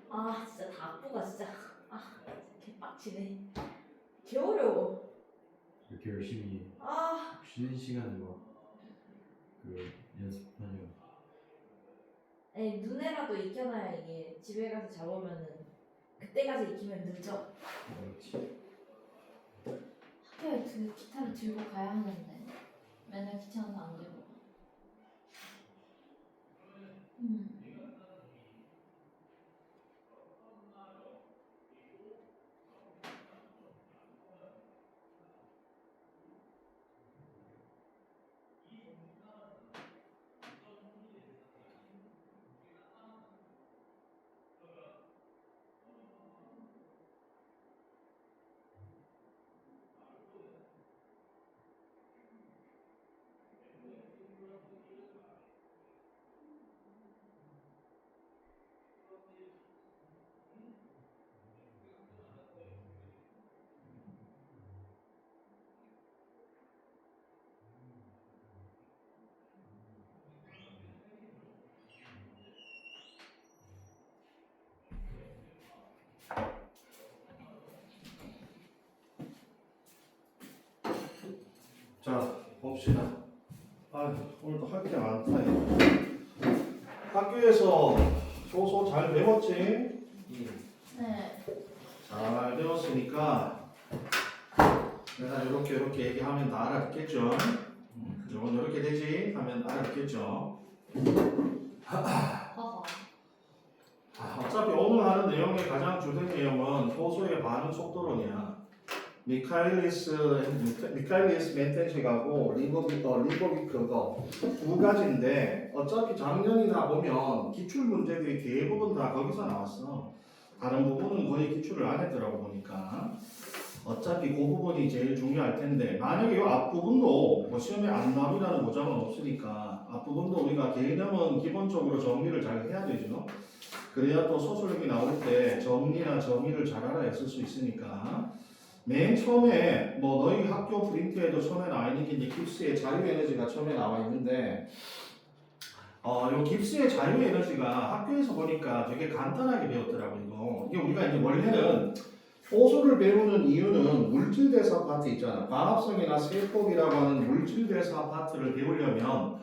아 진짜 다 악보가 진짜 개빡치네. 개 어려워. 이렇게 열심히 아 쉬는 시간에 그 연습하죠. 아니 눈에라도 익혀놔야 이게 집에 가서 잡으면은 그때 가서 익히면 늦어. 그렇지. 학교에 기타를 들고 가야 하는데 맨날 귀찮아서 안 들고. 자, 봅시다. 오늘도 할 게 많다. 학교에서 효소 잘 배웠지? 네. 잘 배웠으니까 내가 이렇게 얘기하면 다 알아듣겠죠? 이건 이렇게 되지? 하면 알아듣겠죠? 허허. 어차피 오늘 하는 내용의 가장 주된 내용은 효소의 반응 속도론이야. 미카엘리스 멘텐식하고 리버비크가 두 가지인데 어차피 작년이나 보면 기출 문제들이 대부분 다 거기서 나왔어. 다른 부분은 거의 기출을 안 했더라고 보니까. 어차피 그 부분이 제일 중요할 텐데 만약에 이 앞부분도 뭐 시험에 안 나오라는 보장은 없으니까 앞부분도 우리가 개념은 기본적으로 정리를 잘 해야 되죠. 그래야 또 소설력이 나올 때 정리나 정의를 잘 알아야 쓸 수 있으니까. 맨 처음에 뭐 너희 학교 프린트에도 처음에 나와 있는 게 이제 깁스의 자유에너지가 처음에 나와 있는데 요 깁스의 자유에너지가 학교에서 보니까 되게 간단하게 배웠더라고 이게 우리가 이제 원래는 효소를 배우는 이유는 물질대사 파트 있잖아. 과합성이나 세법이라고 하는 물질대사 파트를 배우려면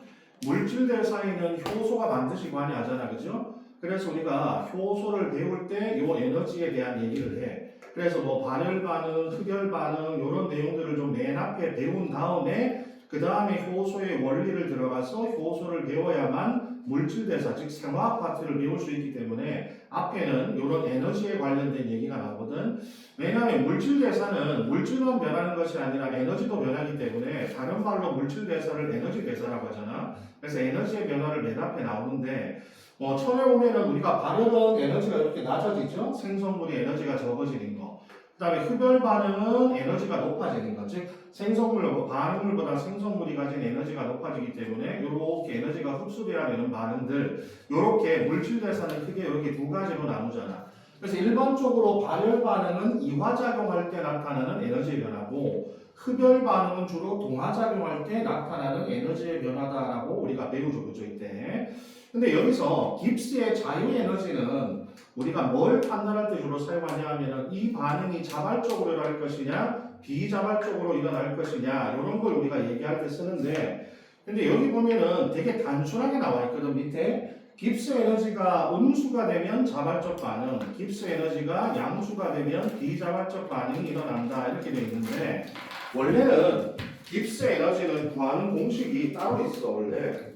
물질대사에는 효소가 반드시 관여하잖아, 그죠? 그래서 우리가 효소를 배울 때 요 에너지에 대한 얘기를 해. 그래서 뭐 발열 반응, 흡열 반응 이런 내용들을 좀 맨 앞에 배운 다음에 그 다음에 효소의 원리를 들어가서 효소를 배워야만 물질대사 즉 생화학 파트를 배울 수 있기 때문에 앞에는 이런 에너지에 관련된 얘기가 나오거든. 왜냐하면 물질대사는 물질만 변하는 것이 아니라 에너지도 변하기 때문에 다른 말로 물질대사를 에너지대사라고 하잖아. 그래서 에너지의 변화를 맨 앞에 나오는데 처음에 보면은 우리가 발열은 에너지가 이렇게 낮아지죠. 생성물이 에너지가 적어지는 거. 그 다음에 흡열 반응은 에너지가 높아지는 거. 즉 생성물, 반응물보다 생성물이 가진 에너지가 높아지기 때문에 이렇게 에너지가 흡수돼야 되는 반응들 이렇게 물질대사는 크게 이렇게 두 가지로 나누잖아. 그래서 일반적으로 발열 반응은 이화작용할 때 나타나는 에너지의 변화고 흡열 반응은 주로 동화작용할 때 나타나는 에너지의 변화다라고 우리가 배우죠. 그죠? 이때. 근데 여기서 깁스의 자유에너지는 우리가 뭘 판단할 때 주로 사용하냐 하면은 이 반응이 자발적으로 일어날 것이냐 비자발적으로 일어날 것이냐 이런 걸 우리가 얘기할 때 쓰는데 근데 여기 보면은 되게 단순하게 나와 있거든. 밑에 깁스 에너지가 음수가 되면 자발적 반응, 깁스 에너지가 양수가 되면 비자발적 반응이 일어난다 이렇게 되어 있는데 원래는 깁스 에너지는 구하는 공식이 따로 있어. 원래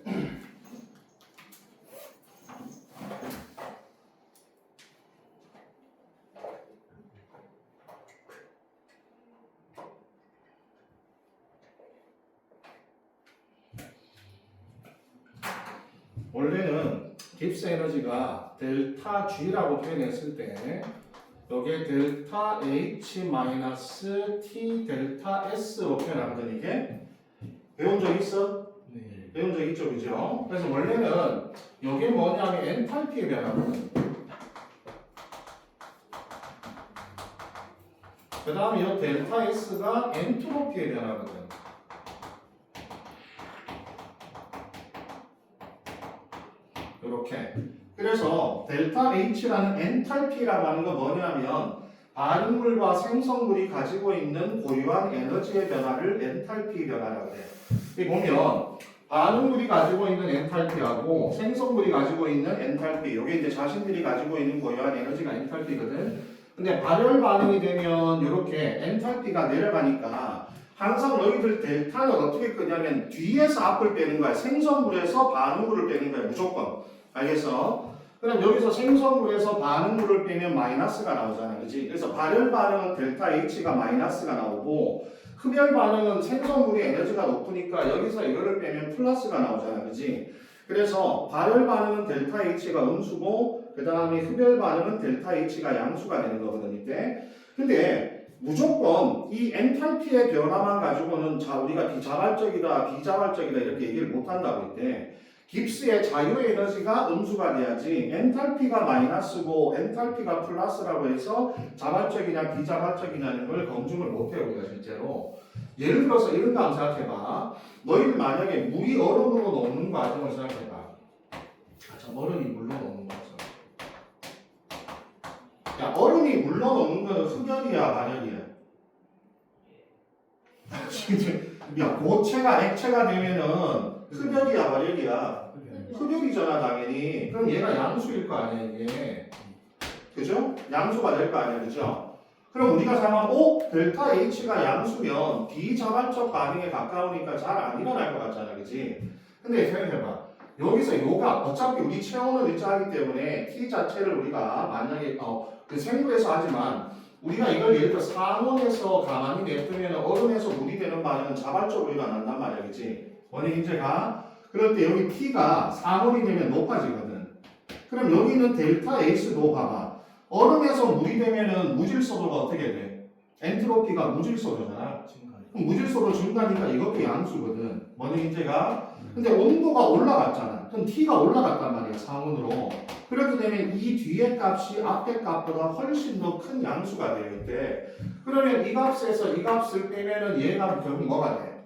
원래는 깁스 에너지가 델타 G라고 표현했을 때 여기에 델타 H 마이너스 T 델타 S로 표현하거든. 이게 배운 적 있어? 네. 배운 적 있죠, 그죠? 그래서 원래는 여기 뭐냐면 엔탈피의 변화거든. 그 다음에 이 델타 S가 엔트로피의 변화거든. 이렇게. 그래서 델타 H라는 엔탈피라고 하는 건 뭐냐면 반응물과 생성물이 가지고 있는 고유한 에너지의 변화를 엔탈피 변화라고 해요. 여기 보면 반응물이 가지고 있는 엔탈피하고 생성물이 가지고 있는 엔탈피, 이게 이제 자신들이 가지고 있는 고유한 에너지가 엔탈피거든. 근데 발열 반응이 되면 이렇게 엔탈피가 내려가니까 항상 너희들 델타는 어떻게 끄냐면 뒤에서 앞을 빼는 거야. 생성물에서 반응물을 빼는 거야. 무조건. 알겠어? 그럼 여기서 생성물에서 반응물을 빼면 마이너스가 나오잖아. 그치? 그래서 발열 반응은 델타 H가 마이너스가 나오고 흡열 반응은 생성물이 에너지가 높으니까 여기서 이거를 빼면 플러스가 나오잖아. 그치? 그래서 발열 반응은 델타 H가 음수고 그 다음에 흡열 반응은 델타 H가 양수가 되는 거거든. 이때. 근데 무조건 이 엔탈피의 변화만 가지고는 우리가 비자발적이다, 비자발적이다 이렇게 얘기를 못한다고 이때. 깁스의 자유 에너지가 음수가 돼야지 엔탈피가 마이너스고 엔탈피가 플러스라고 해서 자발적이냐 비자발적이냐는 걸 검증을 못해요 우리가 실제로. 예를 들어서 이런 거 한번 생각해봐. 너희들 만약에 물이 얼음으로 녹는 과정을 생각해봐. 자, 얼음이 물로 녹는 과정. 야, 얼음이 물로 녹는 건 흡열이야 발열이야? 야, 고체가 액체가 되면은 흡열이야 발열이야? 흡열이잖아 당연히. 그럼 얘가 양수일 거 아니야 이게. 그죠? 양수가 될 거 아니야 그죠? 그럼 우리가 생각하면 델타 H가 양수면 비자발적 반응에 가까우니까 잘 안 일어날 것 같잖아 그지? 근데 생각해봐. 여기서 요가 어차피 우리 체온을 일자하기 때문에 T 자체를 우리가 만약에 그 생물에서 하지만 우리가 이걸 예를 들어 상온에서 가만히 냅두면 얼음에서 물이 되는 반응은 자발적으로 일어난단 말이야 그지? 원인인제가 그럴 때 여기 T가 상온이 되면 높아지거든. 그럼 여기 있는 델타 H도 봐봐. 얼음에서 물이 되면은 무질소도가 어떻게 돼? 엔트로피가 무질소도잖아. 그럼 무질소도 증가니까 이것도 양수거든. 원인인제가. 근데 온도가 올라갔잖아. 그럼 T가 올라갔단 말이야 상온으로. 그렇게 되면 이 뒤에 값이 앞에 값보다 훨씬 더 큰 양수가 돼요 이때. 그러면 이 값에서 이 값을 빼면은 얘가 결국 뭐가 돼?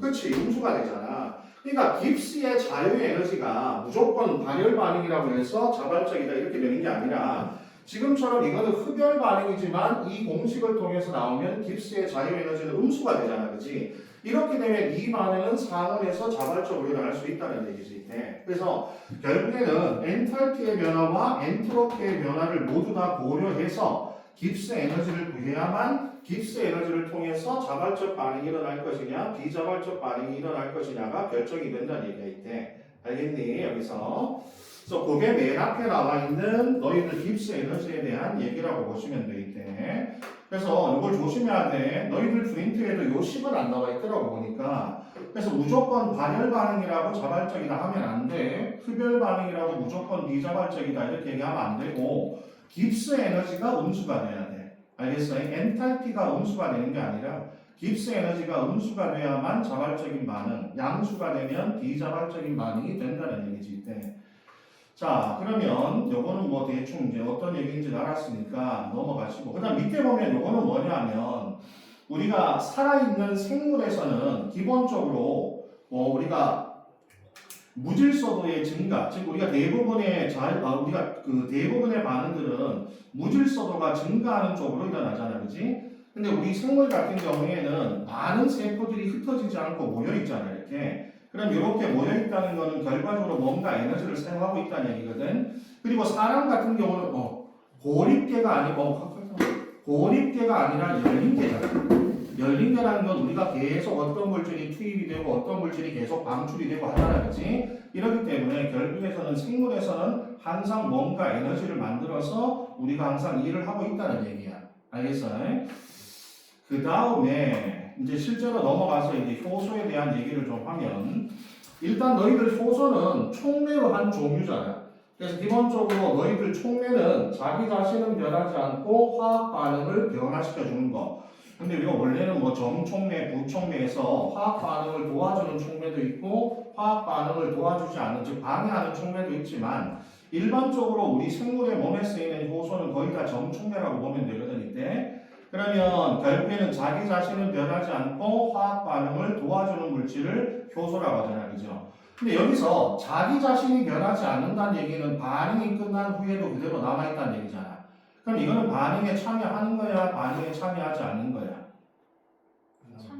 그치 음수가 되잖아. 그러니까 깁스의 자유 에너지가 무조건 발열 반응이라고 해서 자발적이다 이렇게 되는 게 아니라 지금처럼 이거는 흡열 반응이지만 이 공식을 통해서 나오면 깁스의 자유 에너지는 음수가 되잖아 그치? 이렇게 되면 이 반응은 상온에서 자발적으로 일어날 수 있다는 얘기지. 그래서 결국에는 엔탈피의 변화와 엔트로피의 변화를 모두 다 고려해서 깁스 에너지를 구해야만 깁스 에너지를 통해서 자발적 반응이 일어날 것이냐 비자발적 반응이 일어날 것이냐가 결정이 된다는 얘기가 있대. 알겠니? 여기서. 그래서 그게 맨 앞에 나와 있는 너희들 깁스 에너지에 대한 얘기라고 보시면 되겠대. 그래서 이걸 조심해야 돼. 너희들 프린트에도 요 식은 안 나와 있더라고 보니까. 그래서 무조건 발열 반응이라고 자발적이다 하면 안 돼. 흡열 반응이라고 무조건 비자발적이다 이렇게 얘기하면 안 되고 깁스 에너지가 음수가 돼야 돼. 알겠어요? 엔탈피가 음수가 되는 게 아니라 깁스 에너지가 음수가 돼야만 자발적인 반응, 양수가 되면 비자발적인 반응이 된다는 얘기지 이때. 자, 그러면 요거는 뭐 대충 이제 어떤 얘기인지 알았으니까 넘어가시고 그 다음 밑에 보면 요거는 뭐냐면 우리가 살아있는 생물에서는 기본적으로 우리가 무질소도의 증가, 즉 우리가 대부분의 대부분의 반응들은 무질소도가 증가하는 쪽으로 일어나잖아, 그렇지? 근데 우리 생물 같은 경우에는 많은 세포들이 흩어지지 않고 모여 있잖아, 이렇게. 그럼 이렇게 모여 있다는 것은 결과적으로 뭔가 에너지를 사용하고 있다는 얘기거든. 그리고 사람 같은 경우는 고립계가 아니라 열린계잖아. 열린계라는 건 우리가 계속 어떤 물질이 투입이 되고 어떤 물질이 계속 방출이 되고 하잖아, 그렇지? 이렇기 때문에 결국에서는 생물에서는 항상 뭔가 에너지를 만들어서 우리가 항상 일을 하고 있다는 얘기야. 알겠어? 그 다음에 이제 실제로 넘어가서 이제 효소에 대한 얘기를 좀 하면 일단 너희들 효소는 촉매의 한 종류잖아. 그래서 기본적으로 너희들 촉매는 자기 자신은 변하지 않고 화학 반응을 변화시켜 주는 거. 근데 우리가 원래는 뭐 정촉매, 부촉매에서 화학 반응을 도와주는 촉매도 있고 화학 반응을 도와주지 않는, 즉 방해하는 촉매도 있지만 일반적으로 우리 생물의 몸에 쓰이는 효소는 거의 다 정촉매라고 보면 되거든 이때. 그러면 결국에는 자기 자신은 변하지 않고 화학 반응을 도와주는 물질을 효소라고 하잖아, 그죠? 근데 여기서 자기 자신이 변하지 않는다는 얘기는 반응이 끝난 후에도 그대로 남아있다는 얘기잖아. 그럼 이거는 반응에 참여하는 거야? 반응에 참여하지 않는 거야?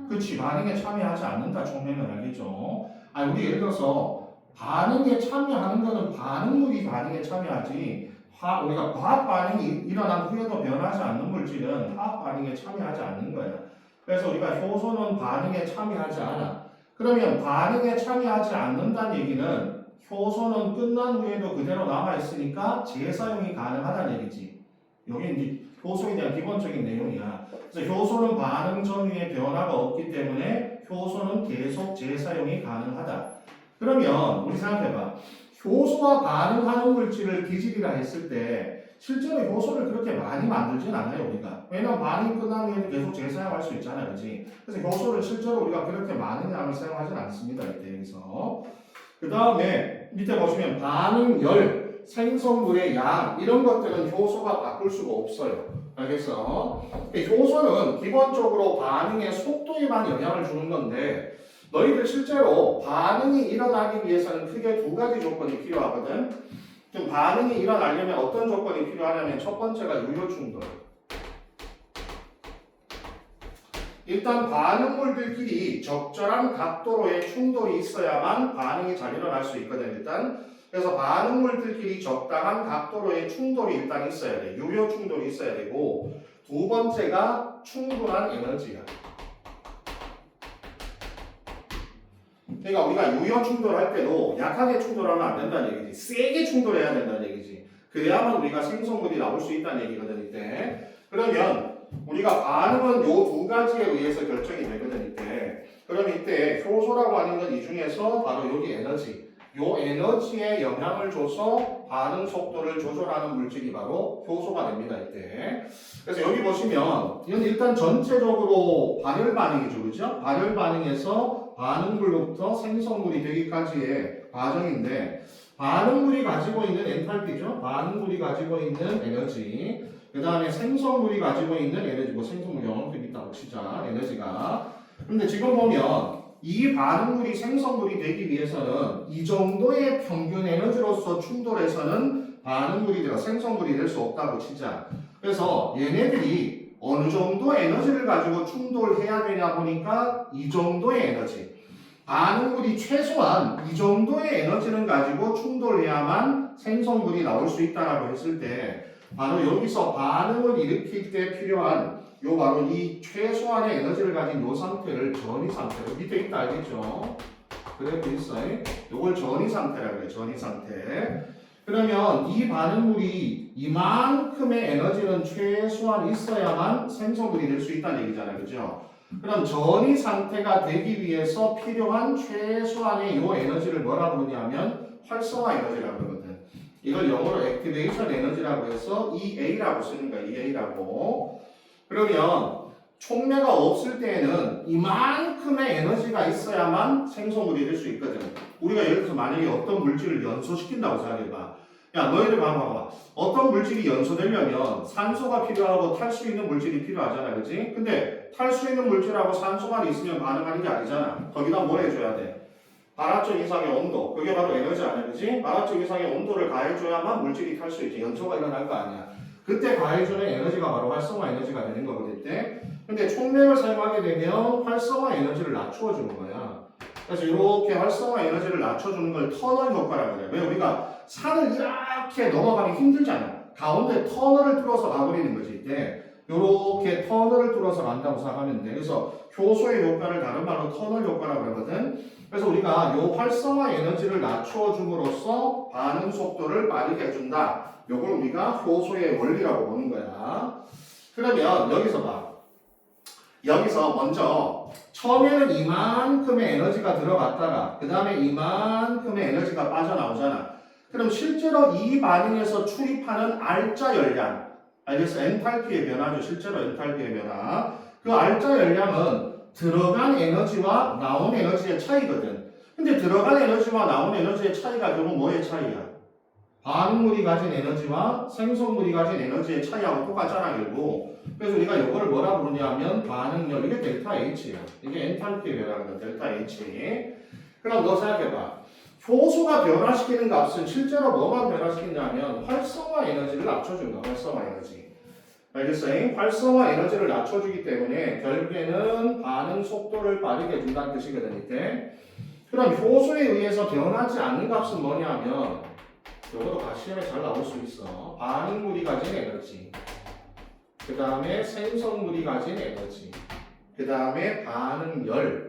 그렇지. 반응에 참여하지 않는다. 총명은 알겠죠? 아니 우리 예를 들어서 반응에 참여하는 거는 반응물이 반응에 참여하지 우리가 화학 반응이 일어난 후에도 변하지 않는 물질은 화학 반응에 참여하지 않는 거야. 그래서 우리가 효소는 반응에 참여하지 않아. 그러면 반응에 참여하지 않는다는 얘기는 효소는 끝난 후에도 그대로 남아있으니까 재사용이 가능하다는 얘기지. 여기 이제 효소에 대한 기본적인 내용이야. 그래서 효소는 반응 전후에 변화가 없기 때문에 효소는 계속 재사용이 가능하다. 그러면 우리 생각해봐. 효소와 반응하는 물질을 기질이라 했을 때 실제로 효소를 그렇게 많이 만들진 않아요 우리가. 왜냐면 반응이 끝난 후에도 계속 재사용할 수 있잖아, 그렇지? 그래서 효소를 실제로 우리가 그렇게 많은 양을 사용하진 않습니다 이때 여기서. 그 다음에 밑에 보시면 반응열, 생성물의 양 이런 것들은 효소가 바꿀 수가 없어요. 알겠어? 효소는 기본적으로 반응의 속도에만 영향을 주는 건데 너희들 실제로 반응이 일어나기 위해서는 크게 두 가지 조건이 필요하거든. 좀 반응이 일어나려면 어떤 조건이 필요하냐면 첫 번째가 유효 충돌. 일단 반응물들끼리 적절한 각도로의 충돌이 있어야만 반응이 잘 일어날 수 있거든 일단. 그래서 반응물들끼리 적당한 각도로의 충돌이 일단 있어야 돼. 유효 충돌이 있어야 되고 두 번째가 충분한 에너지야. 그러니까 우리가 유효 충돌할 때도 약하게 충돌하면 안 된다는 얘기지. 세게 충돌해야 된다는 얘기지. 그래야만 우리가 생성물이 나올 수 있다는 얘기거든 이때. 그러면 우리가 반응은 요 두 가지에 의해서 결정이 되거든 이때. 그럼 이때 효소라고 하는 건 이 중에서 바로 여기 에너지. 요 에너지에 영향을 줘서 반응 속도를 조절하는 물질이 바로 효소가 됩니다 이때. 그래서 여기 보시면 이건 일단 전체적으로 발열 반응이죠, 그죠? 발열 반응에서 반응물로부터 생성물이 되기까지의 과정인데 반응물이 가지고 있는 엔탈피죠. 반응물이 가지고 있는 에너지. 그 다음에 생성물이 가지고 있는 에너지. 뭐 생성물 영어 좀 있다고 치자. 에너지가. 근데 지금 보면 이 반응물이 생성물이 되기 위해서는 이 정도의 평균 에너지로서 충돌해서는 반응물이 되어 생성물이 될 수 없다고 치자. 그래서 얘네들이 어느 정도 에너지를 가지고 충돌해야 되냐 보니까 이 정도의 에너지. 반응물이 최소한 이 정도의 에너지를 가지고 충돌해야만 생성물이 나올 수 있다라고 했을 때 바로 여기서 반응을 일으킬 때 필요한 요 바로 이 최소한의 에너지를 가진 요 상태를 전이 상태로 밑에 있다 알겠죠? 그래프 있어요. 요걸 전이 상태라고 해요. 전이 상태. 그러면 이 반응물이 이만큼의 에너지는 최소한 있어야만 생성물이 될 수 있다는 얘기잖아요. 그죠? 그럼 전이 상태가 되기 위해서 필요한 최소한의 요 에너지를 뭐라고 부르냐면 활성화 에너지라고 그러거든. 이걸 영어로 액티베이션 에너지라고 해서 EA라고 쓰는 거야. EA라고. 그러면 촉매가 없을 때에는 이만큼의 에너지가 있어야만 생성물이 될 수 있거든. 우리가 예를 들어서 만약에 어떤 물질을 연소시킨다고 생각해봐. 야, 너희들 봐봐. 어떤 물질이 연소되려면 산소가 필요하고 탈 수 있는 물질이 필요하잖아, 그치? 근데 탈 수 있는 물질하고 산소만 있으면 반응하는 게 아니잖아. 거기다 뭘 해줘야 돼? 발화적 이상의 온도. 그게 바로 에너지 아니야, 그치? 발화적 이상의 온도를 가해줘야만 물질이 탈 수 있지. 연소가 일어날 거 아니야. 그때 가해주는 에너지가 바로 활성화 에너지가 되는 거거든, 이때. 근데 촉매를 사용하게 되면 활성화 에너지를 낮춰주는 거야. 그래서 이렇게 활성화 에너지를 낮춰주는 걸 터널 효과라고 해요. 왜 우리가 산을 이렇게 넘어가기 힘들잖아. 가운데 터널을 뚫어서 가버리는 거지, 이때. 이렇게 터널을 뚫어서 간다고 생각하면 돼. 그래서 효소의 효과를 다른 말로 터널 효과라고 하거든. 그래서 우리가 이 활성화 에너지를 낮춰줌으로써 반응 속도를 빠르게 해준다. 이걸 우리가 효소의 원리라고 보는 거야. 그러면 여기서 봐. 여기서 먼저 처음에는 이만큼의 에너지가 들어갔다가 그 다음에 이만큼의 에너지가 빠져나오잖아. 그럼 실제로 이 반응에서 출입하는 알짜 열량, 알겠어? 엔탈피의 변화죠. 실제로 엔탈피의 변화. 그 알짜 열량은 들어간 에너지와 나온 에너지의 차이거든. 근데 들어간 에너지와 나온 에너지의 차이가 결국 뭐의 차이야? 반응물이 가진 에너지와 생성물이 가진 에너지의 차이하고 똑같잖아, 결국. 그래서 우리가 이걸 뭐라 부르냐면 반응열, 이게 델타 H야. 이게 엔탈피의 변화거든, 델타 H. 그럼 너 생각해봐. 효소가 변화시키는 값은 실제로 뭐만 변화시키냐면 활성화 에너지를 낮춰주는 거야. 활성화 에너지. 알겠어요? 활성화 에너지를 낮춰주기 때문에 결국에는 반응 속도를 빠르게 해준다는 뜻이거든 이때. 그럼 효소에 의해서 변하지 않는 값은 뭐냐면 이것도 다 시험에 잘 나올 수 있어. 반응물이 가진 에너지, 그 다음에 생성물이 가진 에너지, 그 다음에 반응열.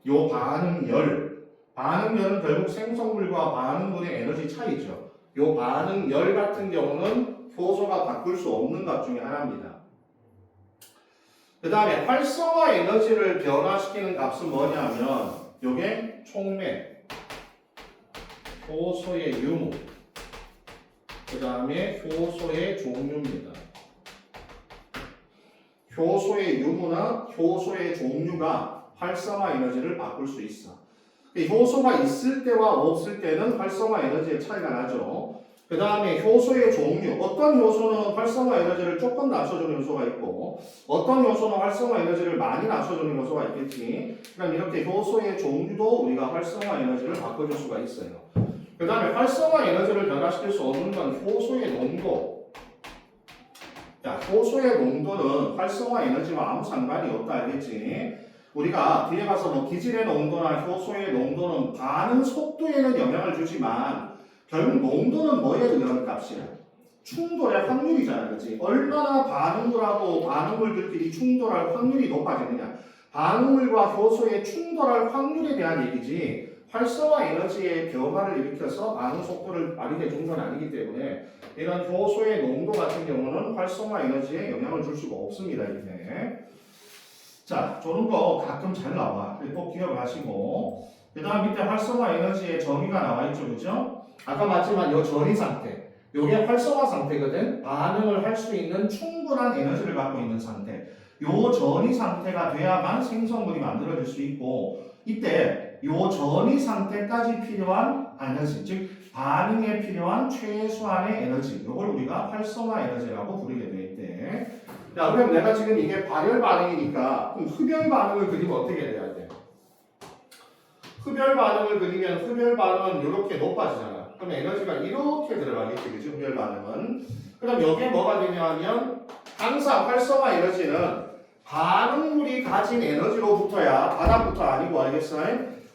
요 반응열은 결국 생성물과 반응물의 에너지 차이죠. 요 반응열 같은 경우는 효소가 바꿀 수 없는 값 중에 하나입니다. 그 다음에 활성화 에너지를 변화시키는 값은 뭐냐면 요게 촉매, 효소의 유무, 그 다음에 효소의 종류입니다. 효소의 유무나 효소의 종류가 활성화 에너지를 바꿀 수 있어. 효소가 있을 때와 없을 때는 활성화 에너지의 차이가 나죠. 그 다음에 효소의 종류, 어떤 효소는 활성화 에너지를 조금 낮춰주는 요소가 있고 어떤 효소는 활성화 에너지를 많이 낮춰주는 요소가 있겠지. 그럼 이렇게 효소의 종류도 우리가 활성화 에너지를 바꿔줄 수가 있어요. 그 다음에 활성화 에너지를 변화시킬 수 없는 건 효소의 농도. 자, 효소의 농도는 활성화 에너지와 아무 상관이 없다 알겠지? 우리가 뒤에 가서 뭐 기질의 농도나 효소의 농도는 반응 속도에는 영향을 주지만 결국 농도는 뭐에 의한 값이야? 충돌의 확률이잖아, 그렇지? 얼마나 반응물하고 반응물들끼리 충돌할 확률이 높아지느냐? 반응물과 효소의 충돌할 확률에 대한 얘기지. 활성화 에너지의 변화를 일으켜서 반응 속도를 빠르게 해준 건 아니기 때문에 이런 효소의 농도 같은 경우는 활성화 에너지에 영향을 줄 수가 없습니다, 이렇게. 자, 저런 거 가끔 잘 나와. 꼭 기억하시고. 그 다음 밑에 활성화 에너지의 정의가 나와 있죠, 그죠? 아까 맞지만 요 전이 상태. 요게 활성화 상태거든. 반응을 할 수 있는 충분한 에너지를 갖고 있는 상태. 요 전이 상태가 돼야만 생성물이 만들어질 수 있고, 이때 요 전이 상태까지 필요한 에너지, 즉 반응에 필요한 최소한의 에너지, 요걸 우리가 활성화 에너지라고 부르게 돼 있대. 자, 그럼 내가 지금 이게 발열 반응이니까 그럼 흡열 반응을 그리면 어떻게 돼야 돼? 흡열 반응을 그리면 흡열 반응은 이렇게 높아지잖아. 그럼 에너지가 이렇게 들어가겠지, 그죠? 흡열 반응은. 그럼 여기에 뭐가 되냐면 항상 활성화 에너지는 반응물이 가진 에너지로부터야, 바닥부터 아니고 알겠어?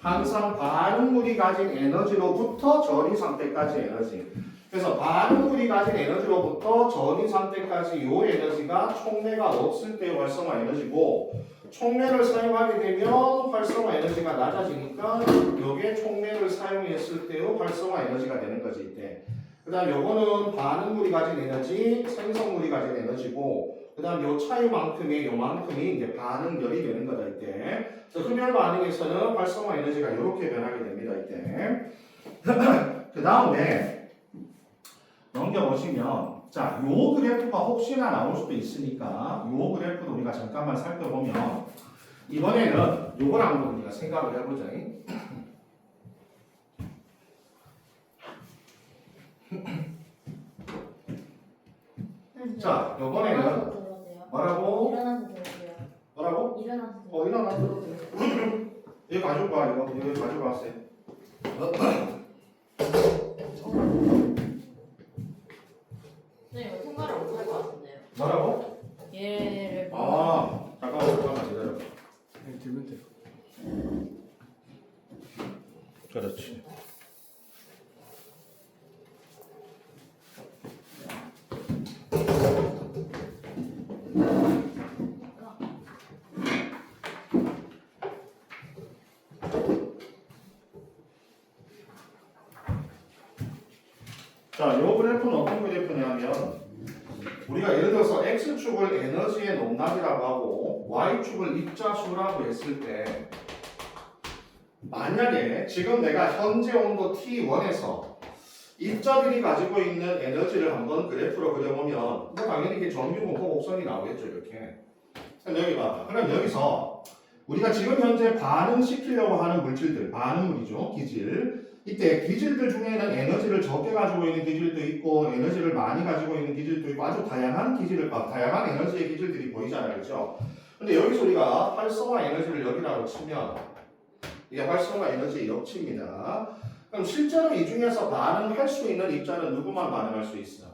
항상 반응물이 가진 에너지로부터 전이 상태까지 에너지. 그래서 반응물이 가진 에너지로부터 전이 상태까지 요 에너지가 촉매가 없을 때의 활성화 에너지고, 촉매를 사용하게 되면 활성화 에너지가 낮아지니까 요게 촉매를 사용했을 때의 활성화 에너지가 되는 거지 이때. 그 다음 요거는 반응물이 가진 에너지, 생성물이 가진 에너지고, 그 다음 요 차이만큼의 요만큼이 이제 반응열이 되는 거다 이때. 그래서 흡열 반응에서는 활성화 에너지가 이렇게 변하게 됩니다 이때. 그 다음에 넘겨보시면, 자, 요 그래프가 혹시나 나올 수도 있으니까 요 그래프도 우리가 잠깐만 살펴보면 이번에는 요걸 한번 우리가 생각을 해보자. 자, 요번에는 뭐라고? 일어나서 들어오세요. 뭐라고? 일어나서 들어오세요. 일어나 들어도 이거 가지고 와, 이거 가지고 왔어요. 네, 이거 생각을 못할 것 같은데요. 뭐라고? 얘를 잠깐만 기다려. 들면 돼. 그렇지. 자, 요 그래프는 어떤 그래프냐면 우리가 예를 들어서 X축을 에너지의 농락이라고 하고 Y축을 입자수라고 했을 때 만약에 지금 내가 현재 온도 T1에서 입자들이 가지고 있는 에너지를 한번 그래프로 그려보면 뭐 당연히 이게 정규분포 곡선이 나오겠죠 이렇게. 여기 봐. 그럼 여기서 우리가 지금 현재 반응시키려고 하는 물질들, 반응물이죠, 기질. 이때 기질들 중에는 에너지를 적게 가지고 있는 기질도 있고 에너지를 많이 가지고 있는 기질도 있고 아주 다양한 기질을 다양한 에너지의 기질들이 보이잖아요, 그렇죠? 근데 여기서 우리가 활성화 에너지를 여기라고 치면 이게 활성화 에너지의 역치입니다. 그럼 실제로 이 중에서 반응할 수 있는 입자는 누구만 반응할 수 있어?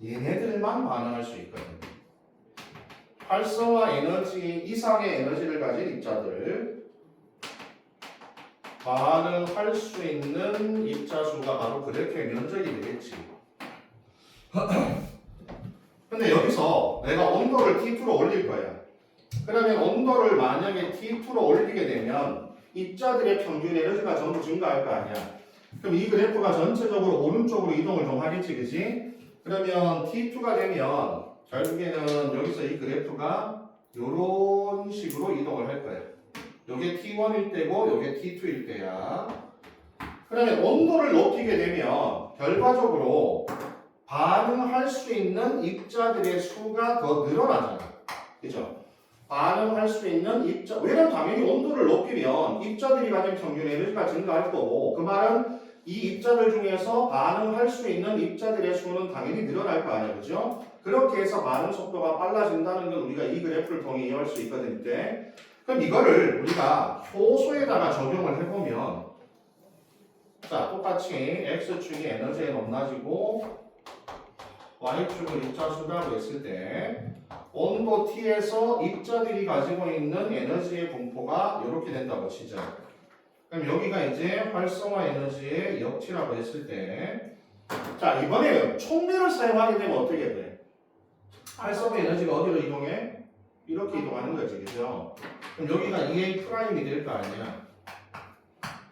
얘네들만 반응할 수 있거든. 활성화 에너지 이상의 에너지를 가진 입자들 반응할 수 있는 입자 수가 바로 그래프의 면적이 되겠지. 근데 여기서 내가 온도를 T2로 올릴 거야. 그러면 온도를 만약에 T2로 올리게 되면 입자들의 평균 에너지가 전부 증가할 거 아니야. 그럼 이 그래프가 전체적으로 오른쪽으로 이동을 좀 하겠지, 그지? 그러면 T2가 되면 결국에는 여기서 이 그래프가 이런 식으로 이동을 할 거예요. 요게 T1일 때고 요게 T2일 때야. 그러면 온도를 높이게 되면 결과적으로 반응할 수 있는 입자들의 수가 더 늘어나잖아. 그죠? 반응할 수 있는 입자, 왜냐면 당연히 온도를 높이면 입자들이 가진 평균 에너지가 증가할 거고, 그 말은 이 입자들 중에서 반응할 수 있는 입자들의 수는 당연히 늘어날 거 아니야, 그죠? 그렇게 해서 반응 속도가 빨라진다는 건 우리가 이 그래프를 통해 이해할 수 있거든, 이때. 그럼 이거를 우리가 효소에다가 적용을 해보면, 자, 똑같이 X축이 에너지에 높아지고, Y축을 입자 수라고 했을 때, 온도 T에서 입자들이 가지고 있는 에너지의 분포가 이렇게 된다고 치자. 그럼 여기가 이제 활성화 에너지의 역치라고 했을 때, 자, 이번에 촉매를 사용하게 되면 어떻게 돼? 활성화 에너지가 어디로 이동해? 이렇게 이동하는 거지, 그죠? 그럼 여기가 EA' 될 거 아니야?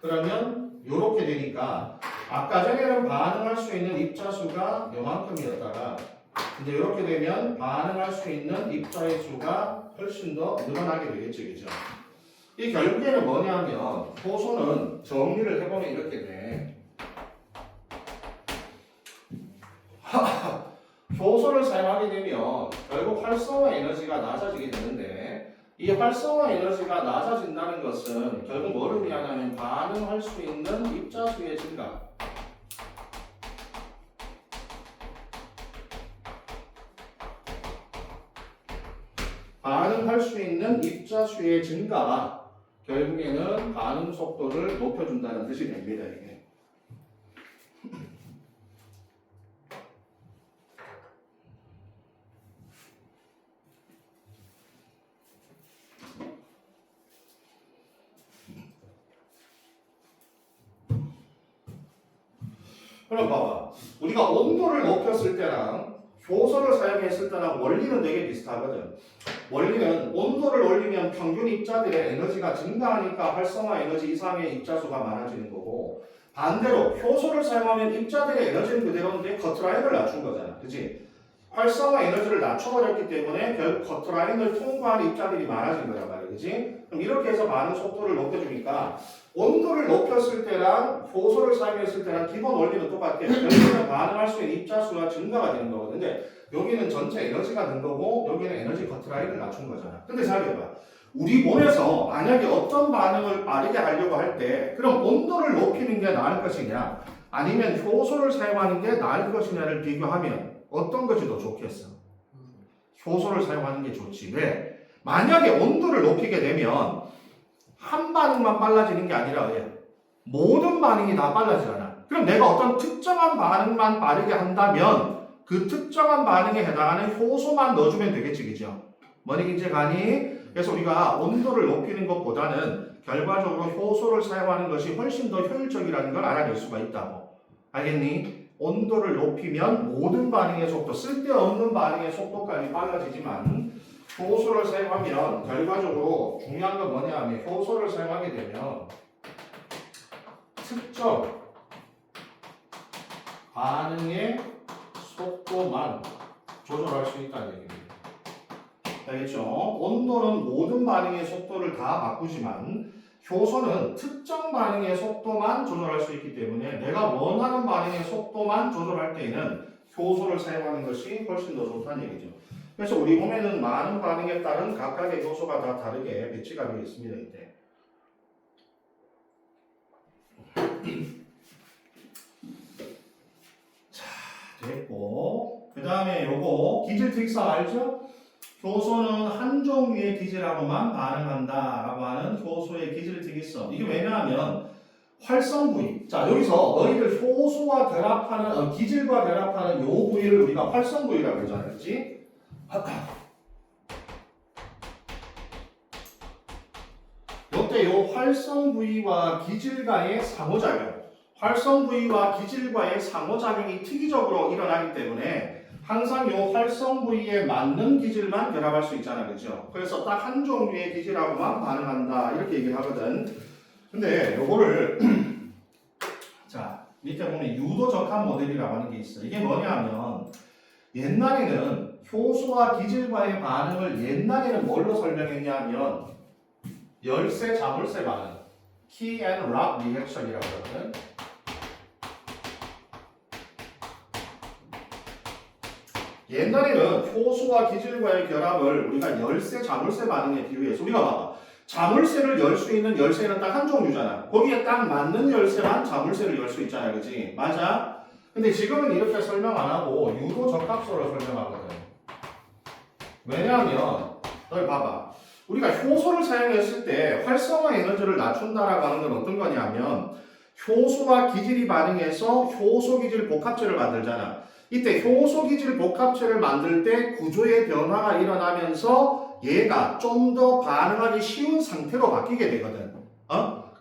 그러면 이렇게 되니까 아까 전에는 반응할 수 있는 입자 수가 요만큼이었다가 이제 이렇게 되면 반응할 수 있는 입자의 수가 훨씬 더 늘어나게 되겠죠, 그죠? 이 결국에는 뭐냐면 효소는 정리를 해보면 이렇게 돼. 효소를 사용하게 되면 결국 활성화 에너지가 낮아지게 되는데 이 활성화 에너지가 낮아진다는 것은 결국 뭐를 의미하냐면 반응할 수 있는 입자 수의 증가. 반응할 수 있는 입자 수의 증가가 결국에는 반응 속도를 높여준다는 뜻이 됩니다. 이게. 그럼 봐봐. 우리가 온도를 높였을 때랑 효소를 사용했을 때랑 원리는 되게 비슷하거든. 원리는 온도를 올리면 평균 입자들의 에너지가 증가하니까 활성화 에너지 이상의 입자수가 많아지는 거고, 반대로 효소를 사용하면 입자들의 에너지는 그대로인데 커트라인을 낮춘 거잖아. 그치? 활성화 에너지를 낮춰버렸기 때문에 결국 커트라인을 통과하는 입자들이 많아진 거란 말이야. 그치? 그럼 이렇게 해서 반응 속도를 높여주니까 온도를 높였을 때랑 효소를 사용했을 때랑 기본 원리는 똑같아. 결국에는 반응할 수 있는 입자 수가 증가가 되는 거거든. 근데 여기는 전체 에너지가 는 거고 여기는 에너지 커트라인을 낮춘 거잖아. 근데 생각해봐. 우리 몸에서 만약에 어떤 반응을 빠르게 하려고 할 때 그럼 온도를 높이는 게 나을 것이냐 아니면 효소를 사용하는 게 나을 것이냐를 비교하면 어떤 것이 더 좋겠어? 효소를 사용하는 게 좋지. 왜? 만약에 온도를 높이게 되면 한 반응만 빨라지는 게 아니라 모든 반응이 다 빨라지잖아. 그럼 내가 어떤 특정한 반응만 빠르게 한다면 그 특정한 반응에 해당하는 효소만 넣어주면 되겠지, 그죠? 뭔 얘기인지 가니? 그래서 우리가 온도를 높이는 것보다는 결과적으로 효소를 사용하는 것이 훨씬 더 효율적이라는 걸 알아낼 수가 있다고. 알겠니? 온도를 높이면 모든 반응의 속도, 쓸데없는 반응의 속도까지 빨라지지만 효소를 사용하면 결과적으로 중요한 건 뭐냐 하면 효소를 사용하게 되면 특정 반응의 속도만 조절할 수 있다는 얘기입니다. 알겠죠? 온도는 모든 반응의 속도를 다 바꾸지만 효소는 특정 반응의 속도만 조절할 수 있기 때문에 내가 원하는 반응의 속도만 조절할 때에는 효소를 사용하는 것이 훨씬 더 좋다는 얘기죠. 그래서 우리 몸에는 많은 반응에 따른 각각의 효소가 다 다르게 배치가 되어 있습니다. 이때. 자, 됐고 그 다음에 요거 기질 특성 알죠? 효소는 한 종류의 기질하고만 반응한다라고 하는 효소의 기질 특이성. 이게 왜냐하면 활성 부위. 자, 여기서 너희들 효소와 결합하는 기질과 결합하는 요 부위를 우리가 활성 부위라고 그러잖아, 그렇지? 요때 요 활성 부위와 기질과의 상호작용. 활성 부위와 기질과의 상호작용이 특이적으로 일어나기 때문에 항상 요 활성 부위에 맞는 기질만 결합할 수 있잖아, 그죠? 그래서 딱 한 종류의 기질하고만 반응한다 이렇게 얘기를 하거든. 근데 요거를 자 밑에 보면 유도 적합 모델이라고 하는 게 있어. 이게 뭐냐면 옛날에는 효소와 기질과의 반응을 옛날에는 뭘로 설명했냐면 열쇠 자물쇠 반응, key and lock reaction이라고 하거든. 옛날에는 효소와 기질과의 결합을 우리가 열쇠 자물쇠 반응에 비유해서 우리가 봐봐. 자물쇠를 열 수 있는 열쇠는 딱 한 종류잖아. 거기에 딱 맞는 열쇠만 자물쇠를 열 수 있잖아, 그렇지? 맞아? 근데 지금은 이렇게 설명 안 하고 유도 적합소를 설명하거든. 왜냐하면 너희 봐봐. 우리가 효소를 사용했을 때 활성화 에너지를 낮춘다라고 하는 건 어떤 거냐면 효소와 기질이 반응해서 효소 기질 복합체를 만들잖아. 이때 효소 기질 복합체를 만들 때 구조의 변화가 일어나면서 얘가 좀 더 반응하기 쉬운 상태로 바뀌게 되거든.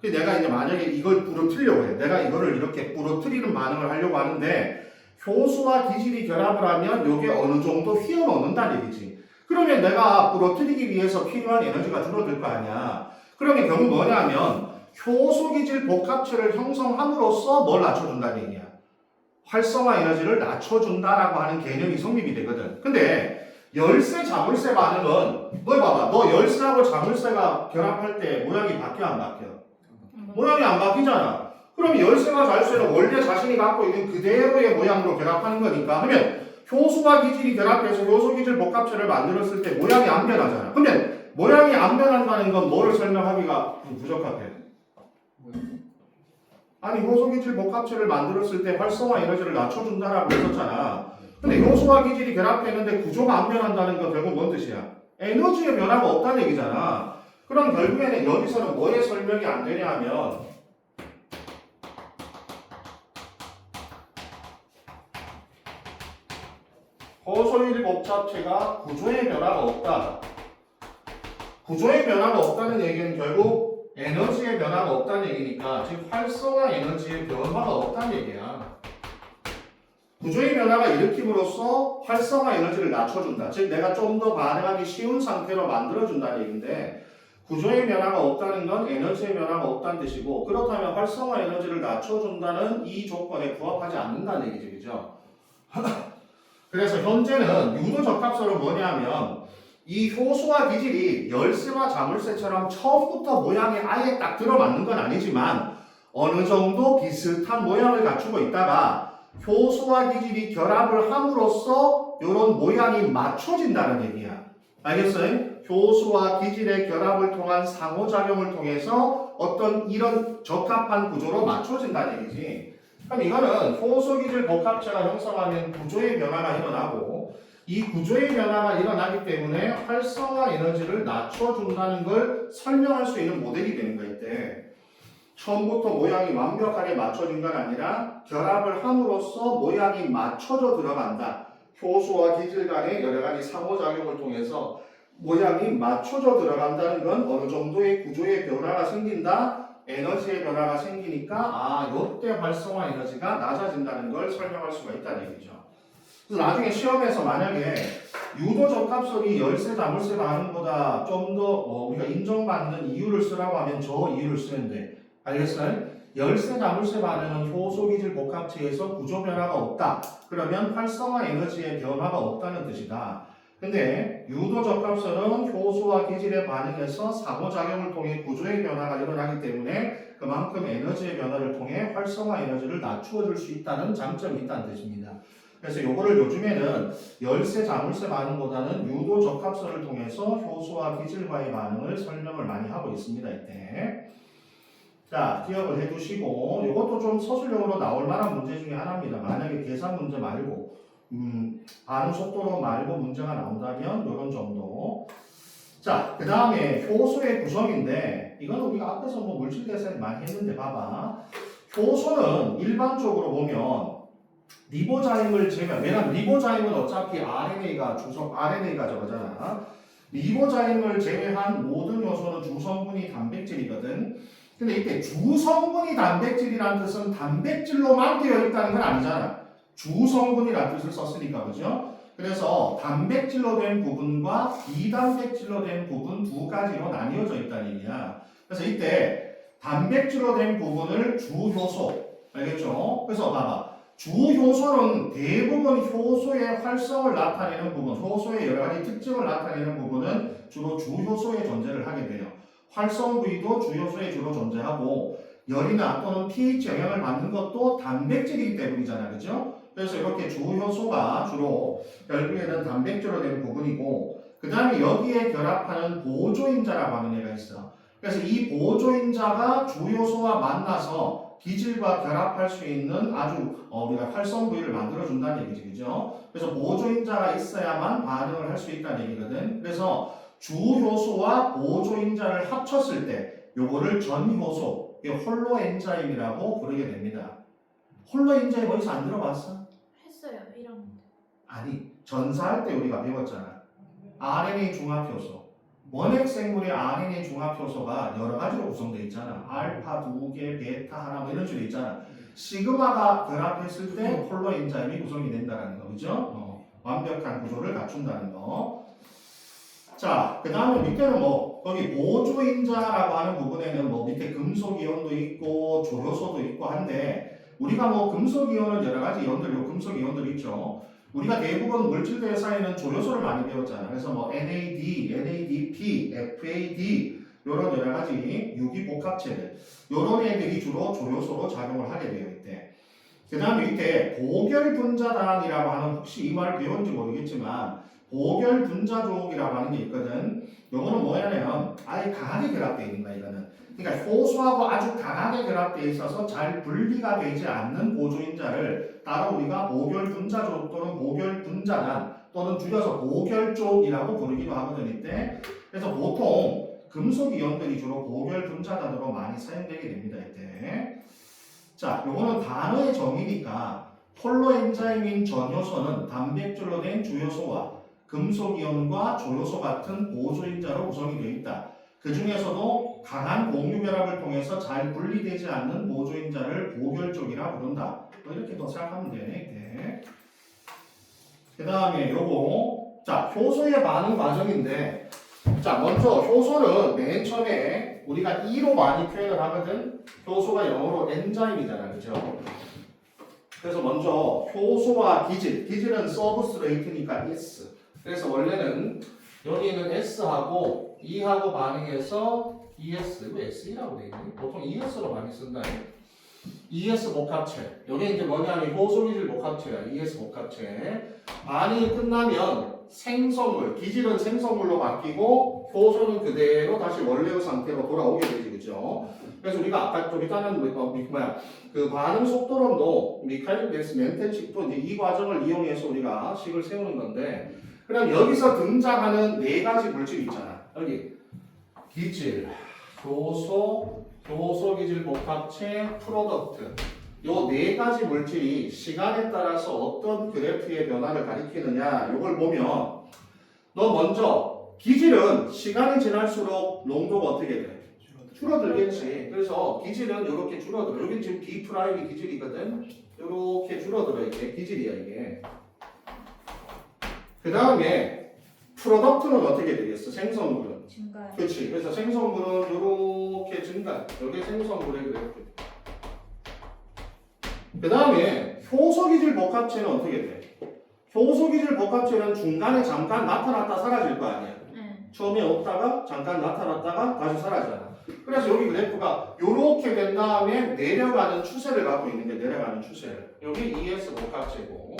내가 이제 만약에 이걸 부러뜨리려고 해. 내가 이거를 이렇게 부러뜨리는 반응을 하려고 하는데 효소와 기질이 결합을 하면 이게 어느 정도 휘어넣는다는 얘기지. 그러면 내가 부러뜨리기 위해서 필요한 에너지가 줄어들 거 아니야. 그러면 결국 뭐냐면 효소 기질 복합체를 형성함으로써 뭘 낮춰준다는 얘기야. 활성화 에너지를 낮춰준다라고 하는 개념이 성립이 되거든. 근데 열쇠 자물쇠 반응은 너 봐봐. 너 열쇠하고 자물쇠가 결합할 때 모양이 바뀌어 안 바뀌어? 모양이 안 바뀌잖아. 그럼 열쇠와 자물쇠는 원래 자신이 갖고 있는 그대로의 모양으로 결합하는 거니까 그러면 효소와 기질이 결합해서 효소 기질 복합체를 만들었을 때 모양이 안 변하잖아. 그러면 모양이 안 변한다는 건 뭐를 설명하기가 부적합해? 아니 효소 기질 복합체를 만들었을 때 활성화 에너지를 낮춰준다라고 했었잖아. 근데 효소와 기질이 결합했는데 구조가 안 변한다는 건 결국 뭔 뜻이야? 에너지의 변화가 없다는 얘기잖아. 그럼 결국에는 여기서는 뭐에 설명이 안 되냐 하면 효소일 복합체가 구조의 변화가 없다. 구조의 변화가 없다는 얘기는 결국 에너지의 변화가 없다는 얘기니까 즉 활성화 에너지의 변화가 없다는 얘기야. 구조의 변화가 일으킴으로써 활성화 에너지를 낮춰준다. 즉 내가 좀 더 반응하기 쉬운 상태로 만들어준다는 얘기인데 구조의 변화가 없다는 건 에너지의 변화가 없다는 뜻이고 그렇다면 활성화 에너지를 낮춰준다는 이 조건에 부합하지 않는다는 얘기죠. 그죠? 그래서 현재는 유도 적합소는 뭐냐면 이 효소와 기질이 열쇠와 자물쇠처럼 처음부터 모양에 아예 딱 들어맞는 건 아니지만 어느 정도 비슷한 모양을 갖추고 있다가 효소와 기질이 결합을 함으로써 이런 모양이 맞춰진다는 얘기야. 알겠어요? 효소와 기질의 결합을 통한 상호작용을 통해서 어떤 이런 적합한 구조로 맞춰진다는 얘기지. 그럼 이거는 효소 기질 복합체가 형성하는 구조의 변화가 일어나고 이 구조의 변화가 일어나기 때문에 활성화 에너지를 낮춰준다는 걸 설명할 수 있는 모델이 되는 거야 이때. 처음부터 모양이 완벽하게 맞춰진 건 아니라 결합을 함으로써 모양이 맞춰져 들어간다. 효소와 기질 간의 여러 가지 상호작용을 통해서 모양이 맞춰져 들어간다는 건 어느 정도의 구조의 변화가 생긴다. 에너지의 변화가 생기니까 이때 활성화 에너지가 낮아진다는 걸 설명할 수가 있다는 얘기죠. 그래서 나중에 시험에서 만약에 유도 적합성이 열쇠 자물쇠 반응보다 좀 더 우리가 인정받는 이유를 쓰라고 하면 저 이유를 쓰는데 알겠어요? 열쇠 자물쇠 반응은 효소 기질 복합체에서 구조 변화가 없다. 그러면 활성화 에너지의 변화가 없다는 뜻이다. 근데 유도 적합성은 효소와 기질의 반응에서 상호작용을 통해 구조의 변화가 일어나기 때문에 그만큼 에너지의 변화를 통해 활성화 에너지를 낮추어 줄 수 있다는 장점이 있다는 뜻입니다. 그래서 요거를 요즘에는 열쇠 자물쇠 반응보다는 유도 적합성을 통해서 효소와 기질과의 반응을 설명을 많이 하고 있습니다. 이때. 자, 기억을 해두시고 이것도 좀 서술형으로 나올 만한 문제 중에 하나입니다. 만약에 계산 문제 말고 반응 속도로 말고 문제가 나온다면 이런 정도. 자, 그 다음에 효소의 구성인데 이건 우리가 앞에서 뭐 물질 대사에 많이 했는데 봐봐. 효소는 일반적으로 보면 리보자임을 제외한, 왜냐면 리보자임은 어차피 RNA가 저거잖아. 리보자임을 제외한 모든 요소는 주성분이 단백질이거든. 근데 이때 주성분이 단백질이라는 뜻은 단백질로만 되어 있다는 건 아니잖아. 주성분이라는 뜻을 썼으니까, 그죠? 그래서 단백질로 된 부분과 비단백질로 된 부분 두 가지로 나뉘어져 있다는 얘기야. 그래서 이때 단백질로 된 부분을 주효소, 알겠죠? 그래서 봐봐. 주효소는 대부분 효소의 활성을 나타내는 부분, 효소의 여러 가지 특징을 나타내는 부분은 주로 주효소의 존재를 하게 돼요. 활성 부위도 주효소에 주로 존재하고 열이나 또는 pH 영향을 받는 것도 단백질이기 때문이잖아, 그죠? 그래서 이렇게 주효소가 주로 결국에는 단백질로 된 부분이고, 그 다음에 여기에 결합하는 보조인자라고 하는 애가 있어. 그래서 이 보조인자가 주효소와 만나서 기질과 결합할 수 있는 아주 우리가 활성 부위를 만들어준다는 얘기지, 그죠? 그래서 보조인자가 있어야만 반응을 할 수 있다는 얘기거든. 그래서 주효소와 보조인자를 합쳤을 때 요거를 전효소, 홀로 엔자임이라고 부르게 됩니다. 홀로 엔자임 어디서 안 들어봤어? 했어요 1학년 때. 아니, 전사할 때 우리가 배웠잖아. RNA 중합효소. 원핵 생물의 RNA 중합효소가 여러 가지로 구성되어 있잖아. 알파 2개, 베타 하나 뭐 이런 식으로 있잖아. 시그마가 결합했을 때 홀로 엔자임이 구성이 된다는 거, 그죠? 완벽한 구조를 갖춘다는 거. 자, 그 다음에 밑에는 뭐 거기 보조인자라고 하는 부분에는 뭐 밑에 금속이온도 있고 조효소도 있고 한데, 우리가 뭐 금속이온은 여러 가지 이온들, 금속이온들 있죠. 우리가 대부분 물질 대사에는 조효소를 많이 배웠잖아. 그래서 뭐 NAD, NADP, FAD 이런 여러 가지 유기복합체들, 이런 애들이 주로 조효소로 작용을 하게 되어 있대. 그 다음에 밑에 보결분자단이라고 하는, 혹시 이 말 배웠는지 모르겠지만 보결분자족이라고 하는 게 있거든. 요거는 뭐냐면 아예 강하게 결합되어 있는 거야, 이거는. 그러니까 효소하고 아주 강하게 결합되어 있어서 잘 분리가 되지 않는 보조인자를 따로 우리가 보결분자족 또는 보결분자단 또는 줄여서 보결족이라고 부르기도 하거든, 이때. 그래서 보통 금속이온들이 주로 보결분자단으로 많이 사용되게 됩니다, 이때. 자, 요거는 단어의 정의니까 홀로 엔자임인 전효소는 단백질로 된 주효소와 금속이온과 조효소 같은 보조인자로 구성이 되어 있다. 그 중에서도 강한 공유결합을 통해서 잘 분리되지 않는 보조인자를 보결족이라 부른다. 뭐 이렇게 더 생각하면 돼. 그 다음에 요거, 자, 효소의 반응 과정인데, 자, 먼저 효소는 맨 처음에 우리가 E로 많이 표현을 하거든. 효소가 영어로 엔자임이잖아, 그죠? 그래서 먼저 효소와 기질은 서브스트레이트니까 S. 그래서 원래는 여기는 S하고 E하고 반응해서 ES, 이거 SE라고 돼 있니? 보통 ES로 많이 쓴다. ES 복합체. 여기 이제 뭐냐면 효소기질 복합체야. ES 복합체. 반응이 끝나면 생성물, 기질은 생성물로 바뀌고 효소는 그대로 다시 원래의 상태로 돌아오게 되지, 그죠? 그래서 우리가 아까 좀 일단은 그 반응 속도론도 미카엘 멘텐식도 이제 이 과정을 이용해서 우리가 식을 세우는 건데, 그럼 여기서 등장하는 네 가지 물질이 있잖아. 여기 기질, 효소, 효소기질 복합체, 프로덕트. 요 네 가지 물질이 시간에 따라서 어떤 그래프의 변화를 가리키느냐, 요걸 보면 너 먼저 기질은 시간이 지날수록 농도가 어떻게 돼? 줄어들겠지. 그래서 기질은 이렇게 줄어들어. 여기 지금 B 프라임이 기질이거든. 이렇게 줄어들어. 이게 기질이야, 이게. 그 다음에 프로덕트는 어떻게 되겠어? 생성물은. 증가요. 그렇지. 그래서 생성물은 이렇게 증가. 여기 생성물의 그래프. 그 다음에 효소기질 복합체는 어떻게 돼? 효소기질 복합체는 중간에 잠깐 나타났다 사라질 거 아니야. 네. 처음에 없다가 잠깐 나타났다가 다시 사라지잖아. 그래서 여기 그래프가 이렇게 된 다음에 내려가는 추세를 갖고 있는 게, 내려가는 추세를. 여기 ES 복합체고.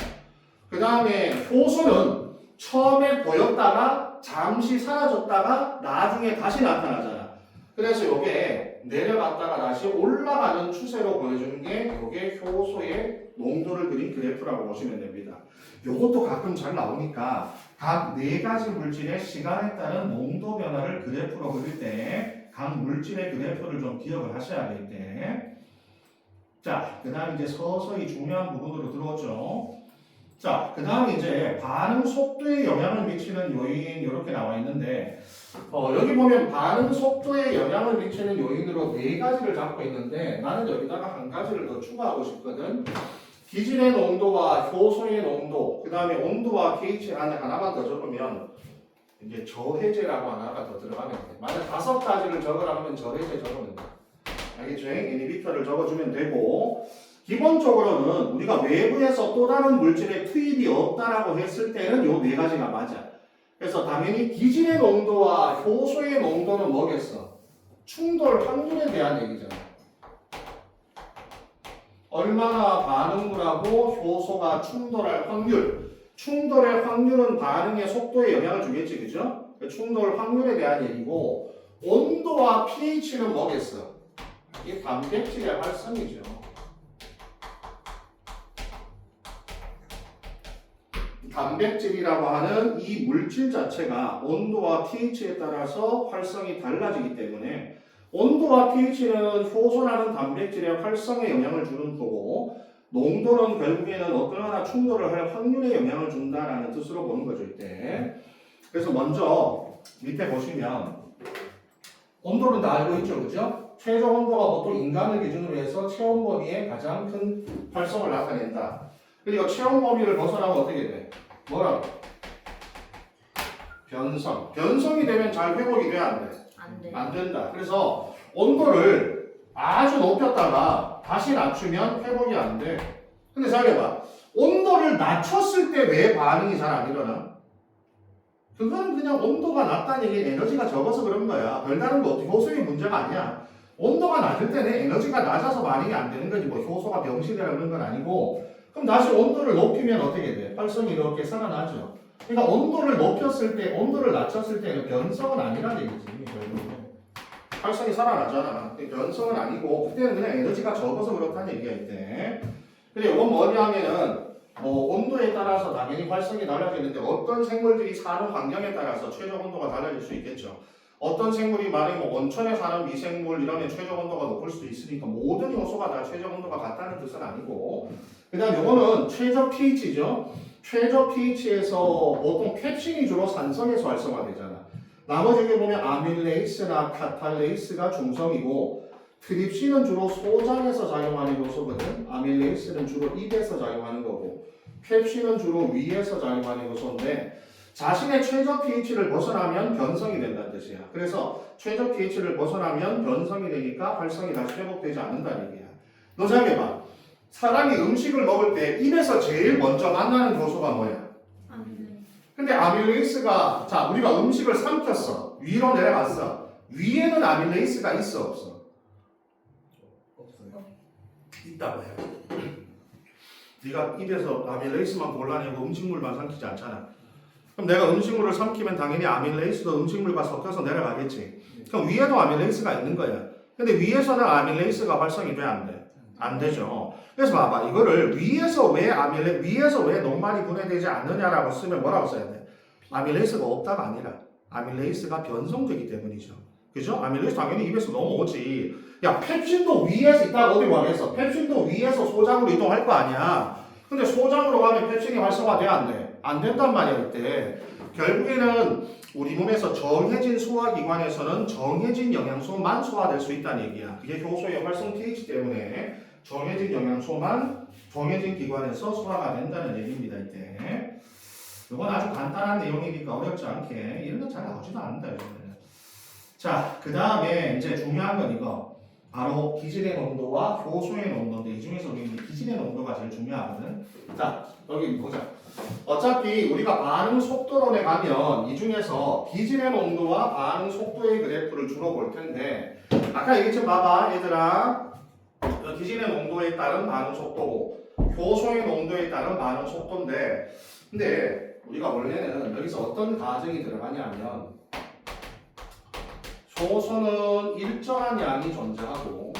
그 다음에 효소는 처음에 보였다가 잠시 사라졌다가 나중에 다시 나타나잖아. 그래서 이게 내려갔다가 다시 올라가는 추세로 보여주는 게 이게 효소의 농도를 그린 그래프라고 보시면 됩니다. 요것도 가끔 잘 나오니까 각 네 가지 물질의 시간에 따른 농도 변화를 그래프로 그릴 때 각 물질의 그래프를 좀 기억을 하셔야 될 때. 자, 그 다음 이제 서서히 중요한 부분으로 들어오죠. 자, 그 다음 이제 반응 속도에 영향을 미치는 요인 이렇게 나와 있는데 여기 보면 반응 속도에 영향을 미치는 요인으로 네 가지를 잡고 있는데 나는 여기다가 한 가지를 더 추가하고 싶거든. 기질의 농도와 효소의 농도, 그 다음에 온도와 pH 안에 하나만 더 적으면 이제 저해제라고 하나가 더 들어가면 돼. 만약 5가지를 적으라면 저해제 적으면 돼. 알겠죠? 이니비터를 적어주면 되고 기본적으로는 우리가 외부에서 또 다른 물질의 투입이 없다라고 했을 때는 요 네 가지가 맞아. 그래서 당연히 기질의 농도와 효소의 농도는 뭐겠어? 충돌 확률에 대한 얘기잖아. 얼마나 반응물하고 효소가 충돌할 확률. 충돌의 확률은 반응의 속도에 영향을 주겠지, 그죠? 충돌 확률에 대한 얘기고, 온도와 pH는 뭐겠어? 이게 단백질의 활성이죠. 단백질이라고 하는 이 물질 자체가 온도와 pH에 따라서 활성이 달라지기 때문에 온도와 pH는 효소라는 단백질의 활성에 영향을 주는 거고 농도는 결국에는 어떤 하나 충돌을 할 확률에 영향을 준다라는 뜻으로 보는 거죠, 이때. 그래서 먼저 밑에 보시면 온도는 다 알고 있죠, 그죠? 최저 온도가 보통 인간을 기준으로 해서 체온 범위의 가장 큰 활성을 나타낸다. 그리고 체온 범위를 벗어나면 어떻게 돼? 뭐라고? 변성. 변성이 되면 잘 회복이 돼, 안 돼? 안 돼. 안 된다. 그래서 온도를 아주 높였다가 다시 낮추면 회복이 안 돼. 근데 생각해봐. 온도를 낮췄을 때 왜 반응이 잘 안 일어나? 그건 그냥 온도가 낮다는 얘기는 에너지가 적어서 그런 거야. 별다른 거 없지. 효소의 문제가 아니야. 온도가 낮을 때는 에너지가 낮아서 반응이 안 되는 거지. 뭐 효소가 병실이라 그런 건 아니고. 그럼 다시 온도를 높이면 어떻게 돼? 활성이 이렇게 살아나죠. 그러니까 온도를 높였을 때, 온도를 낮췄을 때는 변성은 아니라는 얘기지. 결국은. 활성이 살아나잖아. 변성은 아니고 그때는 그냥 에너지가 적어서 그렇다는 얘기가 있대. 근데 이건 뭐냐면은 온도에 따라서 당연히 활성이 달라지는데 어떤 생물들이 사는 환경에 따라서 최저 온도가 달라질 수 있겠죠. 어떤 생물이 만약에 뭐 온천에 사는 미생물 이러면 최저 온도가 높을 수도 있으니까 모든 요소가 다 최저 온도가 같다는 뜻은 아니고 그 다음 이거는 최저 pH죠. 최저 pH에서 보통 펩신이 주로 산성에서 활성화되잖아. 나머지 보면 아밀레이스나 카탈레이스가 중성이고 트립신은 주로 소장에서 작용하는 요소거든. 아밀레이스는 주로 입에서 작용하는 거고 펩신은 주로 위에서 작용하는 요소인데 자신의 최저 pH를 벗어나면 변성이 된다는 뜻이야. 그래서 최저 pH를 벗어나면 변성이 되니까 활성이 다시 회복되지 않는다는 얘기야. 너 생각해봐. 사람이 음식을 먹을 때 입에서 제일 먼저 만나는 요소가 뭐야? 근데 아밀레이스가 자 우리가 음식을 삼켰어. 위로 내려갔어. 위에는 아밀레이스가 있어 없어? 없어요. 있다고 해요. 네가 입에서 아밀레이스만 골라내고 음식물만 삼키지 않잖아. 그럼 내가 음식물을 삼키면 당연히 아밀레이스도 음식물과 섞여서 내려가겠지. 그럼 위에도 아밀레이스가 있는 거야. 근데 위에서는 아밀레이스가 활성이 돼 안 돼? 안 되죠. 그래서 봐봐. 이거를 위에서 왜 녹말이 분해되지 않느냐라고 쓰면 뭐라고 써야 돼? 아밀레이스가 없다가 아니라 아밀레이스가 변성되기 때문이죠. 그죠? 아밀레이스 당연히 입에서 넘어오지. 야, 펩신도 위에서 있다고 어디 말했어? 펩신도 위에서 소장으로 이동할 거 아니야. 근데 소장으로 가면 펩신이 활성화돼 안 돼? 안 된단 말이야 이때. 결국에는 우리 몸에서 정해진 소화기관에서는 정해진 영양소만 소화될 수 있다는 얘기야. 그게 효소의 활성 pH 때문에 정해진 영양소만 정해진 기관에서 소화가 된다는 얘기입니다 이때. 이건 아주 간단한 내용이니까 어렵지 않게 이런 건 잘 나오지도 않는다 요즘에는. 자, 그 다음에 이제 중요한 건 이거 바로 기질의 농도와 효소의 농도인데 이 중에서 우리 기질의 농도가 제일 중요하거든. 자, 여기 보자. 어차피 우리가 반응 속도론에 가면 이 중에서 기질의 농도와 반응 속도의 그래프를 주로 볼 텐데 아까 얘기 좀 봐봐 얘들아. 기질의 농도에 따른 반응 속도고 효소의 농도에 따른 반응 속도인데 근데 우리가 원래는 여기서 어떤 가정이 들어가냐면 효소는 일정한 양이 존재하고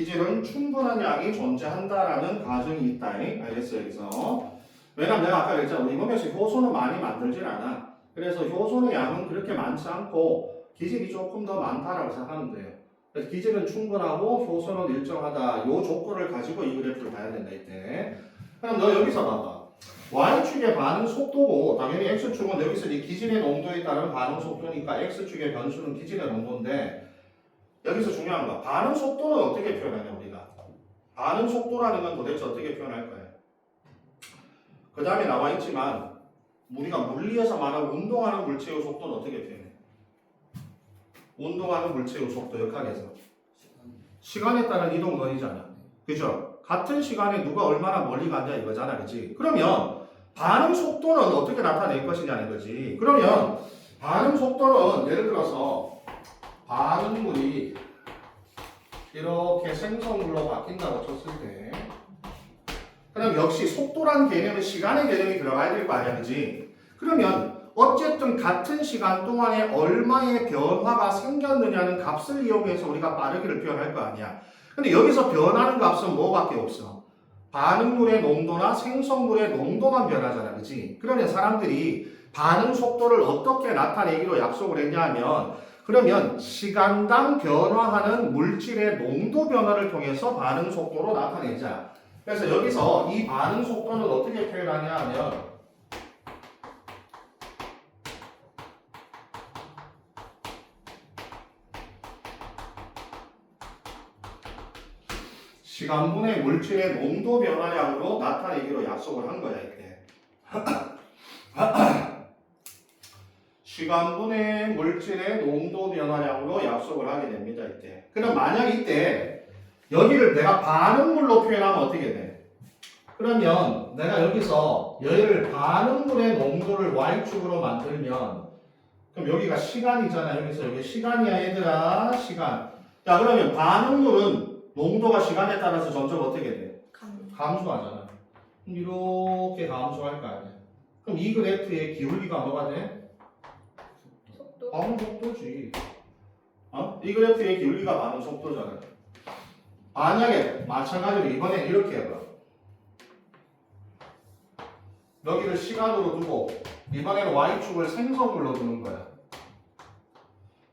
기질은 충분한 양이 존재한다라는 가정이 있다. 알겠어요? 여기서. 왜냐면 내가 아까 그랬잖아. 우리 몸에서 효소는 많이 만들질 않아. 그래서 효소의 양은 그렇게 많지 않고 기질이 조금 더 많다라고 생각하면 돼요. 그래서 기질은 충분하고 효소는 일정하다. 요 조건을 가지고 이 그래프를 봐야 된다. 이때. 그럼 너 여기서 봐봐. Y축의 반응 속도고 당연히 X축은 여기서 이 기질의 농도에 따른 반응 속도니까 X축의 변수는 기질의 농도인데 여기서 중요한 거 반응 속도는 어떻게 표현하냐 우리가 반응 속도라는 건 도대체 어떻게 표현할 거예요? 그 다음에 나와 있지만 우리가 물리에서 말하는 운동하는 물체의 속도는 어떻게 표현해? 운동하는 물체의 속도 역학에서 시간에 따른 이동 거리잖아. 그죠? 같은 시간에 누가 얼마나 멀리 가냐 이거잖아. 그치? 그러면 반응 속도는 어떻게 나타낼 것이냐는 거지. 그러면 반응 속도는 예를 들어서 반응물이 이렇게 생성물로 바뀐다고 쳤을 때 그럼 역시 속도라는 개념은 시간의 개념이 들어가야 될 거 아니야. 그치? 그러면 어쨌든 같은 시간 동안에 얼마의 변화가 생겼느냐는 값을 이용해서 우리가 빠르기를 표현할 거 아니야. 근데 여기서 변하는 값은 뭐밖에 없어? 반응물의 농도나 생성물의 농도만 변하잖아. 그치? 그러면 사람들이 반응 속도를 어떻게 나타내기로 약속을 했냐 하면 그러면 시간당 변화하는 물질의 농도 변화를 통해서 반응 속도로 나타내자. 그래서 여기서 이 반응 속도는 어떻게 표현하냐 하면 시간분의 물질의 농도 변화량으로 나타내기로 약속을 한 거야 이때. 시간분의 물질의 농도 변화량으로 약속을 하게 됩니다 이때. 그럼 만약 이때 여기를 내가 반응물로 표현하면 어떻게 돼? 그러면 내가 여기서 얘를 반응물의 농도를 y축으로 만들면 그럼 여기가 시간이잖아. 여기서 여기 시간이야 얘들아. 시간. 자 그러면 반응물은 농도가 시간에 따라서 점점 어떻게 돼? 감소하잖아. 그럼 이렇게 감소할 거 아니야. 그럼 이 그래프의 기울기가 뭐가 돼? 속도. 반응 속도지. 이 그래프의 기울기가 반응 속도잖아. 만약에 마찬가지로 이번엔 이렇게 해봐. 여기를 시간으로 두고 이번에는 y축을 생성물로 두는 거야.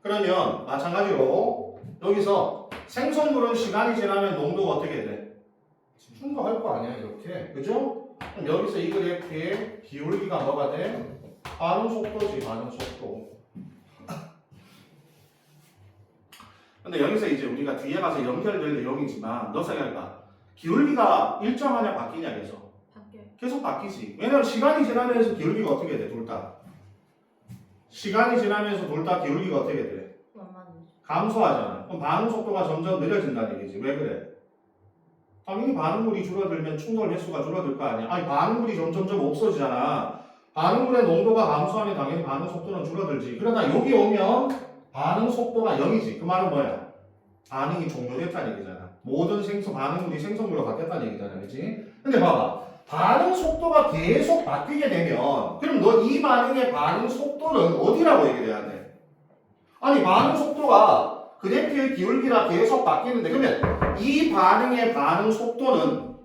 그러면 마찬가지로 여기서 생성물은 시간이 지나면 농도가 어떻게 돼? 증가할 거 아니야 이렇게. 그죠? 그럼 여기서 이 그래프의 기울기가 뭐가 돼? 반응 속도지. 반응 속도. 근데 여기서 이제 우리가 뒤에 가서 연결될 내용이지만 너 생각해봐. 기울기가 일정하냐 바뀌냐 계속? 바뀌어요. 계속 바뀌지. 왜냐면 시간이 지나면서 기울기가 어떻게 돼? 둘 다. 시간이 지나면서 둘 다 기울기가 어떻게 돼? 감소하잖아. 그럼 반응 속도가 점점 느려진다는 얘기지. 왜 그래? 당연히 반응물이 줄어들면 충돌 횟수가 줄어들 거 아니야. 아니 반응물이 점점점 없어지잖아. 반응물의 농도가 감소하면 당연히 반응 속도는 줄어들지. 그러다 여기 오면 반응 속도가 0이지. 그 말은 뭐야? 반응이 종료됐다는 얘기잖아. 모든 반응물이 생성물로 바뀌었다는 얘기잖아. 그치? 근데 봐봐. 반응 속도가 계속 바뀌게 되면 그럼 너 이 반응의 반응 속도는 어디라고 얘기를 해야 돼? 아니 반응 속도가 그래프의 기울기라 계속 바뀌는데 그러면 이 반응의 반응 속도는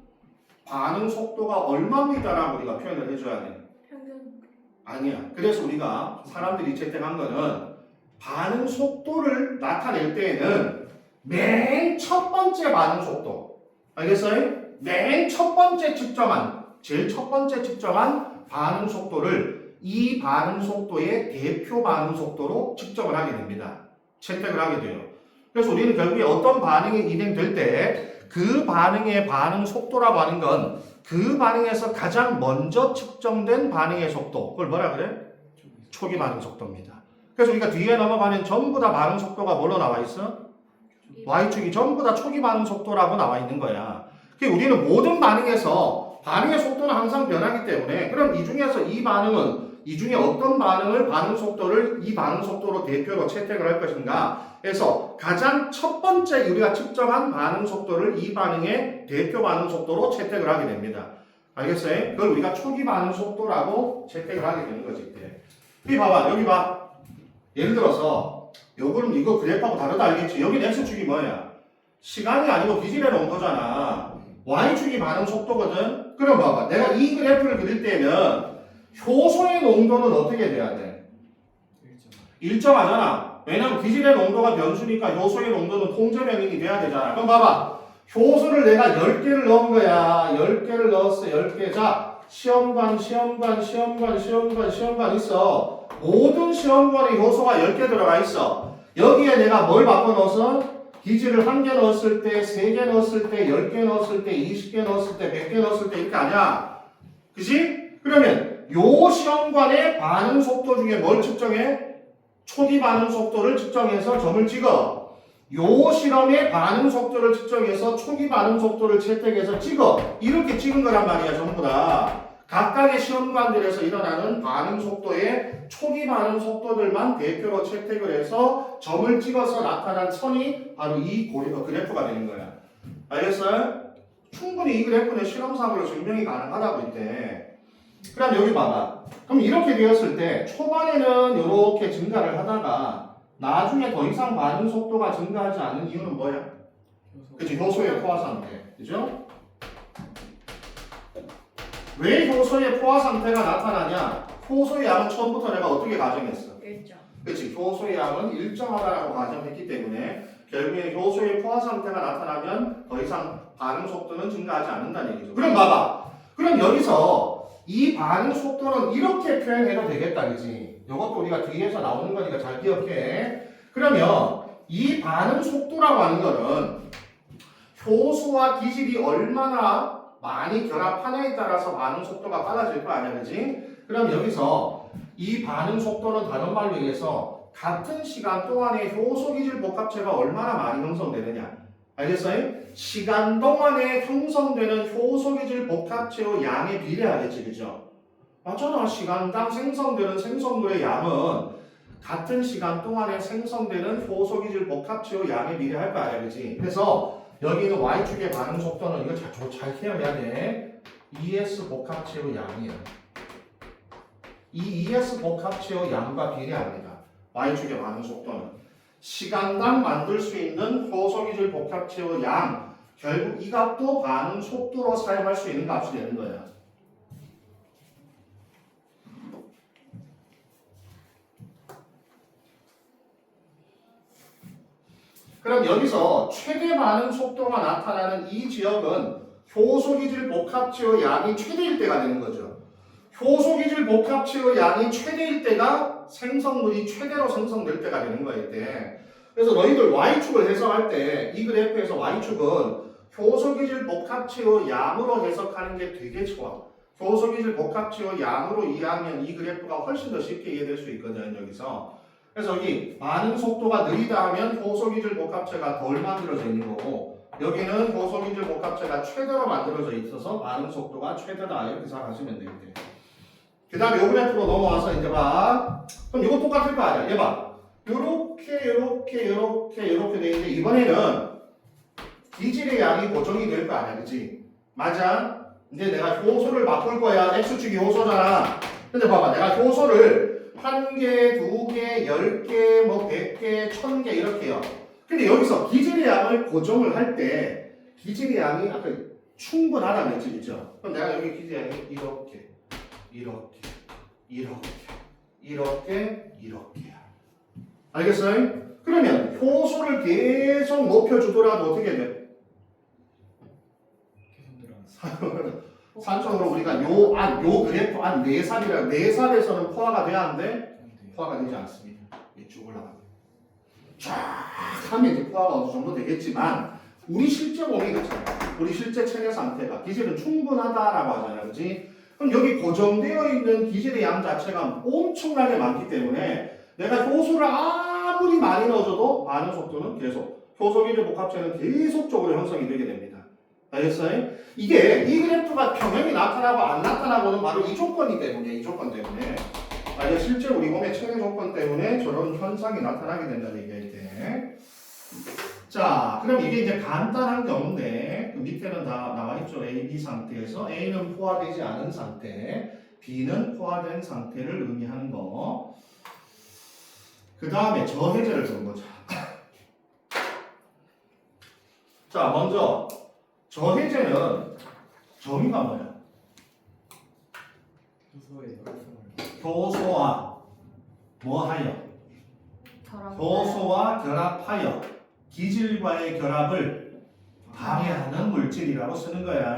반응 속도가 얼마입니다라고 우리가 표현을 해줘야 돼? 평균. 아니야. 그래서 우리가 사람들이 채택한 거는 반응 속도를 나타낼 때에는 맨 첫 번째 반응 속도 알겠어요? 맨 첫 번째 측정한 제일 첫 번째 측정한 반응 속도를 이 반응 속도의 대표 반응 속도로 측정을 하게 됩니다. 채택을 하게 돼요. 그래서 우리는 결국에 어떤 반응이 진행될 때 그 반응의 반응 속도라고 하는 건 그 반응에서 가장 먼저 측정된 반응의 속도. 그걸 뭐라 그래? 초기 반응 속도입니다. 그래서 우리가 뒤에 넘어가면 전부 다 반응 속도가 뭘로 나와 있어? Y축이 전부 다 초기 반응 속도라고 나와 있는 거야. 우리는 모든 반응에서 반응의 속도는 항상 변하기 때문에 그럼 이 중에서 이 반응은 이 중에 어떤 반응을 반응 속도를 이 반응 속도로 대표로 채택을 할 것인가 해서 가장 첫 번째 우리가 측정한 반응 속도를 이 반응의 대표 반응 속도로 채택을 하게 됩니다. 알겠어요? 그걸 우리가 초기 반응 속도라고 채택을 하게 되는 거지. 여기 봐봐. 여기 봐. 예를 들어서 요거는 이거 그래프하고 다르다 알겠지? 여기는 X축이 뭐야? 시간이 아니고 기질의 농도잖아. y축이 반응 속도거든. 그럼 봐봐. 내가 이 그래프를 그릴 때면 효소의 농도는 어떻게 돼야 돼? 일정하잖아. 왜냐면 기질의 농도가 변수니까 효소의 농도는 통제명령이 돼야 되잖아. 그럼 봐봐. 효소를 내가 10개를 넣은 거야. 10개를 넣었어. 10개. 자, 시험관 있어. 모든 시험관에 효소가 10개 들어가 있어. 여기에 내가 뭘 바꿔 넣어서 기질을 1개 넣었을 때, 3개 넣었을 때, 10개 넣었을 때, 20개 넣었을 때, 100개 넣었을 때 이렇게 아니야. 그지? 그러면 요 시험관의 반응 속도 중에 뭘 측정해? 초기 반응 속도를 측정해서 점을 찍어. 요 실험의 반응 속도를 측정해서 초기 반응 속도를 채택해서 찍어. 이렇게 찍은 거란 말이야, 전부 다. 각각의 시험관들에서 일어나는 반응 속도의 초기 반응 속도들만 대표로 채택을 해서 점을 찍어서 나타난 선이 바로 이 그래프가 되는 거야. 알겠어요? 충분히 이 그래프는 실험상으로 증명이 가능하다고 했대. 그럼 여기 봐봐. 그럼 이렇게 되었을 때 초반에는 이렇게 증가를 하다가 나중에 더 이상 반응 속도가 증가하지 않는 이유는 뭐야? 그치, 효소의 포화 상태. 그죠? 왜 효소의 포화 상태가 나타나냐? 효소의 양은 처음부터 내가 어떻게 가정했어? 일정. 그치, 효소의 양은 일정하다라고 가정했기 때문에 결국에 효소의 포화 상태가 나타나면 더 이상 반응 속도는 증가하지 않는다는 얘기죠. 그럼 봐봐. 그럼 여기서 이 반응 속도는 이렇게 표현해도 되겠다, 그치? 이것도 우리가 뒤에서 나오는 거니까 잘 기억해. 그러면 이 반응 속도라고 하는 거는 효소와 기질이 얼마나 많이 결합하냐에 따라서 반응 속도가 빨라질 거 아니야, 그치? 그럼 여기서 이 반응 속도는 다른 말로 얘기해서 같은 시간 동안에 효소 기질 복합체가 얼마나 많이 형성되느냐. 알겠어요? 시간 동안에 형성되는 효소 기질 복합체의 양에 비례하겠지, 그죠? 맞잖아. 시간당 생성되는 생성물의 양은 같은 시간 동안에 생성되는 효소 기질 복합체의 양에 비례할 거 아니야, 그지? 그래서 여기는 y축의 반응 속도는 이거 잘 기억해야 돼. ES 복합체의 양이야. 이 ES 복합체의 양과 비례합니다. y축의 반응 속도는 시간당 만들 수 있는 효소 기질 복합체의 양, 결국 이 값도 반응 속도로 사용할 수 있는 값이 되는 거야. 그럼 여기서 최대 반응 속도가 나타나는 이 지역은 효소 기질 복합체의 양이 최대일 때가 되는 거죠. 효소 기질 복합체의 양이 최대일 때가 생성물이 최대로 생성될 때가 되는 거야, 이때. 그래서 너희들 y축을 해석할 때 이 그래프에서 y축은 효소 기질 복합체의 양으로 해석하는 게 되게 좋아. 효소 기질 복합체의 양으로 이해하면 이 그래프가 훨씬 더 쉽게 이해될 수 있거든, 여기서. 그래서 여기 반응 속도가 느리다 하면 효소 기질 복합체가 덜 만들어져 있는 거고, 여기는 효소 기질 복합체가 최대로 만들어져 있어서 반응 속도가 최대다, 이렇게 생각하시면 되겠대. 그 다음에 요 그래프로 넘어와서 이제 봐. 그럼 이거 똑같을 거 아니야. 얘 봐. 요렇게 돼 있는데 이번에는 기질의 양이 고정이 될 거 아니야, 그치? 맞아? 이제 내가 효소를 바꿀 거야. X축이 효소잖아. 근데 봐봐, 내가 효소를 1개, 2개, 10개, 뭐 100개, 1000개 이렇게요. 근데 여기서 기질의 양을 고정을 할 때 기질의 양이 아까 충분하다는 얘기지, 그죠? 그럼 내가 여기 기질의 양이 이렇게야. 알겠어요? 그러면 효소를 계속 높여주더라도 어떻게 돼? 산적으로 우리가 요 그래프 한 4살이라 4살에서는 포화가 돼야 하는데 포화가 되지 않습니다. 쭉 올라가요. 쫙 하면 이제 포화가 어느 정도 되겠지만 우리 실제 몸이 그렇잖아요. 우리 실제 체내 상태가 기질은 충분하다라고 하잖아요, 그렇지? 그럼 여기 고정되어 있는 기질의 양 자체가 엄청나게 많기 때문에 내가 효소를 아무리 많이 넣어줘도 반응 속도는 계속 효소 기질 복합체는 계속적으로 형성이 되게 됩니다. 알겠어요? 이게 이 그래프가 평행이 나타나고 안 나타나고는 바로 이 조건이 때문에 이 조건 때문에 이게 실제 우리 몸의 체내 조건 때문에 저런 현상이 나타나게 된다는 얘기일 때. 자, 그럼 이게 이제 간단한 경우인데 그 밑에는 다 나와 있죠. A, B 상태에서 A는 포화되지 않은 상태, B는 포화된 상태를 의미하는 거. 그 다음에 저해제를 준 거죠. 자, 먼저 저해제는 정의가 뭐야? 효소의 활성을 효소와 뭐하여? 결합. 효소와 결합하여 기질과의 결합을 방해하는 물질이라고 쓰는 거야.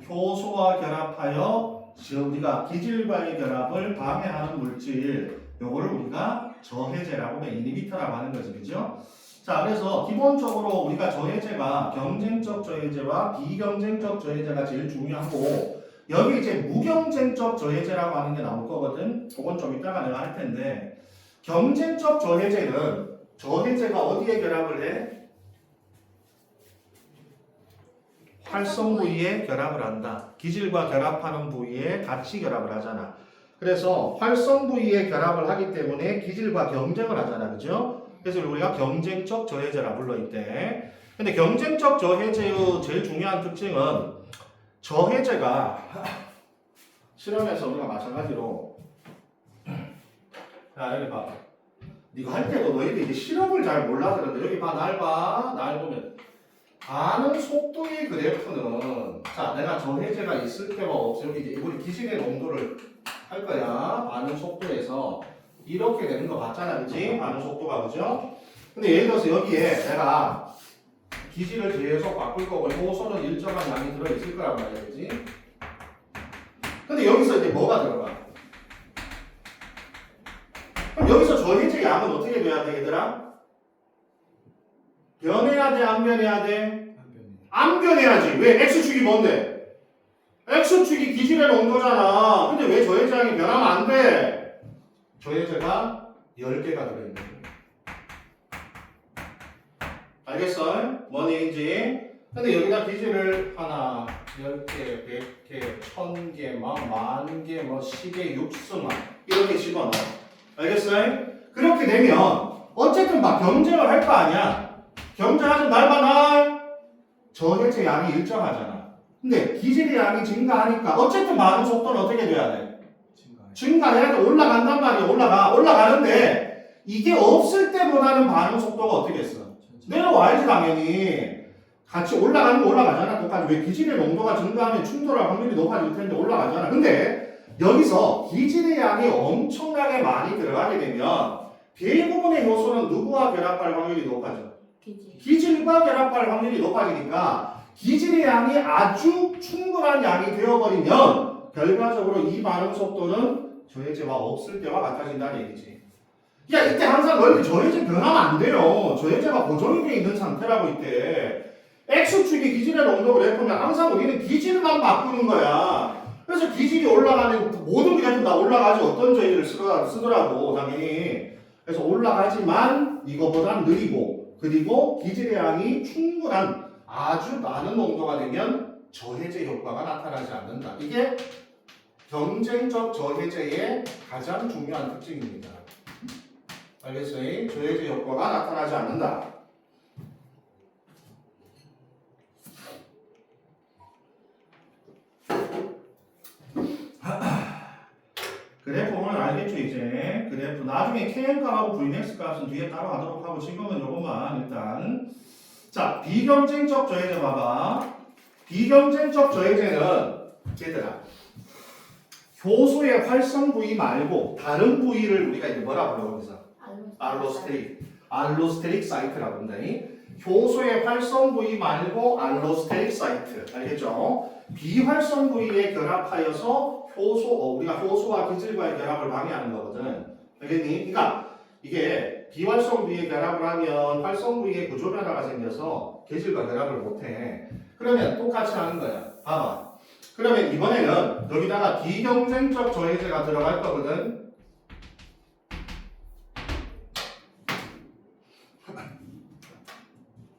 효소와 결합하여 우리가 기질과의 결합을 방해하는 물질, 요거를 우리가 저해제라고 해, 이니비터라고 하는 거지, 그죠? 자, 그래서 기본적으로 우리가 저해제가 경쟁적 저해제와 비경쟁적 저해제가 제일 중요하고, 여기 이제 무경쟁적 저해제라고 하는 게 나올 거거든. 그건 좀 이따가 내가 할 텐데, 경쟁적 저해제는 저해제가 어디에 결합을 해? 활성 부위에 결합을 한다. 기질과 결합하는 부위에 같이 결합을 하잖아. 그래서 활성 부위에 결합을 하기 때문에 기질과 경쟁을 하잖아. 그죠? 그래서 우리가 경쟁적 저해제라 불러있대. 근데 경쟁적 저해제의 제일 중요한 특징은 저해제가 실험에서 우리가 마찬가지로 자, 여기 봐. 이거 할 때도 너희들이 이제 실험을 잘 몰라서 여기 봐, 날 봐. 날 보면 반응 속도의 그래프는 자, 내가 저해제가 있을 때와 없을 때 이제 우리 기질의 농도를 할 거야. 반응 속도에서 이렇게 되는 거 봤잖아, 그지? 반응 속도가, 그죠? 근데 예를 들어서 여기에 내가 기질을 계속 바꿀 거고 효소는 일정한 양이 들어있을 거란 말이야, 그지? 근데 여기서 이제 뭐가 들어가? 그럼 여기서 저해제 양은 어떻게 돼야 돼, 얘들아? 변해야 돼, 안 변해야 돼? 한변이 안 변해야지. 왜? X축이 뭔데? X축이 기질의 농도잖아. 근데 왜 저해제량이 변하면 안 돼? 저해제가 10개가 들어있는 거야. 알겠어? 뭔 얘기인지? 근데 여기다 기질을 하나, 10개, 100개, 1000개, 막 10,000개, 뭐 10개, 6수만 이렇게 집어넣어. 알겠어? 그렇게 되면 어쨌든 막 경쟁을 할 거 아니야. 경쟁하지 날봐 날. 저해제 양이 일정하잖아. 근데 기질의 양이 증가하니까 어쨌든 반응 속도는 어떻게 돼야 돼? 증가해야 돼. 올라간단 말이야. 올라가는데 이게 없을 때보다는 반응 속도가 어떻게 했어? 내려와야지 당연히. 같이 올라가는 거 올라가잖아. 똑같이. 왜 기질의 농도가 증가하면 충돌할 확률이 높아질 텐데 올라가잖아. 근데 여기서 기질의 양이 엄청나게 많이 들어가게 되면 대부분의 효소는 누구와 결합할 확률이 높아져? 기질과 결합할 확률이 높아지니까 기질의 양이 아주 충분한 양이 되어버리면 결과적으로 이 반응 속도는 저해제가 없을 때와 같아진다는 얘기지. 야, 이때 항상 너희들 저해제 변하면 안 돼요. 저해제가 고정이 돼 있는 상태라고 이때. X축이 기질의 농도 그래프면 항상 우리는 기질만 바꾸는 거야. 그래서 기질이 올라가는 모든 그래프 다 올라가지 어떤 저해제를 쓰더라도 당연히. 그래서 올라가지만 이거보단 느리고 그리고 기질의 양이 충분한 아주 많은 농도가 되면 저해제 효과가 나타나지 않는다. 이게 경쟁적 저해제의 가장 중요한 특징입니다. 알겠어요? 저해제 효과가 나타나지 않는다. 그래프 오늘 알겠죠 이제? 그래프 나중에 KM값하고 VMAX 값은 뒤에 따로 하도록 하고 지금은 요것만 일단. 자, 비경쟁적 저해제 봐봐. 비경쟁적 저해제는 얘들아 효소의 활성 부위 말고 다른 부위를 우리가 이제 뭐라 불러 거기서? 알로스테릭 사이트라고 한다. 효소의 활성 부위 말고 알로스테릭 사이트. 알겠죠? 비활성 부위에 결합하여서 우리가 효소와 기질과의 결합을 방해하는 거거든. 알겠니? 그러니까 이게 비활성 부위에 결합을 하면 활성 부위에 구조 변화가 생겨서 기질과 결합을 못해. 그러면 똑같이 하는 거야. 봐봐. 그러면 이번에는 여기다가 비경쟁적 저해제가 들어갈 거거든.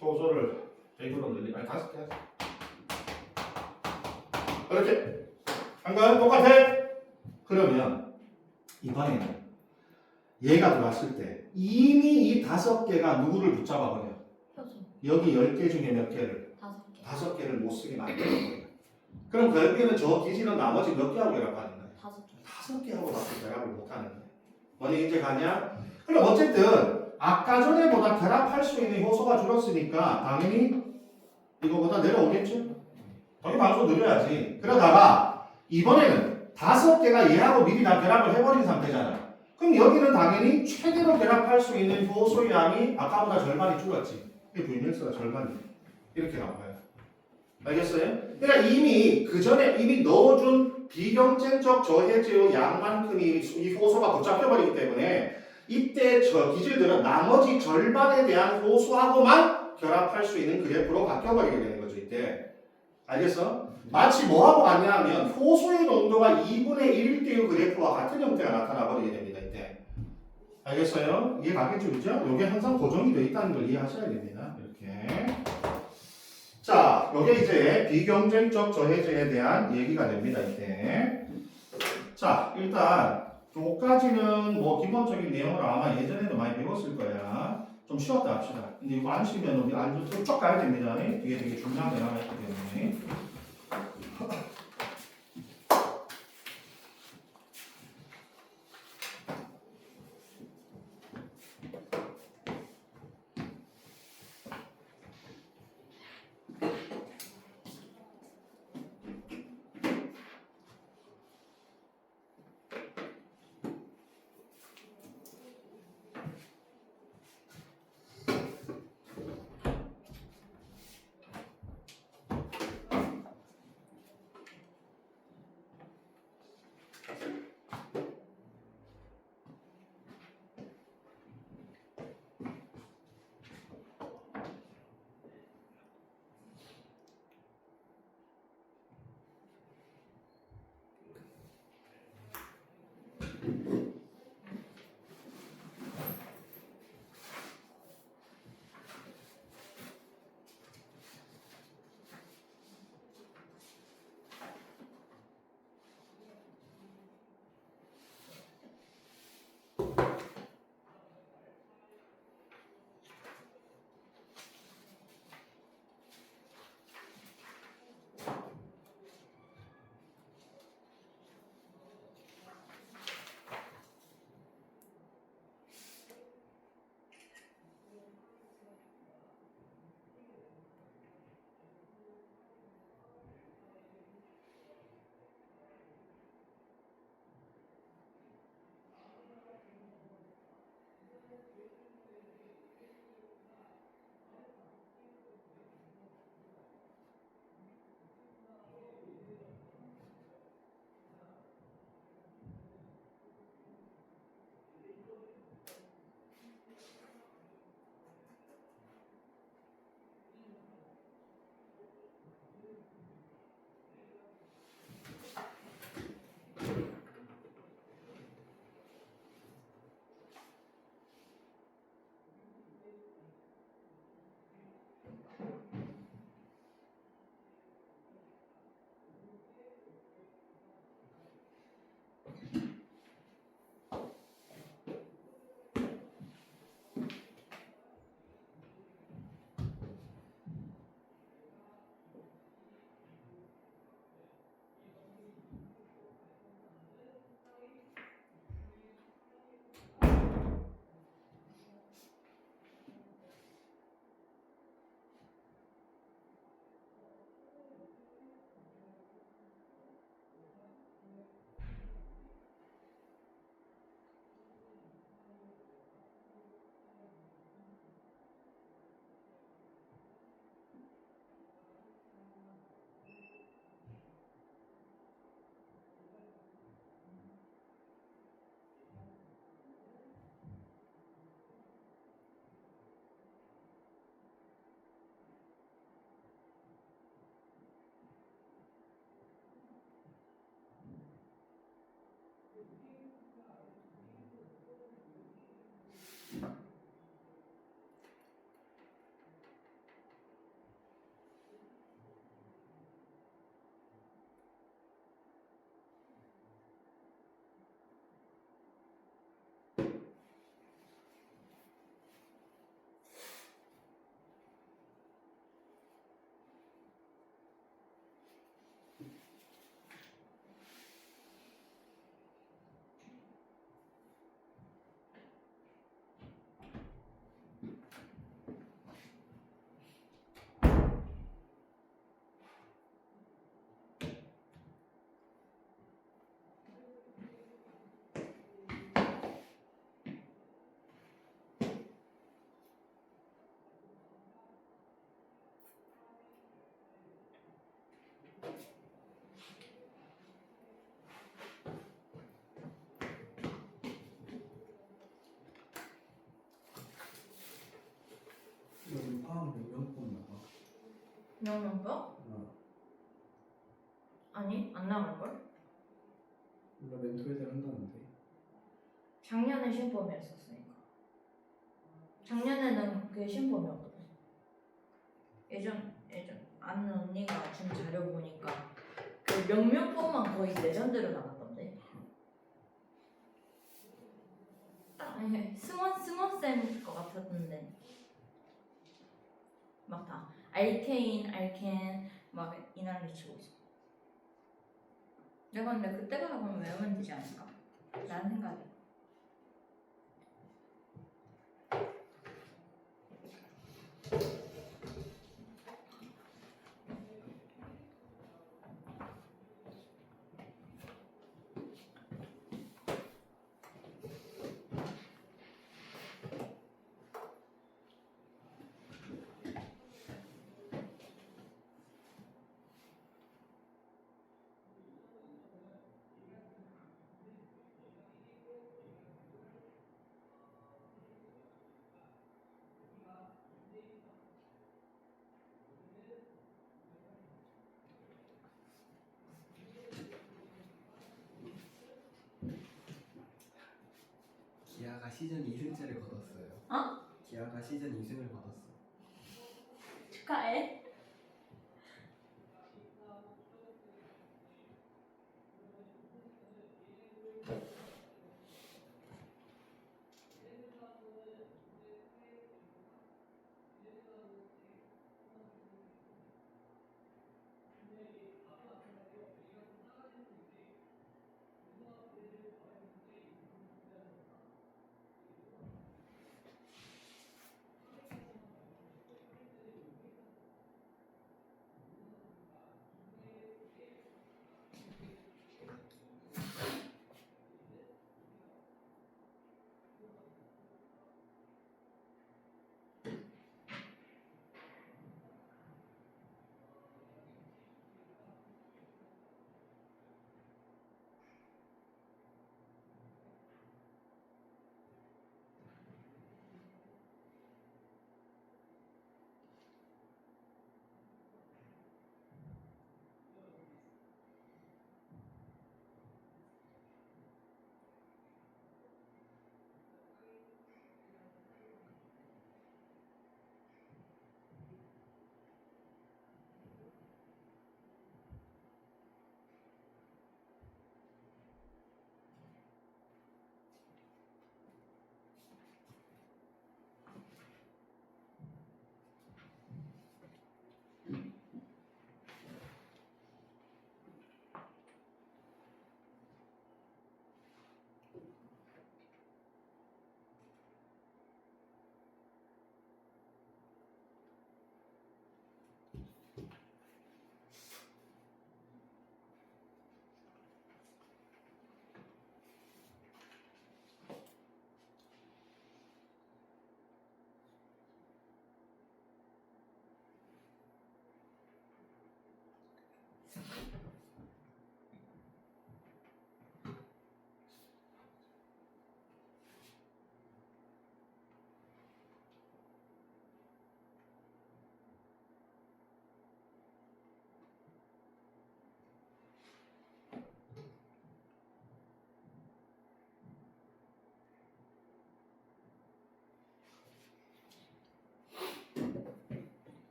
효소를 100으로 늘리, 아니 5개 하자. 이렇게 한 거야? 똑같아? 그러면 이번에는 얘가 들어왔을 때 이미 이 5개가 누구를 붙잡아 버려? 여기 10개 중에 몇 개를? 5개를 못 쓰게 만들어 버려. 그럼 결국에는 저 기질은 나머지 몇 개하고 결합하는 거야? 5개하고 밖에 결합을 못하는 거야. 뭔지 이제 가냐? 그럼 어쨌든 아까 전에보다 결합할 수 있는 효소가 줄었으니까 당연히 이거보다 내려오겠죠? 거기 방수 느려야지. 그러다가 이번에는 5개가 얘하고 미리 다 결합을 해버린 상태잖아. 그럼 여기는 당연히 최대로 결합할 수 있는 효소의 양이 아까보다 절반이 줄었지. 이게 Vmax가 절반이 이렇게 나와요. 알겠어요? 그러니까 이미 그 전에 이미 넣어준 비경쟁적 저해제의 양만큼이 이 효소가 붙잡혀버리기 때문에 이때 저 기질들은 나머지 절반에 대한 효소하고만 결합할 수 있는 그래프로 바뀌어버리게 되는 거죠. 이때 알겠어? 마치 뭐하고 같냐면 효소의 농도가 2분의 1일 때의 그래프와 같은 형태가 나타나 버리게 됩니다. 이때 알겠어요? 이해 가겠죠? 그죠? 이게 항상 고정이 되어 있다는 걸 이해하셔야 됩니다. 이렇게 자, 이게 이제 비경쟁적 저해제에 대한 얘기가 됩니다. 이때 자, 일단 요까지는 뭐 기본적인 내용을 아마 예전에도 많이 배웠을 거야. 좀 쉬었다 합시다. 근데 이거 안 쉬면 우리 안주 쭉 가야 됩니다. 뒤에 되게 중요한 게 남아있기 때문에. 다음 명령권 나가. 명령표? 어. 아니 안 나갈걸? 몰라 멘토 애들 한다는데. 작년에 신범이었었으니까. 작년에는 그게 신범이었거든. 예전 아는 언니가 준 자료 보니까 그 명명표만 거의 레전드로 나갔던데. 딱 스몬 것 같았는데 막 다 알케인 막 이 난리 치고 있어. 내가 근데 그때 가서 그럼 외우면 되지 않을까? 라는 생각이. 기아가 시즌 2승째를 거뒀어요. 어? 기아가 시즌 2승을 거뒀어. 축하해.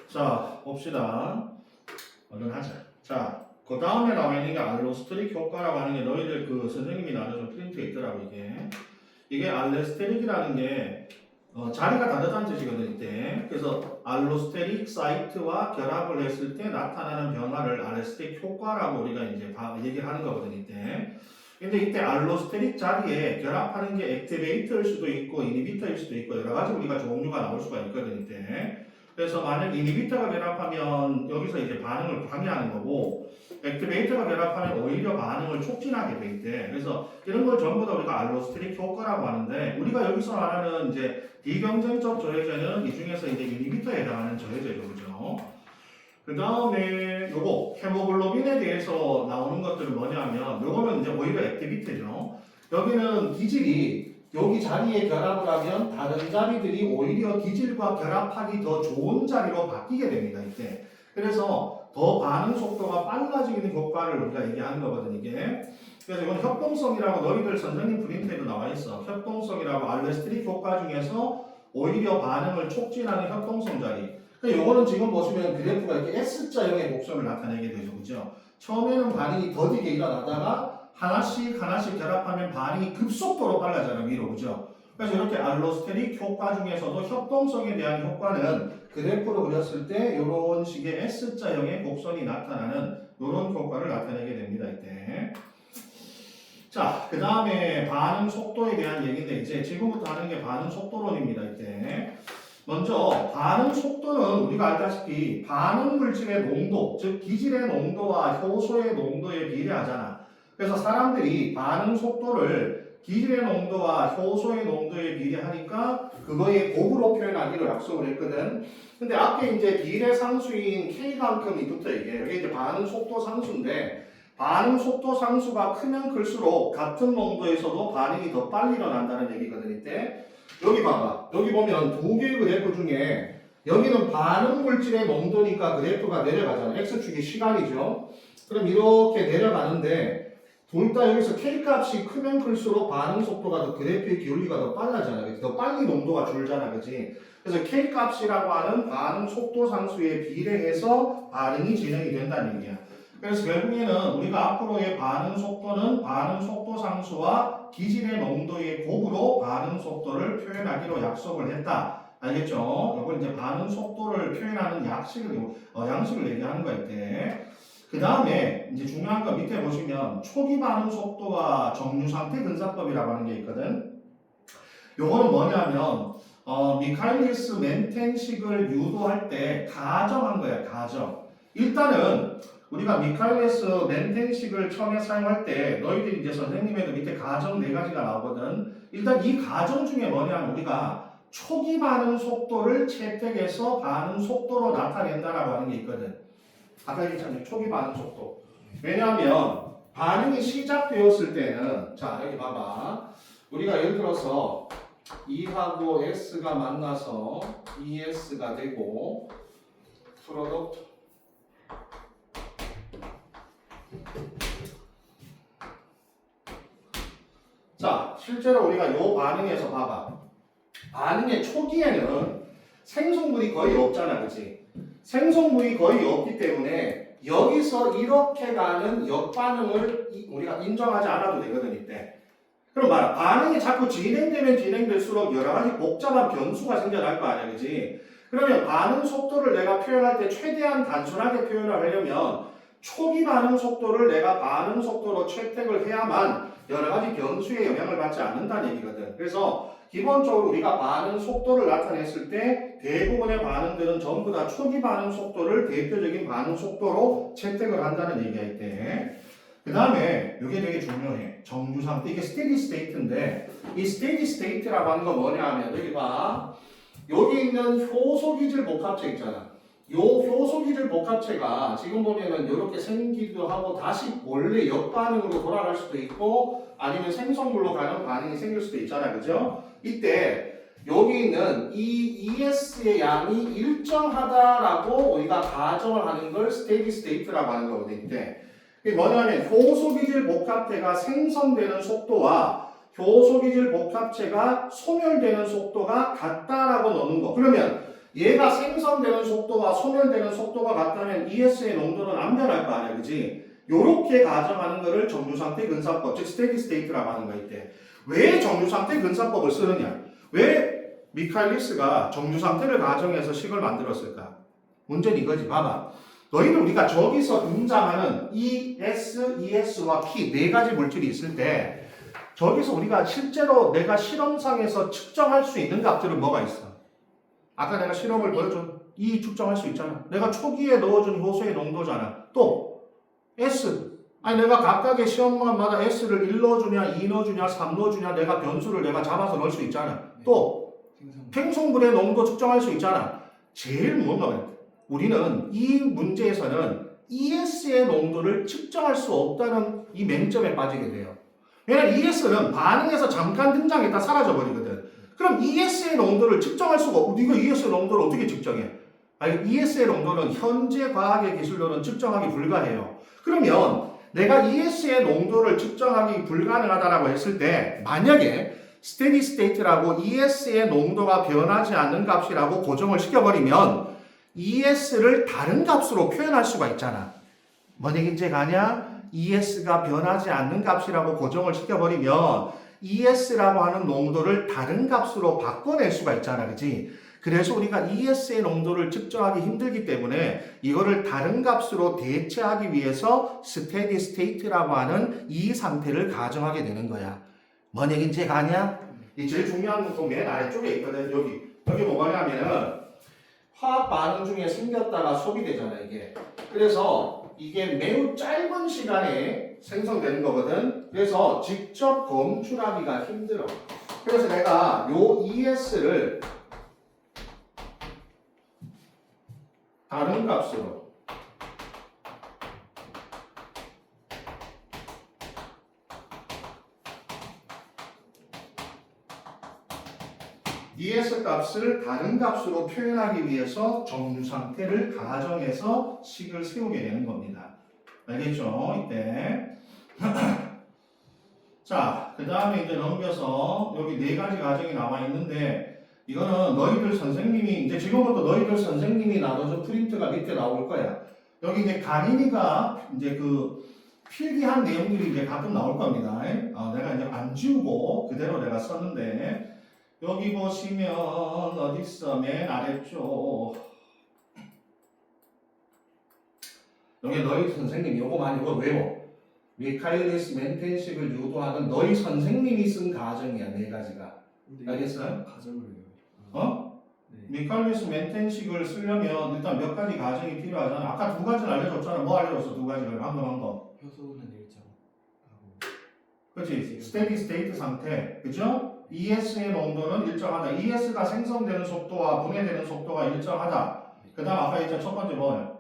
자, 봅시다. 얼른 하자. 자, 그 다음에 나와 있는 게 알로스테릭 효과라고 하는 게 너희들 그 선생님이 나눠준 프린트에 있더라고, 이게. 이게 알로스테릭이라는 게 자리가 다르다는 뜻이거든, 이때. 그래서 알로스테릭 사이트와 결합을 했을 때 나타나는 변화를 알로스테릭 효과라고 우리가 이제 얘기를 하는 거거든, 이때. 근데 이때 알로스테릭 자리에 결합하는 게 액티베이터일 수도 있고 이니비터일 수도 있고 여러 가지 우리가 종류가 나올 수가 있거든, 이때. 그래서 만약 이니비터가 결합하면 여기서 이제 반응을 방해하는 거고 액티베이터가 결합하면 오히려 반응을 촉진하게 돼 있대. 그래서 이런 걸 전부 다 우리가 알로스테릭 효과라고 하는데 우리가 여기서 말하는 이제 비경쟁적 저해제는 이 중에서 이제 이니비터에 해당하는 저해제죠, 그죠? 그 다음에 요거 헤모글로빈에 대해서 나오는 것들은 뭐냐면 요거는 이제 오히려 액티비티죠. 여기는 기질이 여기 자리에 결합을 하면 다른 자리들이 오히려 기질과 결합하기 더 좋은 자리로 바뀌게 됩니다, 이때. 그래서 더 반응 속도가 빨라지는 효과를 우리가 얘기하는 거거든, 이게. 그래서 이건 협동성이라고 너희들 선생님 프린트에도 나와 있어. 협동성이라고 알로스테릭 효과 중에서 오히려 반응을 촉진하는 협동성 자리. 요거는 지금 보시면 그래프가 이렇게 S자형의 곡선을 나타내게 되죠, 그죠? 처음에는 반응이 더디게 일어나다가 하나씩 결합하면 반응이 급속도로 빨라져요, 위로, 그죠? 그래서 이렇게 알로스테릭 효과 중에서도 협동성에 대한 효과는 그래프로 그렸을 때 이런 식의 S자형의 곡선이 나타나는 이런 효과를 나타내게 됩니다, 이때. 자, 그 다음에 반응 속도에 대한 얘기인데 이제 지금부터 하는 게 반응 속도론입니다, 이때. 먼저 반응 속도는 우리가 알다시피 반응 물질의 농도, 즉 기질의 농도와 효소의 농도에 비례하잖아. 그래서 사람들이 반응 속도를 기질의 농도와 효소의 농도에 비례하니까 그거의 곱으로 표현하기로 약속을 했거든. 근데 앞에 이제 비례 상수인 K만큼이 붙어 이게 여기 이제 반응 속도 상수인데 반응 속도 상수가 크면 클수록 같은 농도에서도 반응이 더 빨리 일어난다는 얘기거든, 이때. 여기 봐봐. 여기 보면 두 개의 그래프 중에 여기는 반응 물질의 농도니까 그래프가 내려가잖아. X축이 시간이죠. 그럼 이렇게 내려가는데 둘 다 여기서 K값이 크면 클수록 반응 속도가 더 그래프의 기울기가 더 빨라잖아. 그치? 더 빨리 농도가 줄잖아. 그치? 그래서 K값이라고 하는 반응 속도 상수에 비례해서 반응이 진행이 된다는 얘기야. 그래서 결국에는 우리가 앞으로의 반응 속도는 반응 속도 상수와 기질의 농도의 곱으로 반응 속도를 표현하기로 약속을 했다. 알겠죠? 이걸 이제 반응 속도를 표현하는 양식을 얘기하는 거야, 이때. 그 다음에 이제 중요한 거 밑에 보시면 초기 반응 속도와 정류 상태 근사법이라고 하는 게 있거든. 요거는 뭐냐면 미카일리스 멘텐식을 유도할 때 가정한 거야, 가정. 일단은 우리가 미카일리스 멘텐식을 처음에 사용할 때 너희들이 이제 선생님에도 밑에 가정 4가지가 나오거든. 일단 이 가정 중에 뭐냐면 우리가 초기 반응 속도를 채택해서 반응 속도로 나타낸다라고 하는 게 있거든. 아까 얘기했잖아요. 초기 반응 속도. 왜냐하면 반응이 시작되었을 때는 자 여기 봐봐. 우리가 예를 들어서 2하고 S가 만나서 ES가 되고 프로덕트 자 실제로 우리가 이 반응에서 봐봐. 반응의 초기에는 생성물이 거의 없잖아, 그치? 생성물이 거의 없기 때문에 여기서 이렇게 가는 역반응을 우리가 인정하지 않아도 되거든, 이때. 그럼 봐라, 반응이 자꾸 진행되면 진행될수록 여러 가지 복잡한 변수가 생겨날 거 아니야, 그치? 그러면 반응 속도를 내가 표현할 때 최대한 단순하게 표현을 하려면 초기 반응 속도를 내가 반응 속도로 채택을 해야만 여러 가지 변수에 영향을 받지 않는다는 얘기거든. 그래서 기본적으로 우리가 반응 속도를 나타냈을 때 대부분의 반응들은 전부 다 초기 반응 속도를 대표적인 반응 속도로 채택을 한다는 얘기가 있대. 그 다음에 이게 되게 중요해. 정류 상태. 이게 스테디 스테이트인데 이 스테디 스테이트라고 하는 건 뭐냐 하면 여기 봐. 여기 있는 효소 기질 복합체 있잖아. 요 효소 기질 복합체가 지금 보면은 이렇게 생기기도 하고 다시 원래 역반응으로 돌아갈 수도 있고 아니면 생성물로 가는 반응이 생길 수도 있잖아, 그죠? 이때 여기 있는 이 ES의 양이 일정하다라고 우리가 가정을 하는 걸 스테디 스테이트라고 하는 거거든, 이때. 그게 뭐냐면 효소기질 복합체가 생성되는 속도와 효소기질 복합체가 소멸되는 속도가 같다라고 넣는 거. 그러면 얘가 생성되는 속도와 소멸되는 속도가 같다면 ES의 농도는 안 변할 거 아니야, 그지? 요렇게 가정하는 거를 정류상태 근사법, 즉 스테디 스테이트라고 하는 거 있대. 왜 정류상태 근사법을 쓰느냐? 왜 미카엘리스가 정류상태를 가정해서 식을 만들었을까? 문제는 이거지. 봐봐. 너희들 우리가 저기서 등장하는 ES, ES와 키 네 가지 물질이 있을 때 저기서 우리가 실제로 내가 실험상에서 측정할 수 있는 값들은 뭐가 있어? 아까 내가 실험을 보여준 E 측정할 수 있잖아. 내가 초기에 넣어준 효소의 농도잖아. 또 S. 아니 내가 각각의 시험마다 S를 1 넣어주냐, 2 넣어주냐, 3 넣어주냐 내가 변수를 내가 잡아서 넣을 수 있잖아. 또 생성물의 농도 측정할 수 있잖아. 제일 뭐냐면 우리는 이 문제에서는 ES의 농도를 측정할 수 없다는 이 맹점에 빠지게 돼요. 왜냐면 ES는 반응에서 잠깐 등장했다 사라져버리거든. 그럼 ES의 농도를 측정할 수가 없고 네가 ES의 농도를 어떻게 측정해? 아니 ES의 농도는 현재 과학의 기술로는 측정하기 불가해요. 그러면 내가 ES의 농도를 측정하기 불가능하다라고 했을 때 만약에 스테디 스테이트라고 ES의 농도가 변하지 않는 값이라고 고정을 시켜버리면 ES를 다른 값으로 표현할 수가 있잖아. 뭔 얘기인지 가냐? ES가 변하지 않는 값이라고 고정을 시켜버리면 ES라고 하는 농도를 다른 값으로 바꿔낼 수가 있잖아. 그치? 그래서 우리가 ES의 농도를 측정하기 힘들기 때문에 이거를 다른 값으로 대체하기 위해서 스테디 스테이트라고 하는 이 상태를 가정하게 되는 거야. 뭔 얘기인지 가냐? 이 제일 중요한 건 맨 아래쪽에 있거든. 여기 뭐냐면은 화학 반응 중에 생겼다가 소비되잖아, 이게. 그래서 이게 매우 짧은 시간에 생성되는 거거든. 그래서 직접 검출하기가 힘들어. 그래서 내가 요 ES를 다른 값으로 ES 값을 다른 값으로 표현하기 위해서 정류 상태를 가정해서 식을 세우게 되는 겁니다. 알겠죠? 이때. 자, 그 다음에 이제 넘겨서 여기 네 가지 가정이 나와 있는데 이거는 너희들 선생님이 이제 지금부터 너희들 선생님이 나눠준 프린트가 밑에 나올 거야. 여기 이제 강인이가 이제 그 필기한 내용들이 이제 가끔 나올 겁니다. 내가 이제 안 지우고 그대로 내가 썼는데 여기 보시면 어디 있어? 맨 아래쪽 여기 너희 선생님 요거만 이거 외워. 미카엘리스 멘텐식을 유도하는 너희 선생님이 쓴 가정이야. 네 가지가. 알겠어요? 가정을 외워요. 어? 네. 미카엘리스 멘텐식을 쓰려면 일단 몇 가지 가정이 필요하잖아. 아까 두 가지를 알려줬잖아. 뭐 알려줬어? 두 가지를 방금 한 거. 효소는 일정하고. 그렇지. 스테디 스테이트 상태. 그죠? ES의 농도는 일정하다. ES가 생성되는 속도와 분해되는 속도가 일정하다. 그 다음 아까 했던 첫 번째 뭐예요?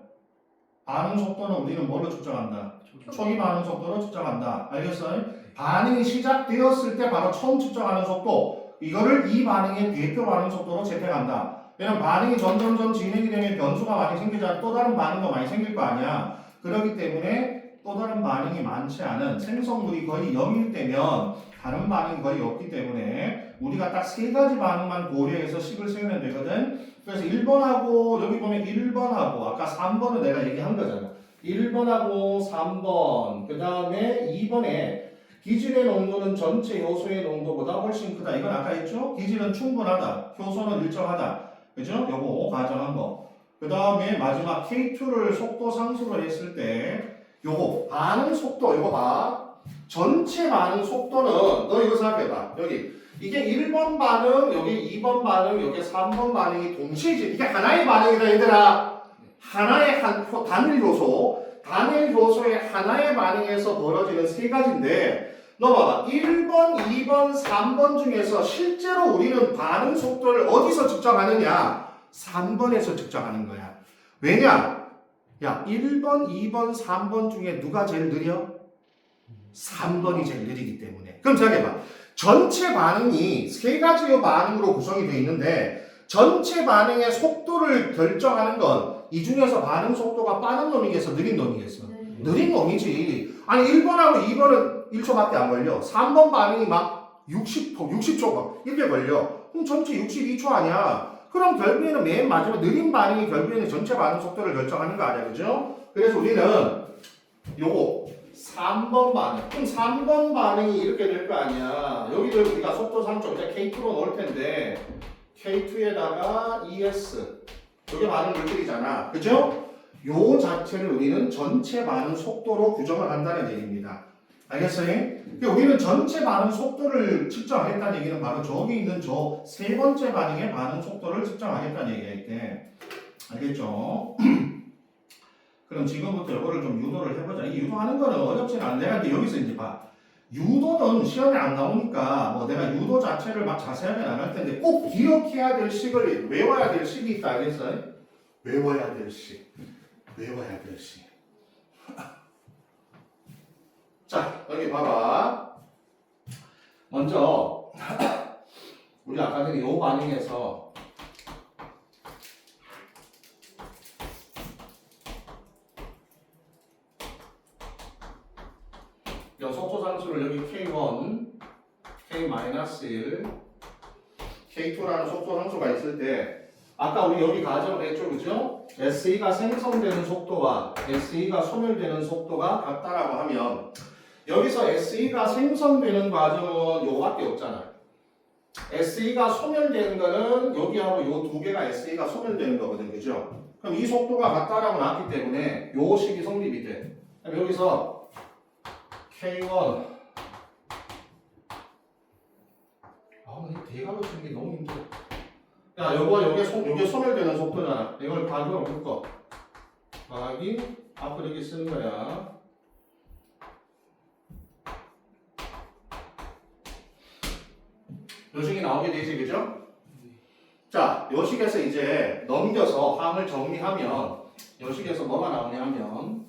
반응 속도는 우리는 뭘로 측정한다? 초기 반응 속도로 측정한다. 알겠어요? 반응이 시작되었을 때 바로 처음 측정하는 속도. 이거를 이 반응의 대표 반응 속도로 채택한다. 왜냐면 반응이 점점점 진행이 되면 변수가 많이 생기잖아. 또 다른 반응도 많이 생길 거 아니야. 그렇기 때문에 또 다른 반응이 많지 않은 생성물이 거의 0일 때면 다른 반응이 거의 없기 때문에 우리가 딱 세 가지 반응만 고려해서 식을 세우면 되거든. 그래서 1번하고 여기 보면 1번하고 아까 3번은 내가 얘기한 거잖아. 1번하고 3번 그 다음에 2번에 기질의 농도는 전체 효소의 농도보다 훨씬 크다. 이건 아까 했죠? 기질은 충분하다. 효소는 일정하다. 그죠? 요거 가정한 거. 그 다음에 마지막 K2를 속도 상수로 했을 때 요거 반응 속도 요거 봐. 전체 반응 속도는 너 이거 생각해봐. 여기 이게 1번 반응, 여기 2번 반응, 여기 3번 반응이 동시에 이게 하나의 반응이다 얘들아. 하나의 단일 효소, 단일 효소의 하나의 반응에서 벌어지는 세 가지인데 너 봐봐. 1번, 2번, 3번 중에서 실제로 우리는 반응 속도를 어디서 측정하느냐? 3번에서 측정하는 거야. 왜냐? 야, 1번, 2번, 3번 중에 누가 제일 느려? 3번이 제일 느리기 때문에. 그럼 생각해봐. 전체 반응이 세 가지의 반응으로 구성이 되어 있는데 전체 반응의 속도를 결정하는 건 이 중에서 반응 속도가 빠른 놈이겠어? 느린 놈이겠어? 느린 놈이지. 아니 1번하고 2번은 1초밖에 안 걸려. 3번 반응이 막 60초 막 이렇게 걸려. 그럼 전체 62초 아니야. 그럼 결국에는 맨 마지막 느린 반응이 결국에는 전체 반응 속도를 결정하는 거 아니야, 그죠? 그래서 우리는 요거 3번 반응. 그럼 3번 반응이 이렇게 될 거 아니야. 여기도 우리가 속도 상점 이제 K2로 넣을 텐데 K2에다가 ES 저게 반응 물질이잖아. 그죠? 요 자체를 우리는 전체 반응 속도로 규정을 한다는 얘기입니다. 알겠어요? 그러니까 우리는 전체 반응 속도를 측정하겠다는 얘기는 바로 저기 있는 저 세 번째 반응의 반응 속도를 측정하겠다는 얘기가 있대. 알겠죠? 그럼 지금부터 이거를 좀 유도를 해보자. 이 유도하는 거는 어렵진 않아. 내가 이제 여기서 이제 봐. 유도는 시험에 안 나오니까 뭐 내가 유도 자체를 막 자세하게 안 할 텐데 꼭 기억해야 될 식을 외워야 될 식이 있다. 알겠어요? 외워야 될 식. 외워야 될 식. 자, 여기 봐봐. 먼저 우리 아까 전에 요 반응에서 요 속도 상수를 여기 K1, K-1, K2라는 속도 상수가 있을 때 아까 우리 여기 가정을 했죠, 그죠? SE가 생성되는 속도와 SE가 소멸되는 속도가 같다라고 하면 여기서 SE가 생성되는 과정은 요거밖에 없잖아. SE가 소멸되는 거는 여기하고 요 두 개가 SE가 소멸되는 거거든, 그죠? 그럼 이 속도가 같다라고 나왔기 때문에 요 식이 성립이 돼. 그럼 여기서 K1 이 대괄호 쓰는 게 너무 힘들어. 야, 요게 소멸되는 속도잖아. 이걸 반으로 묶어. 더하기 앞으로 이렇게 쓰는 거야. 요식이 나오게 되지, 그죠? 자, 요식에서 이제 넘겨서 항을 정리하면 요식에서 뭐가 나오냐면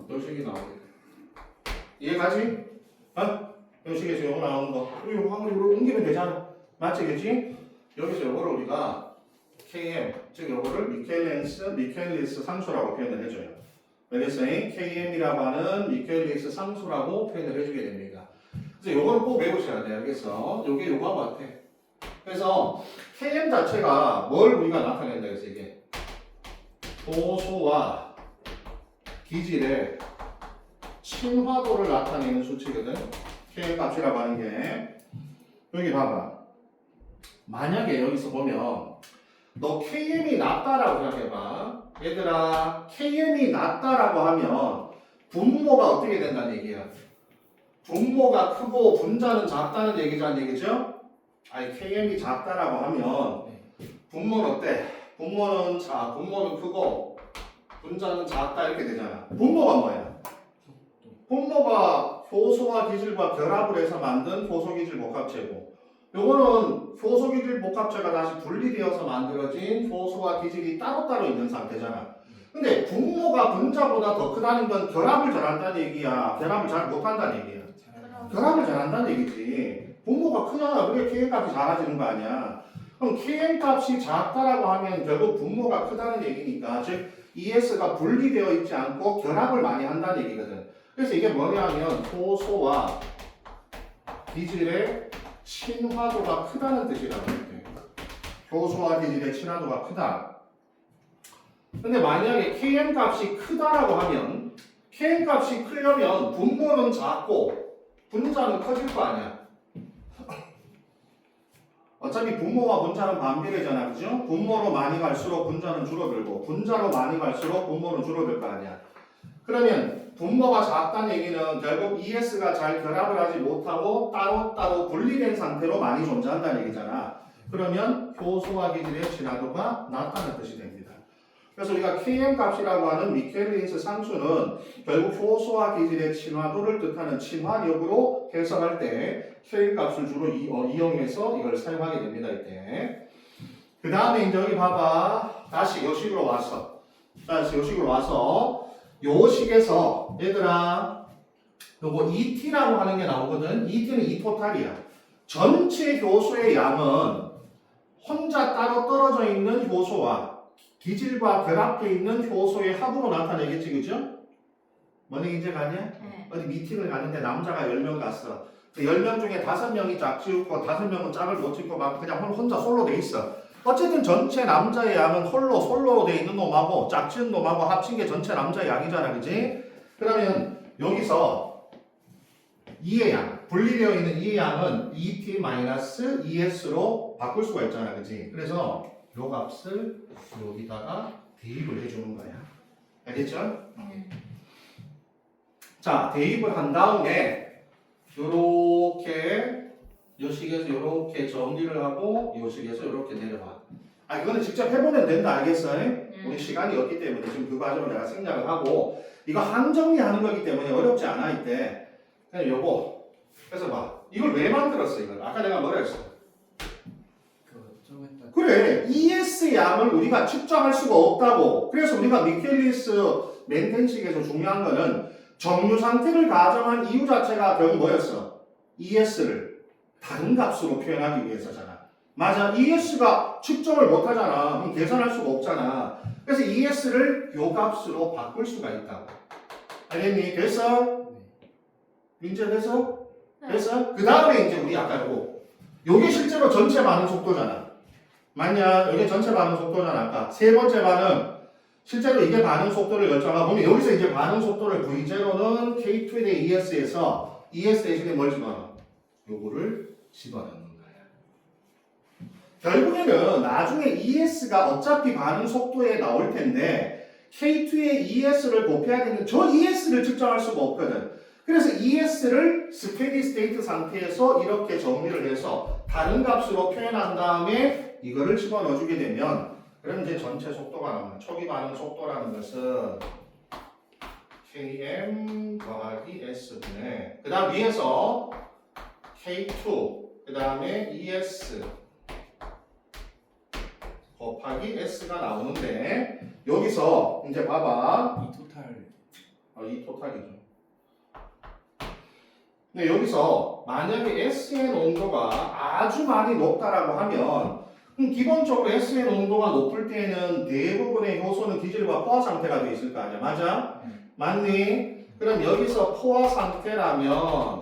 요식이 나오게 돼. 이해가지? 어? 요식에서 요거 나오는 거. 우리 항으로 옮기면 되잖아. 맞지, 그치? 여기서 요거를 우리가 KM, 즉 요거를 미켈리스 상수라고 표현을 해줘요. 알겠어요? KM이라고 하는 미켈리스 상수라고 표현을 해주게 됩니다. 그래서 요거는 꼭 외우셔야 돼요. 알겠어? 요게 요거하고 같아. 그래서 KM 자체가 뭘 우리가 나타낸다 해서 이게 도소와 기질의 친화도를 나타내는 수치거든. KM 값이라고 하는 게 여기 봐봐. 만약에 여기서 보면 너 KM이 낮다라고 생각해봐. 얘들아, KM이 낮다라고 하면 분모가 어떻게 된다는 얘기야? 분모가 크고 분자는 작다는 얘기잖아, 얘기죠? 아니, KM이 작다라고 하면 분모는 어때? 분모는 크고 분자는 작다 이렇게 되잖아. 분모가 뭐야? 분모가 효소와 기질과 결합을 해서 만든 효소기질 복합체고, 요거는 효소기질 복합체가 다시 분리되어서 만들어진 효소와 기질이 따로따로 있는 상태잖아. 근데 분모가 분자보다 더 크다는 건 결합을 잘한다는 얘기야? 결합을 잘 못한다는 얘기야? 결합을 잘한다는 얘기지. 분모가 크잖아. 그게 KM 값이 작아지는 거 아니야? 그럼 KM 값이 작다라고 하면 결국 분모가 크다는 얘기니까, 즉 ES가 분리되어 있지 않고 결합을 많이 한다는 얘기거든. 그래서 이게 뭐냐면 효소와 기질의 친화도가 크다는 뜻이라고 해. 효소와 기질의 친화도가 크다. 근데 만약에 KM 값이 크다라고 하면 KM 값이 크려면 분모는 작고 분자는 커질 거 아니야. 어차피 분모와 분자는 반비례잖아, 그죠? 분모로 많이 갈수록 분자는 줄어들고 분자로 많이 갈수록 분모는 줄어들 거 아니야. 그러면 분모가 작다는 얘기는 결국 ES가 잘 결합을 하지 못하고 따로따로 분리된 상태로 많이 존재한다는 얘기잖아. 그러면 효소와 기질의 친화도가 낮다는 뜻이 됩니다. 그래서 우리가 KM 값이라고 하는 미켈린스 상수는 결국 효소와 기질의 친화도를 뜻하는 친화력으로 해석할 때 KM 값을 주로 이용해서 이걸 사용하게 됩니다. 이때. 그 다음에 이제 여기 봐봐. 다시 요식으로 왔어. 다시 요식으로 와서 요식에서 얘들아 요거 ET라고 하는 게 나오거든. ET는 E토탈이야. 전체 효소의 양은 혼자 따로 떨어져 있는 효소와 기질과 결합되어 있는 효소의 합으로 나타내겠지, 그죠? 뭐니 이제 가냐? 네. 어디 미팅을 가는데 남자가 10명 갔어. 그 10명 중에 5명이 짝지었고 5명은 짝을 못 짓고 막 그냥 혼자 솔로 돼 있어. 어쨌든 전체 남자의 양은 솔로 돼 있는 놈하고 짝지은 놈하고 합친 게 전체 남자의 양이잖아, 그지? 그러면 여기서 2의 양, 분리되어 있는 2의 양은 2t-2s로 바꿀 수가 있잖아, 그지? 그래서 요 값을 여기다가 대입을 해주는 거야. 알겠죠? 자, 대입을 한 다음에 요렇게 요 식에서 요렇게 정리를 하고 요 식에서 요렇게 내려와. 아, 이거는 직접 해보면 된다, 알겠어? 우리 시간이 없기 때문에 지금 그 과정을 내가 생략을 하고 이거 항정리하는 거기 때문에 어렵지 않아 이때. 그냥 요거 그래서 봐. 이걸 왜 만들었어 이걸? 아까 내가 뭐라 했어? 좀 했다. 그래, ES 양을 우리가 측정할 수가 없다고. 그래서 우리가 미켈리스 멘텐식에서 중요한 거는 정류 상태를 가정한 이유 자체가 결국 뭐였어? ES를 다른 값으로 표현하기 위해서잖아. 맞아, ES가 측정을 못 하잖아. 그럼 계산할 수가 없잖아. 그래서 ES를 요 값으로 바꿀 수가 있다고. 알겠니? 됐어? 이제 됐어? 됐어? 그 다음에 이제 우리 아까 요게 실제로 전체 반응 속도잖아. 맞냐? 이게 전체 반응 속도잖아. 아까 세 번째 반응. 실제로 이게 반응 속도를 결정하고 보면 여기서 이제 반응 속도를 V0는 K2에 대해 ES에서 ES 대신에 뭘 집어넣어? 요거를 집어넣는 거야. 결국에는 나중에 ES가 어차피 반응 속도에 나올 텐데 K2의 ES를 곱해야 되는 저 ES를 측정할 수가 없거든. 그래서 ES를 스테디 스테이트 상태에서 이렇게 정리를 해서 다른 값으로 표현한 다음에 이거를 집어넣어 주게 되면 그럼 이제 전체 속도가 나오는 초기 반응 속도라는 것은 Km 더하기 S분의 그 다음 위에서 K2 그 다음에 ES 곱하기 S가 나오는데 여기서 이제 봐봐 이 토탈 이 토탈이죠. 근데 여기서 만약에 SN 온도가 아주 많이 높다라고 하면 기본적으로 SN 온도가 높을 때는 대부분의 효소는 기질과 포화 상태가 되어 있을 거 아니야. 맞아? 맞니? 그럼 여기서 포화 상태라면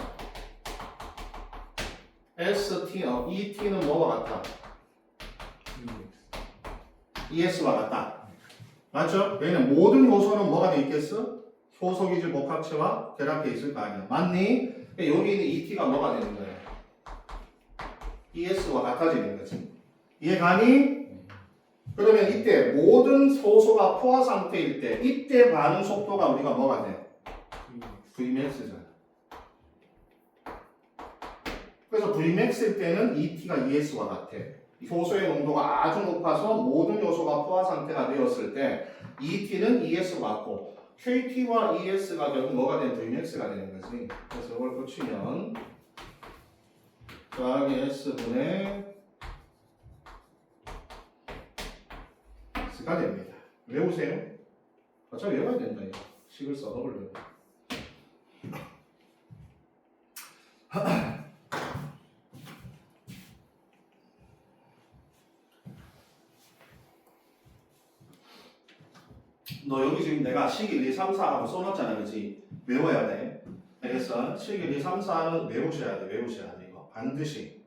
ST는 ET는 뭐와 같아? ES와 같다. 맞죠? 왜냐면 모든 효소는 뭐가 되어 있겠어? 효소 기질 복합체와 결합되어 있을 거 아니야. 맞니? 여기 있는 ET가 뭐가 되는 거야? ES와 같아지는 거지. 이해 가니? 그러면 이때 모든 효소가 포화 상태일 때 이때 반응 속도가 우리가 뭐가 돼? Vmax잖아. 그래서 Vmax일 때는 ET가 ES와 같아. 효소의 농도가 아주 높아서 모든 요소가 포화 상태가 되었을 때 ET는 ES와 같고 KT와 ES가 결국 뭐가 되는 Vmax가 되는 거지. 그래서 이걸 붙이면 더하기 S분의 S가 됩니다. 외우세요. 어차피 외워야 된다. 이거. 식을 써먹으려고. 너 여기 지금 내가 식 1, 2, 3, 4 하고 써놨잖아, 그치? 외워야 돼. 알겠어? 식 1, 2, 3, 4는 외우셔야 돼, 외우셔야 돼, 이거. 반드시.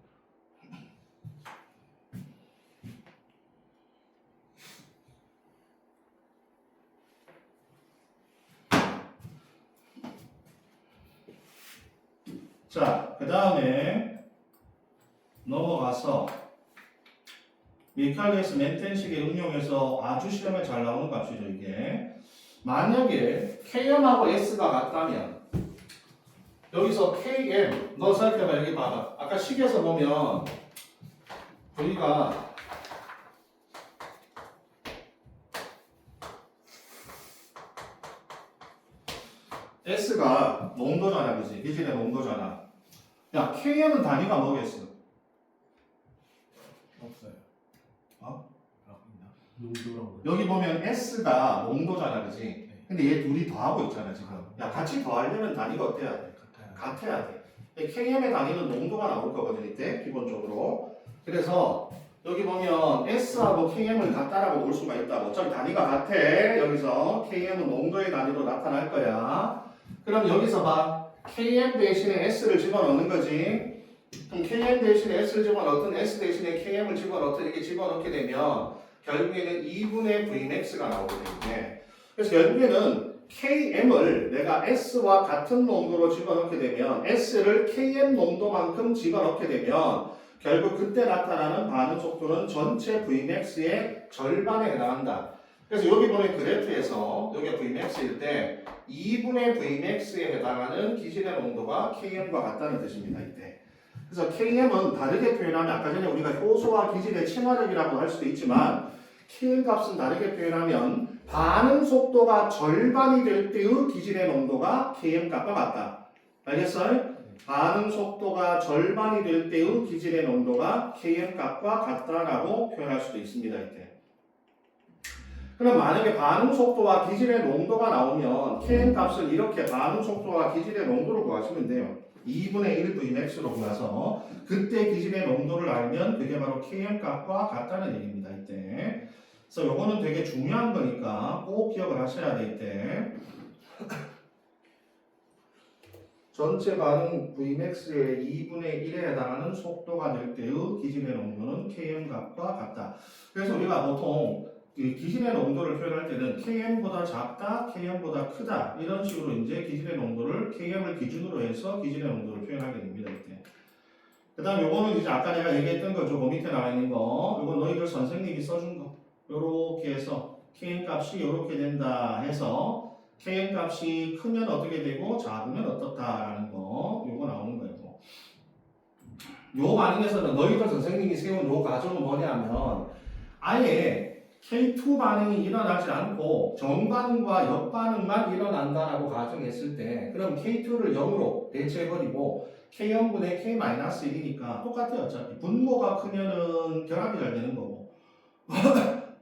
자, 그 다음에 넘어가서 미칼리스 멘텐식에 응용해서 아주 시험에 잘 나오는 값이죠, 이게. 만약에 Km하고 S가 같다면 여기서 Km, 너 생각해봐, 여기 봐봐. 아까 식에서 보면 우리가 S가 농도잖아, 그지? 기질의 농도잖아. 야, Km은 단위가 뭐겠어? 없어요. 어? 농도라고. 여기 보면 S가 농도잖아, 그지? 네. 근데 얘 둘이 더하고 있잖아, 지금. 야, 같이 더하려면 단위가 어때야 돼? 같아요. 같아야 돼. KM의 단위는 농도가 나올 거거든, 이때, 기본적으로. 그래서 여기 보면 S하고 KM을 같다라고 볼 수가 있다고. 어차피 단위가 같아. 여기서 KM은 농도의 단위로 나타날 거야. 그럼 여기서 봐. KM 대신에 S를 집어넣는 거지. 그럼 KM 대신에 S를 집어넣든 S 대신에 KM을 집어넣든 이렇게 집어넣게 되면 결국에는 2분의 Vmax가 나오게 되는데, 그래서 결국에는 KM을 내가 S와 같은 농도로 집어넣게 되면 S를 KM 농도만큼 집어넣게 되면 결국 그때 나타나는 반응 속도는 전체 Vmax의 절반에 해당한다. 그래서 여기 보면 그래프에서 여기가 Vmax일 때 2분의 Vmax에 해당하는 기질의 농도가 KM과 같다는 뜻입니다. 이때. 그래서 KM은 다르게 표현하면 아까 전에 우리가 효소와 기질의 친화력이라고 할 수도 있지만 KM 값은 다르게 표현하면 반응 속도가 절반이 될 때의 기질의 농도가 KM 값과 같다. 알겠어요? 반응 속도가 절반이 될 때의 기질의 농도가 KM 값과 같다라고 표현할 수도 있습니다. 이때. 그럼 만약에 반응 속도와 기질의 농도가 나오면 KM 값을 이렇게 반응 속도와 기질의 농도로 구하시면 돼요. 2분의 1 Vmax로 구해서 그때 기질의 농도를 알면 그게 바로 KM 값과 같다는 얘기입니다. 이때. 그래서 요거는 되게 중요한 거니까 꼭 기억을 하셔야 돼. 이때. 전체 반응 Vmax의 2분의 1에 해당하는 속도가 될 때의 기질의 농도는 KM 값과 같다. 그래서 우리가 보통 이 기질의 농도를 표현할 때는 KM보다 작다, KM보다 크다 이런 식으로 이제 기질의 농도를 KM을 기준으로 해서 기질의 농도를 표현하게 됩니다. 이때. 그다음 요거는 이제 아까 내가 얘기했던 거죠. 그 밑에 나와 있는 거. 요건 너희들 선생님이 써준 거. 요렇게 해서 KM 값이 요렇게 된다 해서 KM 값이 크면 어떻게 되고 작으면 어떻다라는 거. 요거 나오는 거예요. 요 반응에서는 너희들 선생님이 세운 요 가정은 뭐냐면 아예 K2 반응이 일어나지 않고 정반응과 역반응만 일어난다라고 가정했을 때 그럼 K2를 0으로 대체해버리고 K0분의 K-1이니까 똑같아요. 어차피 분모가 크면은 결합이 잘 되는 거고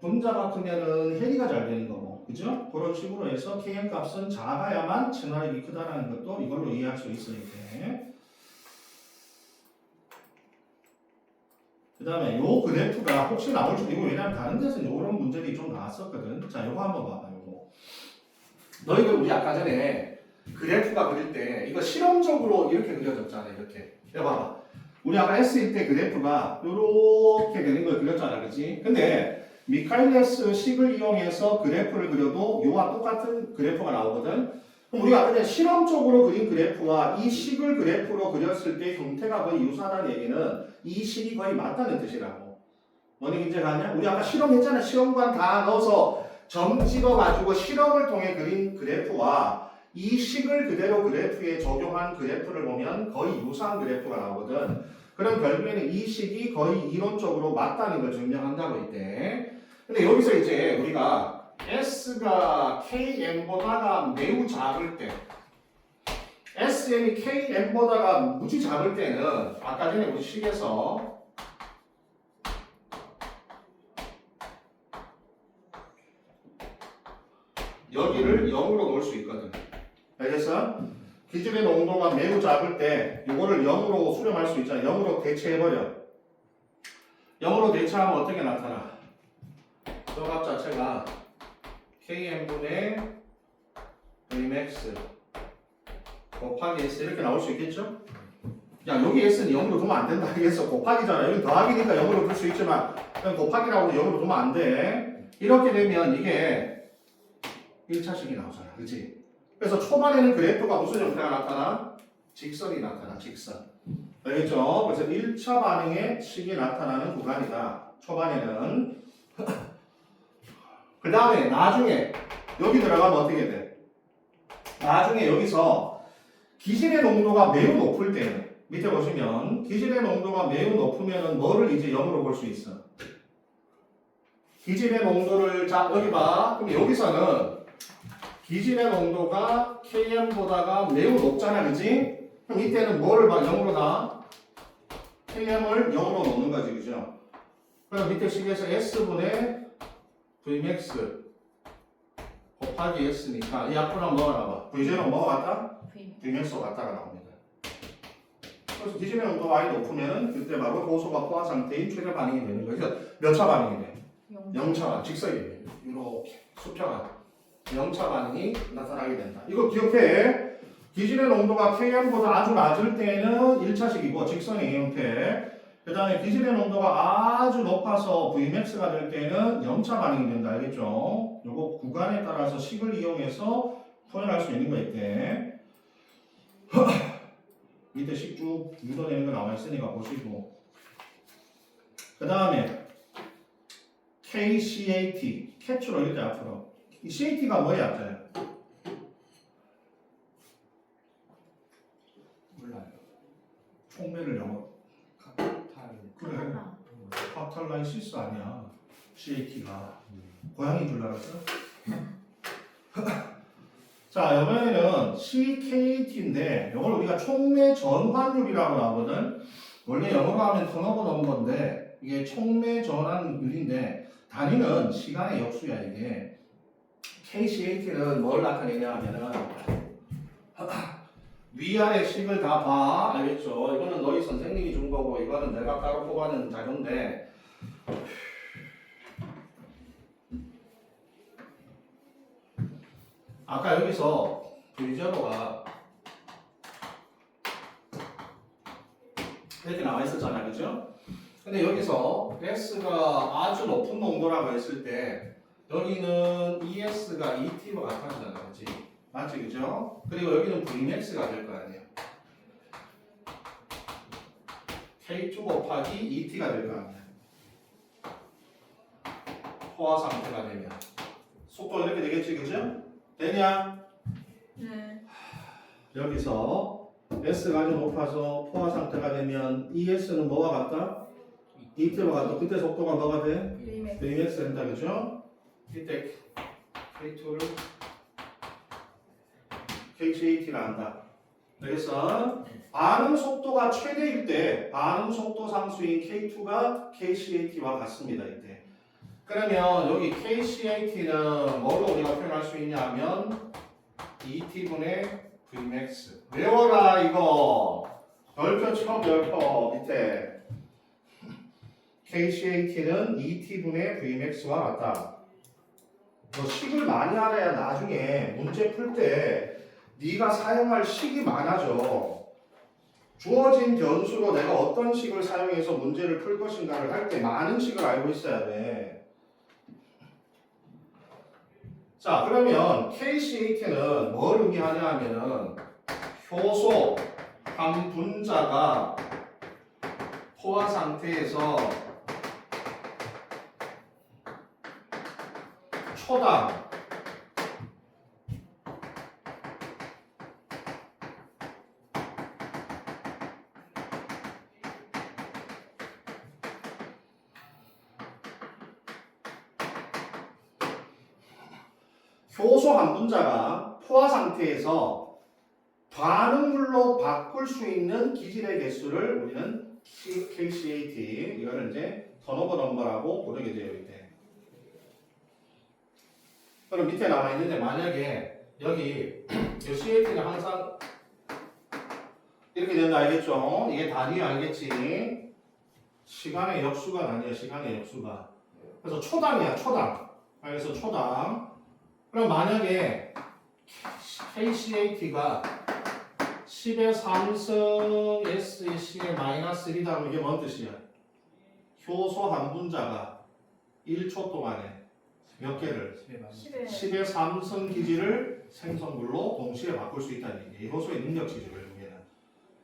분자가 크면은 해리가 잘 되는 거고 그죠? 그런 식으로 해서 Km 값은 작아야만 친화력이 크다라는 것도 이걸로 이해할 수 있어요. 그 다음에 요 그래프가 혹시 나올 수도 있고 왜냐면 다른 데서는 요런 문제들이 좀 나왔었거든. 자 요거 한번 봐봐. 요거 너희들 우리 아까 전에 그래프가 그릴 때 이거 실험적으로 이렇게 그려졌잖아. 이렇게 봐봐. 우리 아까 S일 때 그래프가 요렇게 되는 걸 그렸잖아. 그렇지? 근데 미카일레스 식을 이용해서 그래프를 그려도 요와 똑같은 그래프가 나오거든. 그럼 우리가 아까 전에 실험적으로 그린 그래프와 이 식을 그래프로 그렸을 때 형태가 거의 유사하다는 얘기는 이 식이 거의 맞다는 뜻이라고. 뭐니 문제가 우리 아까 실험했잖아. 실험관 다 넣어서 점 찍어가지고 실험을 통해 그린 그래프와 이 식을 그대로 그래프에 적용한 그래프를 보면 거의 유사한 그래프가 나오거든. 그럼 결국에는 이 식이 거의 이론적으로 맞다는 걸 증명한다고 했대. 근데 여기서 이제 우리가 S가 KM보다가 매우 작을 때 SM이 KM보다가 무지 작을 때는 아까 전에 우리 식에서 여기를 0으로 놓을 수 있거든. 알겠어? 기질의 농도가 매우 작을 때 이거를 0으로 수렴할 수 있잖아. 0으로 대체해버려. 0으로 대체하면 어떻게 나타나? 저 값 자체가 KM분의 Vmax 곱하기 S 이렇게 나올 수 있겠죠? 야 여기 S는 0으로 두면 안 된다 하겠어. 곱하기잖아. 여기 더하기니까 0으로 둘 수 있지만 그냥 곱하기라고 0으로 두면 안 돼. 이렇게 되면 이게 1차식이 나오잖아. 그치? 그래서 초반에는 그래프가 무슨 형태가 나타나? 직선이 나타나. 직선. 알겠죠? 그래서 1차 반응의 식이 나타나는 구간이다. 초반에는. 그 다음에 나중에 여기 들어가면 어떻게 돼? 나중에 여기서 기질의 농도가 매우 높을 때는 밑에 보시면 기질의 농도가 매우 높으면 뭐를 이제 0으로 볼 수 있어? 기질의 농도를 자 여기 봐. 그럼 여기서는 기질의 농도가 KM보다가 매우 높잖아. 그지? 그럼 이때는 뭐를 봐? 0으로 나? KM을 0으로 놓는 거지. 그죠? 그럼 밑에 식에서 S분의 Vmax 곱하기 S니까 이 앞으로 한번 넣어놔봐. V제로 뭐가 같다? Vmax가 같다가 나옵니다. 그래서 기질의 농도 Y가 높으면 그때 바로 효소가 포화 상태인 최대 반응이 되는 거예요. 그래서 몇 차 반응이 돼? 0차 반응, 직선이에요. 이렇게 수평한 0차 반응이 나타나게 된다. 이거 기억해. 기질의 농도가 Km보다 아주 낮을 때는 1차식이고 직선의 형태. 그 다음에 기질의 농도가 아주 높아서 Vmax가 될 때는 0차 반응이 된다. 알겠죠? 요거 구간에 따라서 식을 이용해서 표현할 수 있는 거 있대. 밑에 식 쭉 유도되는 거 나와 있으니까 보시고. 그 다음에 KCAT, 캡슐로 이렇게 앞으로. 이 CAT가 뭐야, 앞자야? 몰라요. 총매를 영어. 그래. 카탈라이시스 아니야. CAT가. 고양이인 줄 알았어? 자, 이번에는 CKT인데 이걸 우리가 촉매 전환율이라고 나오거든. 원래 영어로 하면 턴오버 넘버인데 이게 촉매 전환율인데 단위는 시간의 역수야 이게. KCAT는 뭘 나타내냐 하면은 위아래 식을 다 봐. 알겠죠? 이거는 너희 선생님이 준 거고 이거는 내가 따로 뽑아낸 자료인데 아까 여기서 V제로가 이렇게 나와 있었잖아요. 그죠? 근데 여기서 S가 아주 높은 농도라고 했을 때 여기는 ES가 ET와 같아지잖아. 그렇지? 맞지? 그죠? 그리고 여기는 Vmax가 될 거 아니에요. K2 곱하기 ET가 될 거 아니에요. 포화 상태가 되면 속도 이렇게 되겠지? 그죠? 되냐? 네. 여기서 S가 아주 높아서 포화 상태가 되면 ES는 뭐와 같다? ET와 같다. 그때 속도가 뭐가 돼? Vmax 된다. 그죠? 이때 K2를 KCAT를 한다. 그래서 반응 속도가 최대일 때 반응 속도 상수인 K2가 KCAT와 같습니다. 이때. 그러면 여기 KCAT는 뭐로 우리가 표현할 수 있냐 하면 ET분의 Vmax. 외워라 이거. 별표 쳐 별표 밑에. KCAT는 ET분의 Vmax와 같다. 너 식을 많이 알아야 나중에 문제 풀 때 네가 사용할 식이 많아져. 주어진 변수로 내가 어떤 식을 사용해서 문제를 풀 것인가를 할 때 많은 식을 알고 있어야 돼. 자, 그러면 KCAT는 뭘 의미하냐 하면은 효소 한 분자가 포화 상태에서 초당 효소 한 분자가 포화 상태에서 반응물로 바꿀 수 있는 기질의 개수를 우리는 KCAT 이거를 이제 턴오버 넘버라고 부르게 되어 있대. 그럼 밑에 나와 있는데 만약에 여기 이 CAT는 항상 이렇게 된다 알겠죠? 이게 단위 알겠지? 시간의 역수가 아니야. 시간의 역수가. 그래서 초당이야. 초당. 그래서 초당. 그럼 만약에 KCAT가 10의 3승 S의 10의 마이너스 1이다 하면 이게 뭔 뜻이야? 효소 한 분자가 1초 동안에 몇 개를? 10의 3승 기질을 생성물로 동시에 바꿀 수 있다는 얘기예요. 효소의 능력치죠. 결국에는.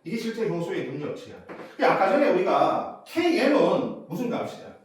이게 실제 효소의 능력치야. 아까 전에 우리가 Km은 무슨 값이야?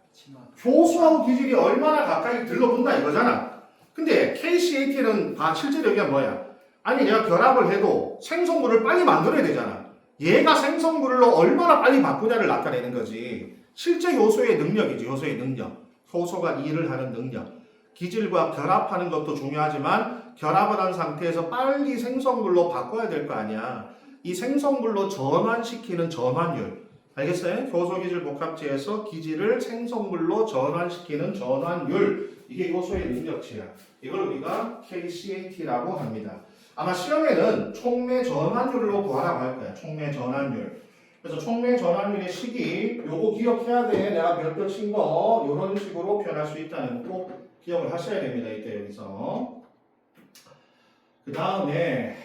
효소하고 기질이 얼마나 가까이 들러붙나 이거잖아. 근데 KCAT는 실제로 여기가 뭐야? 아니 내가 결합을 해도 생성물을 빨리 만들어야 되잖아. 얘가 생성물로 얼마나 빨리 바꾸냐를 나타내는 거지. 실제 효소의 능력이지. 효소의 능력. 효소가 일을 하는 능력. 기질과 결합하는 것도 중요하지만 결합을 한 상태에서 빨리 생성물로 바꿔야 될 거 아니야. 이 생성물로 전환시키는 전환율. 알겠어요? 효소기질 복합체에서 기질을 생성물로 전환시키는 전환율. 이게 효소의 능력치야. 이걸 우리가 KCAT라고 합니다. 아마 시험에는 촉매 전환율로 구하라고 할 거야. 촉매 전환율. 그래서 촉매 전환율의 시기 요거 기억해야 돼. 내가 별표 친 거 요런 식으로 표현할 수 있다는 거 꼭 기억을 하셔야 됩니다. 이때 여기서. 그 다음에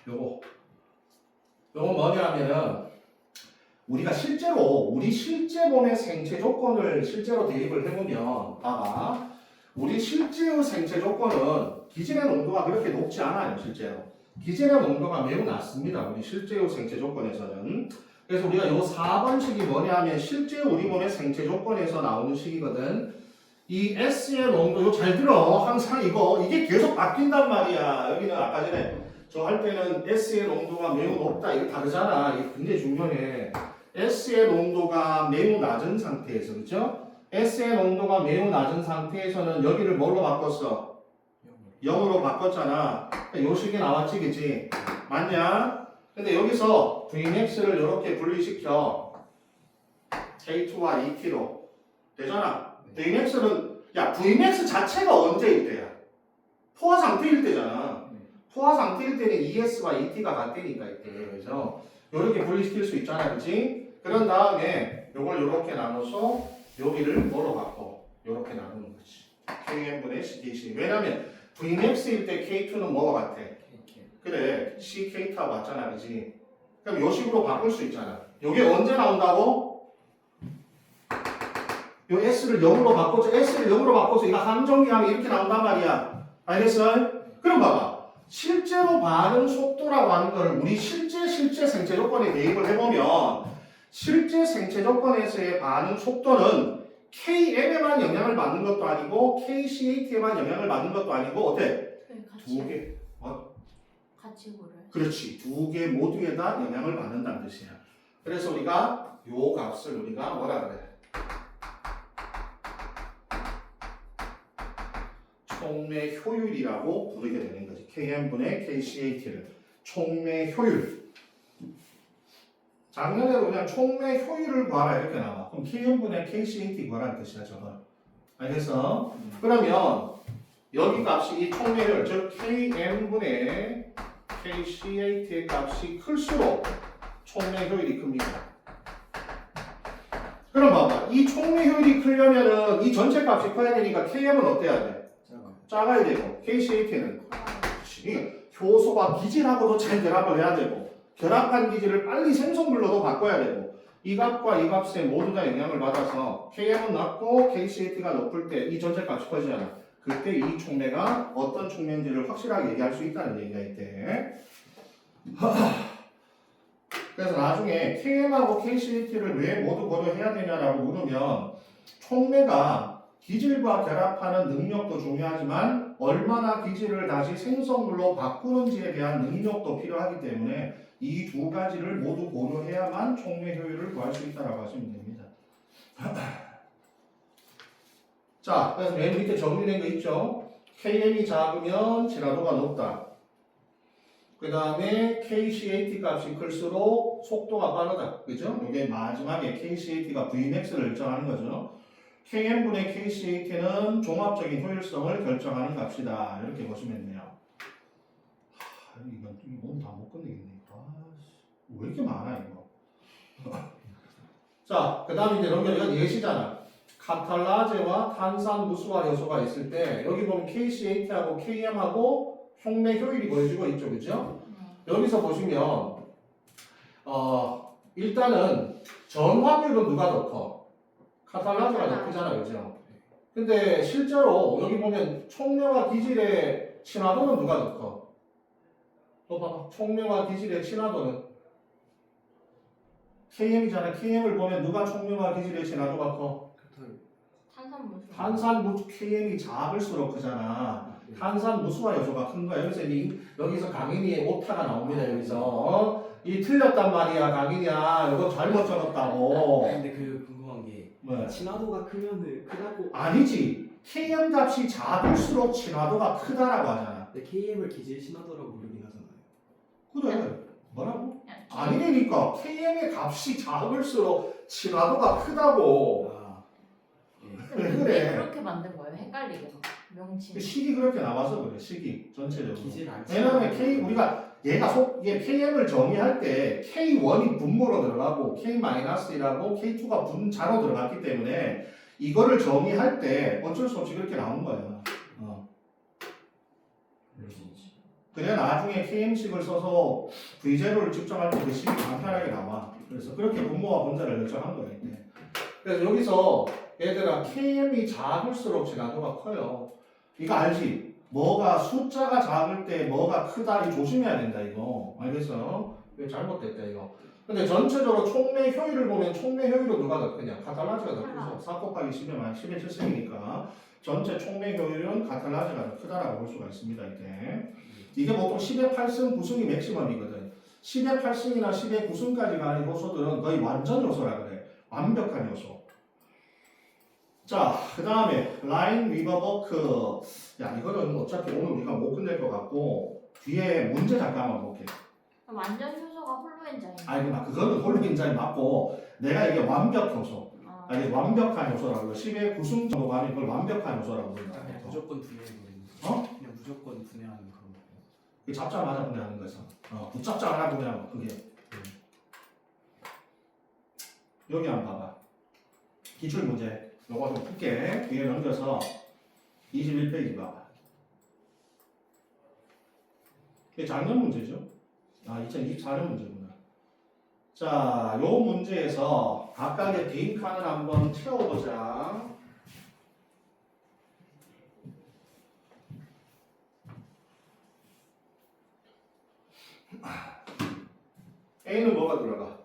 요거 뭐냐면은 우리가 실제로 우리 실제 몸의 생체 조건을 실제로 대입을 해보면 봐봐. 우리 실제의 생체 조건은 기질의 농도가 그렇게 높지 않아요. 실제로. 기질의 농도가 매우 낮습니다. 우리 실제의 생체 조건에서는. 그래서 우리가 요 4번 식이 뭐냐면 실제 우리 몸의 생체 조건에서 나오는 식이거든. 이 S의 농도, 이거 잘 들어. 항상 이게 계속 바뀐단 말이야. 여기는 아까 전에 저 할 때는 S의 농도가 매우 높다. 이거 다르잖아. 이게 굉장히 중요해. S의 농도가 매우 낮은 상태에서, 그죠? S의 농도가 매우 낮은 상태에서는 여기를 뭘로 바꿨어? 0으로 바꿨잖아. 요 식이 나왔지, 그치? 맞냐? 근데 여기서 Vmax를 이렇게 분리시켜. K2와 ET로. 되잖아? Vmax는, Vmax 자체가 언제일 때야? 포화 상태일 때잖아. 포화 상태일 때는 ES와 ET가 같다니까, 이때. 그래서 이렇게 분리시킬 수 있잖아, 그치? 그런 다음에 요걸 이렇게 나눠서 여기를 뭐로 바꿔? 이렇게 나누는 거지. Kn분의 CKC. 왜냐면 Vmax일 때 K2는 뭐가 같아? 그래, CK타 맞잖아, 그지? 그럼 요 식으로 바꿀 수 있잖아. 요게 언제 나온다고? 요 S를 0으로 바꿔서, S를 0으로 바꿔서 이거 함정리하면 이렇게 나온단 말이야. 알겠어? 그럼 봐봐. 실제로 반응 속도라고 하는 걸 우리 실제 생체 조건에 대입을 해보면 실제 생체 조건에서의 반응 속도는 KM에만 영향을 받는 것도 아니고 KCAT에만 영향을 받는 것도 아니고 어때? 두 개. 같이 고를. 그렇지. 두 개 모두에다 영향을 받는다는 뜻이야. 그래서 우리가 요 값을 우리가 뭐라 그래? 촉매 효율이라고 부르게 되는 거지. KM분의 KCAT를. 촉매 효율. 작년에도 그냥 촉매 효율을 구하라 이렇게 나와. 그럼 KM분의 KCAT 구하라는 뜻이야, 저거. 알겠어? 그러면 여기 값이 이 촉매율, 즉 KM분의 KCAT의 값이 클수록 촉매 효율이 큽니다. 그럼 봐봐. 이 촉매 효율이 크려면은 이 전체 값이 커야 되니까 KM은 어때야 돼? 작아야 되고 KCAT는 효소가 기질하고도 잘 결합을 해야 되고 결합한 기질을 빨리 생성물로도 바꿔야 되고 이 값과 이 값에 모두 다 영향을 받아서 KM은 낮고 KCAT가 높을 때 이 전체 값이 커지잖아. 그때 이 촉매가 어떤 촉매인지를 확실하게 얘기할 수 있다는 얘기가 있대. 그래서 나중에 KM하고 KCAT를 왜 모두 고려해야 되냐라고 물으면 촉매가 기질과 결합하는 능력도 중요하지만 얼마나 기질을 다시 생성물로 바꾸는지에 대한 능력도 필요하기 때문에 이 두 가지를 모두 고려해야만 촉매 효율을 구할 수 있다고 하시면 됩니다. 자, 그래서 맨 밑에 정리된 거 있죠? KM이 작으면 진화도가 높다. 그 다음에 KCAT 값이 클수록 속도가 빠르다. 그죠? 이게 마지막에 KCAT가 Vmax를 결정하는 거죠. KM분의 KCAT는 종합적인 효율성을 결정하는 값이다. 이렇게 보시면 돼요. 이건 오늘 다 못 끝내겠네. 왜 이렇게 많아, 이거? 자, 그 다음에 이제 이건 예시잖아. 카탈라제와 탄산 무수화 요소가 있을 때 여기 보면 KCAT하고 KM하고 촉매 효율이 보여지고 있죠, 그죠? 여기서 보시면 일단은 전환율은 누가 더 커? 카탈라제가 더 크잖아, 그죠? 근데 실제로 여기 보면 촉매와 기질의 친화도는 누가 더 커? 또 봐봐. 촉매와 기질의 친화도는 KM이잖아. KM을 보면 누가 촉매와 기질의 친화도가 커? 탄산무수 KM이 작을수록 크잖아. 탄산무수화 요소가 큰 거야. 여기서 강인이의 오타가 나옵니다. 여기서 이 틀렸단 말이야, 강인이야. 이거 잘못 적었다고. 근데 궁금한 게 뭐? 친화도가 크면은 크다고. 아니지. KM 값이 작을수록 친화도가 크다라고 하잖아. 근데 KM을 기질 친화도라고 부르긴 하잖아요. 그래. 뭐라고? 아니니까 KM의 값이 작을수록 친화도가 크다고. 아, 예. 그래. 그렇게 만든 거예요? 헷갈리게. 명칭. 식이 그렇게 나와서 그래. 식이 전체적으로. 기질 안 왜냐하면 K 우리가 이게 KM을 정의할 때 K1이 분모로 들어가고 K-1이라고 K2가 분자로 들어갔기 때문에 이거를 정의할 때 어쩔 수 없이 그렇게 나온 거야. 그래 나중에 KM식을 써서 V0를 측정할 때 그 식이 간편하게 나와. 그래서 그렇게 분모와 분자를 결정한 거야 이때. 그래서 여기서 얘들아 KM이 작을수록 진화도가 커요. 이거 알지? 뭐가 숫자가 작을 때 뭐가 크다 이 조심해야 된다 이거. 알겠어? 이거 잘못됐다 이거. 근데 전체적으로 촉매 효율을 보면 촉매 효율은 누가 더 크냐? 카탈라지가 더 크죠. 4 곱하기 10의 10의 7승이니까 전체 촉매 효율은 카탈라지가 더 크다라고 볼 수가 있습니다 이때. 이게 보통 10의 8승 9승이 맥시멈이거든. 10의 8승이나 10의 9승까지 가는 요소들은 거의 완전 요소라 그래. 완벽한 요소. 자, 그 다음에 라인 위버버크. 야, 이거는 어차피 오늘 우리가 못 끝낼 것 같고 뒤에 문제 잠깐 한번 볼게. 완전 효소가 홀로엔자임. 아니, 그거는 홀로엔자임 맞고 내가 이게 완벽 요소. 아니, 완벽한 요소라고. 10의 9승 정도 가면 이걸 완벽한 요소라고 부른다. 그냥 무조건 분해해버리는 어? 그냥 무조건 분해하는 그런 거예요. 그 잡자마자 분해하는 거에서. 붙잡자마자 분해하는 거, 그게. 여기 한번 봐봐. 기출 문제. 요거 좀 풀게. 뒤에 넘겨서 21페이지 봐봐. 이게 작년 문제죠? 2024년 문제구나. 자, 요 문제에서 각각의 빈칸을 한번 채워보자. A는 뭐가 들어가?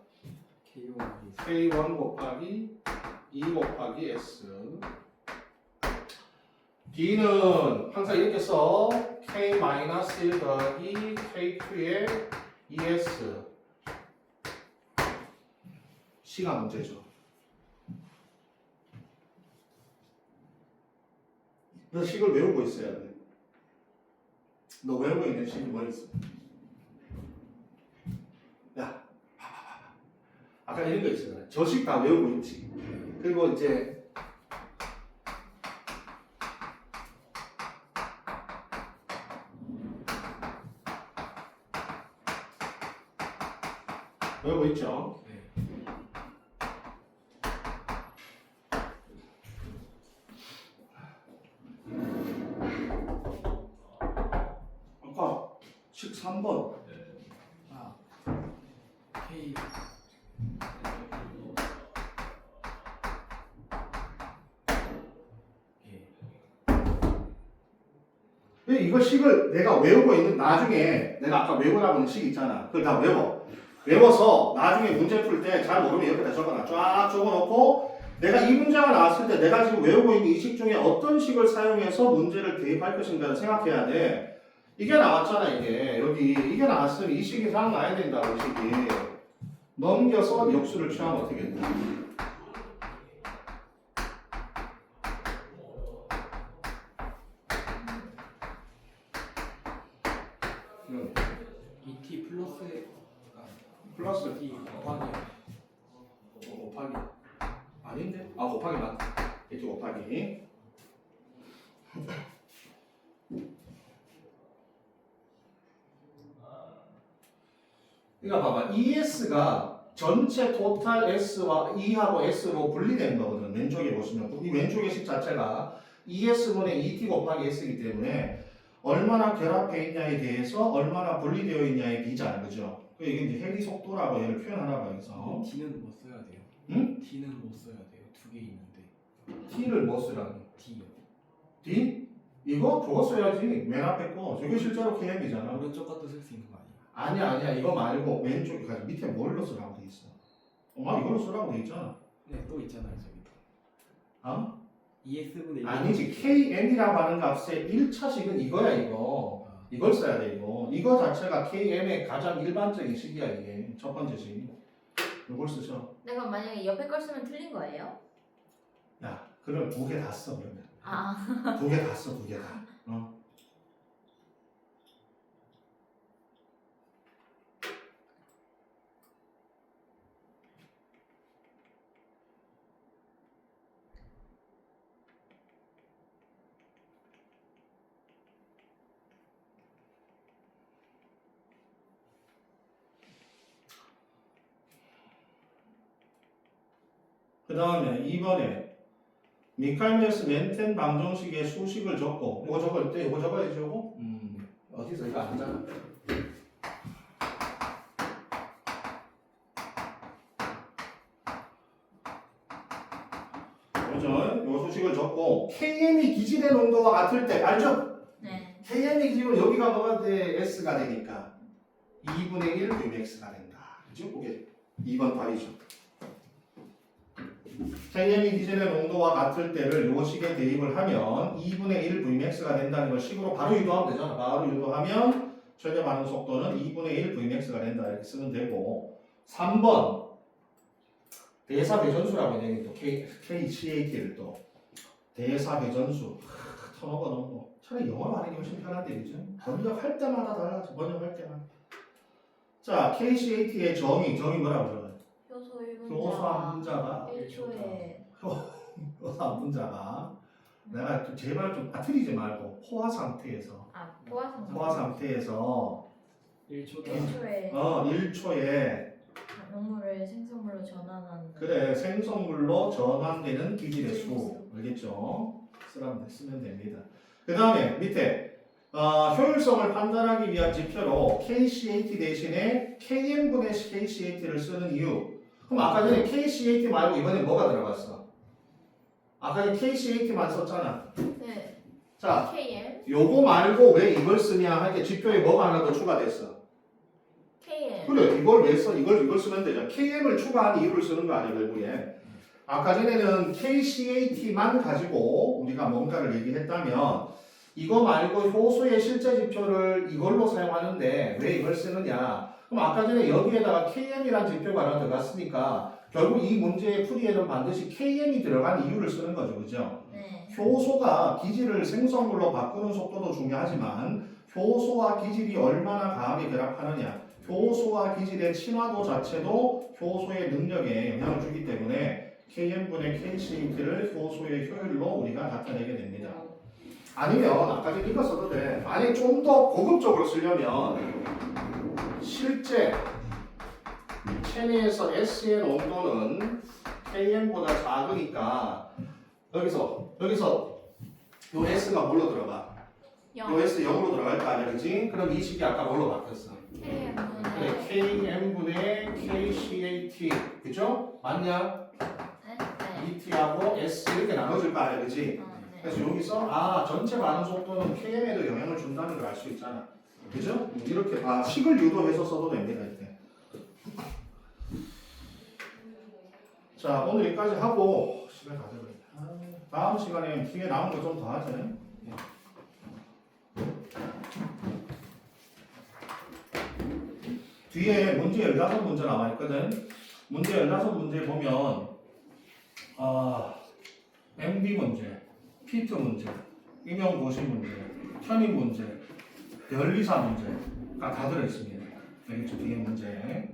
K1이 K1 곱하기 2 곱하기 S. B는 항상 이렇게 써. K-1 더하기 K2의 2S. C가 문제죠. 너 식을 외우고 있어야 돼. 너 외우고 있는 식이 뭐 있어? 야, 아까 이런 거 있잖아. 저식 다 외우고 있지. 그리고 이제 외우고 있죠. 네. 아까 식 3번. 아 K 이거 식을 내가 외우고 있는 나중에 내가 아까 외우라고 하는 식 있잖아. 그걸 다 외워. 외워서 나중에 문제 풀 때 잘 모르면 옆에다 적어놔. 쫙 적어놓고 내가 이 문제가 나왔을 때 내가 지금 외우고 있는 이 식 중에 어떤 식을 사용해서 문제를 대입할 것인가를 생각해야 돼. 이게 나왔잖아 이게. 여기 이게 나왔으면 이 식이 생각나야 된다고 이 식이. 넘겨서 역수를 취하면 어떻게 돼? ET 플러스 플러스 T 곱하기 곱하기 아닌데? 곱하기 맞다. 이렇게 곱하기. 그러니까 봐봐. ES가 전체 토탈 S와 E하고 S로 분리된 거거든. 왼쪽에 보시면 이 왼쪽의 식 자체가 ES분의 ET 곱하기 S이기 때문에 얼마나 결합해 있냐에 대해서 얼마나 분리되어 있냐의 비잖아, 그죠? 이게 이제 해리 속도라고 얘를 표현하라고 해서 D는 뭐 써야 돼요? 응? D는 뭐 써야 돼요? 두 개 있는데 T를 뭐 쓰라니? D요. D? 이거 저거 써야지. 맨 앞에 거. 저게 실제로 KM이잖아. 오른쪽 것도 쓸 수 있는 거 아니에요? 아니야. 이거 말고 왼쪽에 가서 밑에 뭘로 쓰라고 돼 있어? 이걸로 쓰라고 돼 있잖아. 네, 또 있잖아요 저기도. 어? ES분의 아니지. KM이라고 하는 값의 1차식은 이거야, 이거. 이걸 써야 돼, 이거. 이거 자체가 KM의 가장 일반적인 식이야, 이게. 첫 번째 식. 이걸 쓰죠. 내가 만약에 옆에 걸 쓰면 틀린 거예요? 야, 그럼 두 개 다 써, 그러면. 아, 두 개 다 써, 두 개 다. 그 다음에 2번에 미칼메스 멘텐 방정식의 수식을 적고 이거 적을 때 이거 적어야지 이거? 어디서 이거 안 하잖아. 그죠? 요 수식을 적고 KM이 기질의 농도와 같을 때 알죠? 네. KM이 기질은 여기가 뭐가 돼? S가 되니까 2분의 1 Vmax가 된다. 그죠? 그게 2번 답이죠. KM이 기질의 농도와 같을 때를 요 식에 대입을 하면 2분의 1 Vmax가 된다는 걸 식으로 바로 유도하면 되잖아. 바로 유도하면 최대 반응 속도는 2분의 1 Vmax가 된다. 이렇게 쓰면 되고 3번 대사 배전수라고 있네. 또 KCAT를 또 대사 배전수 턴오버 넘고 차라리 영어로 하는 게 훨씬 편한데 그죠? 번역할 때마다 달라져. 번역할 때마다. 자 KCAT의 정의 뭐라고 들어가요? 효소 1분자. 효소 한 분자가 1초에. 효소 한 분자가 내가 좀 제발 좀 틀리지 말고 포화 상태에서 포화 상태에서 1초다. 1초에 1초에 작용물을 생성물로 전환하는. 그래 생성물로 전환되는 기질의 수 알겠죠? 쓰면 됩니다. 그 다음에 밑에 효율성을 판단하기 위한 지표로 KCAT 대신에 KM분의 KCAT를 쓰는 이유. 그럼 아까 전에 KCAT 말고 이번에 뭐가 들어갔어? 아까 전에 KCAT만 썼잖아. 네. 자, KM. 요거 말고 왜 이걸 쓰냐 할 때 지표에 뭐가 하나 더 추가됐어. KM. 그래 이걸 왜 써? 이걸 쓰면 되잖아. KM을 추가한 이유를 쓰는 거 아니야 결국에. 아까 전에는 KCAT만 가지고 우리가 뭔가를 얘기했다면 이거 말고 효소의 실제 지표를 이걸로 사용하는데 왜 이걸 쓰느냐. 그럼 아까 전에 여기에다가 KM이라는 지표가 하나 들어갔으니까 결국 이 문제의 풀이에는 반드시 KM이 들어간 이유를 쓰는 거죠. 그죠? 네. 효소가 기질을 생성물로 바꾸는 속도도 중요하지만 효소와 기질이 얼마나 강하게 결합하느냐, 효소와 기질의 친화도 자체도 효소의 능력에 영향을 주기 때문에 KM분의 KCAT를 효소의 효율로 우리가 나타내게 됩니다. 아니면 아까 전에 이거 써도 돼. 만약에 좀 더 고급적으로 쓰려면 실제 체내에서 S의 농도는 KM보다 작으니까 여기서 요 S가 뭘로 들어가? 요 S 0으로 들어갈 거 아니야, 그치? 그럼 이 식이 아까 뭘로 바뀌었어? 그래, KM분의 KCAT, 그죠? 맞냐? 네. ET하고 S 이렇게 나눠줄 거 아니야, 그치? 네. 그래서 여기서 전체 반응 속도는 KM에도 영향을 준다는 걸 알 수 있잖아, 그죠? 이렇게 식을 유도해서 써도 됩니다, 이렇게. 자, 오늘 여기까지 하고 시간 다 돼버렸네. 다음 시간에 뒤에 남은 거 좀 더 하자. 뒤에 문제 15문제 남아있거든. 문제 15문제 보면 MB 문제, 피트 문제, 임용고시 문제, 편입 문제, 변리사 문제가 다 들어있습니다. 여기 뒤에 문제.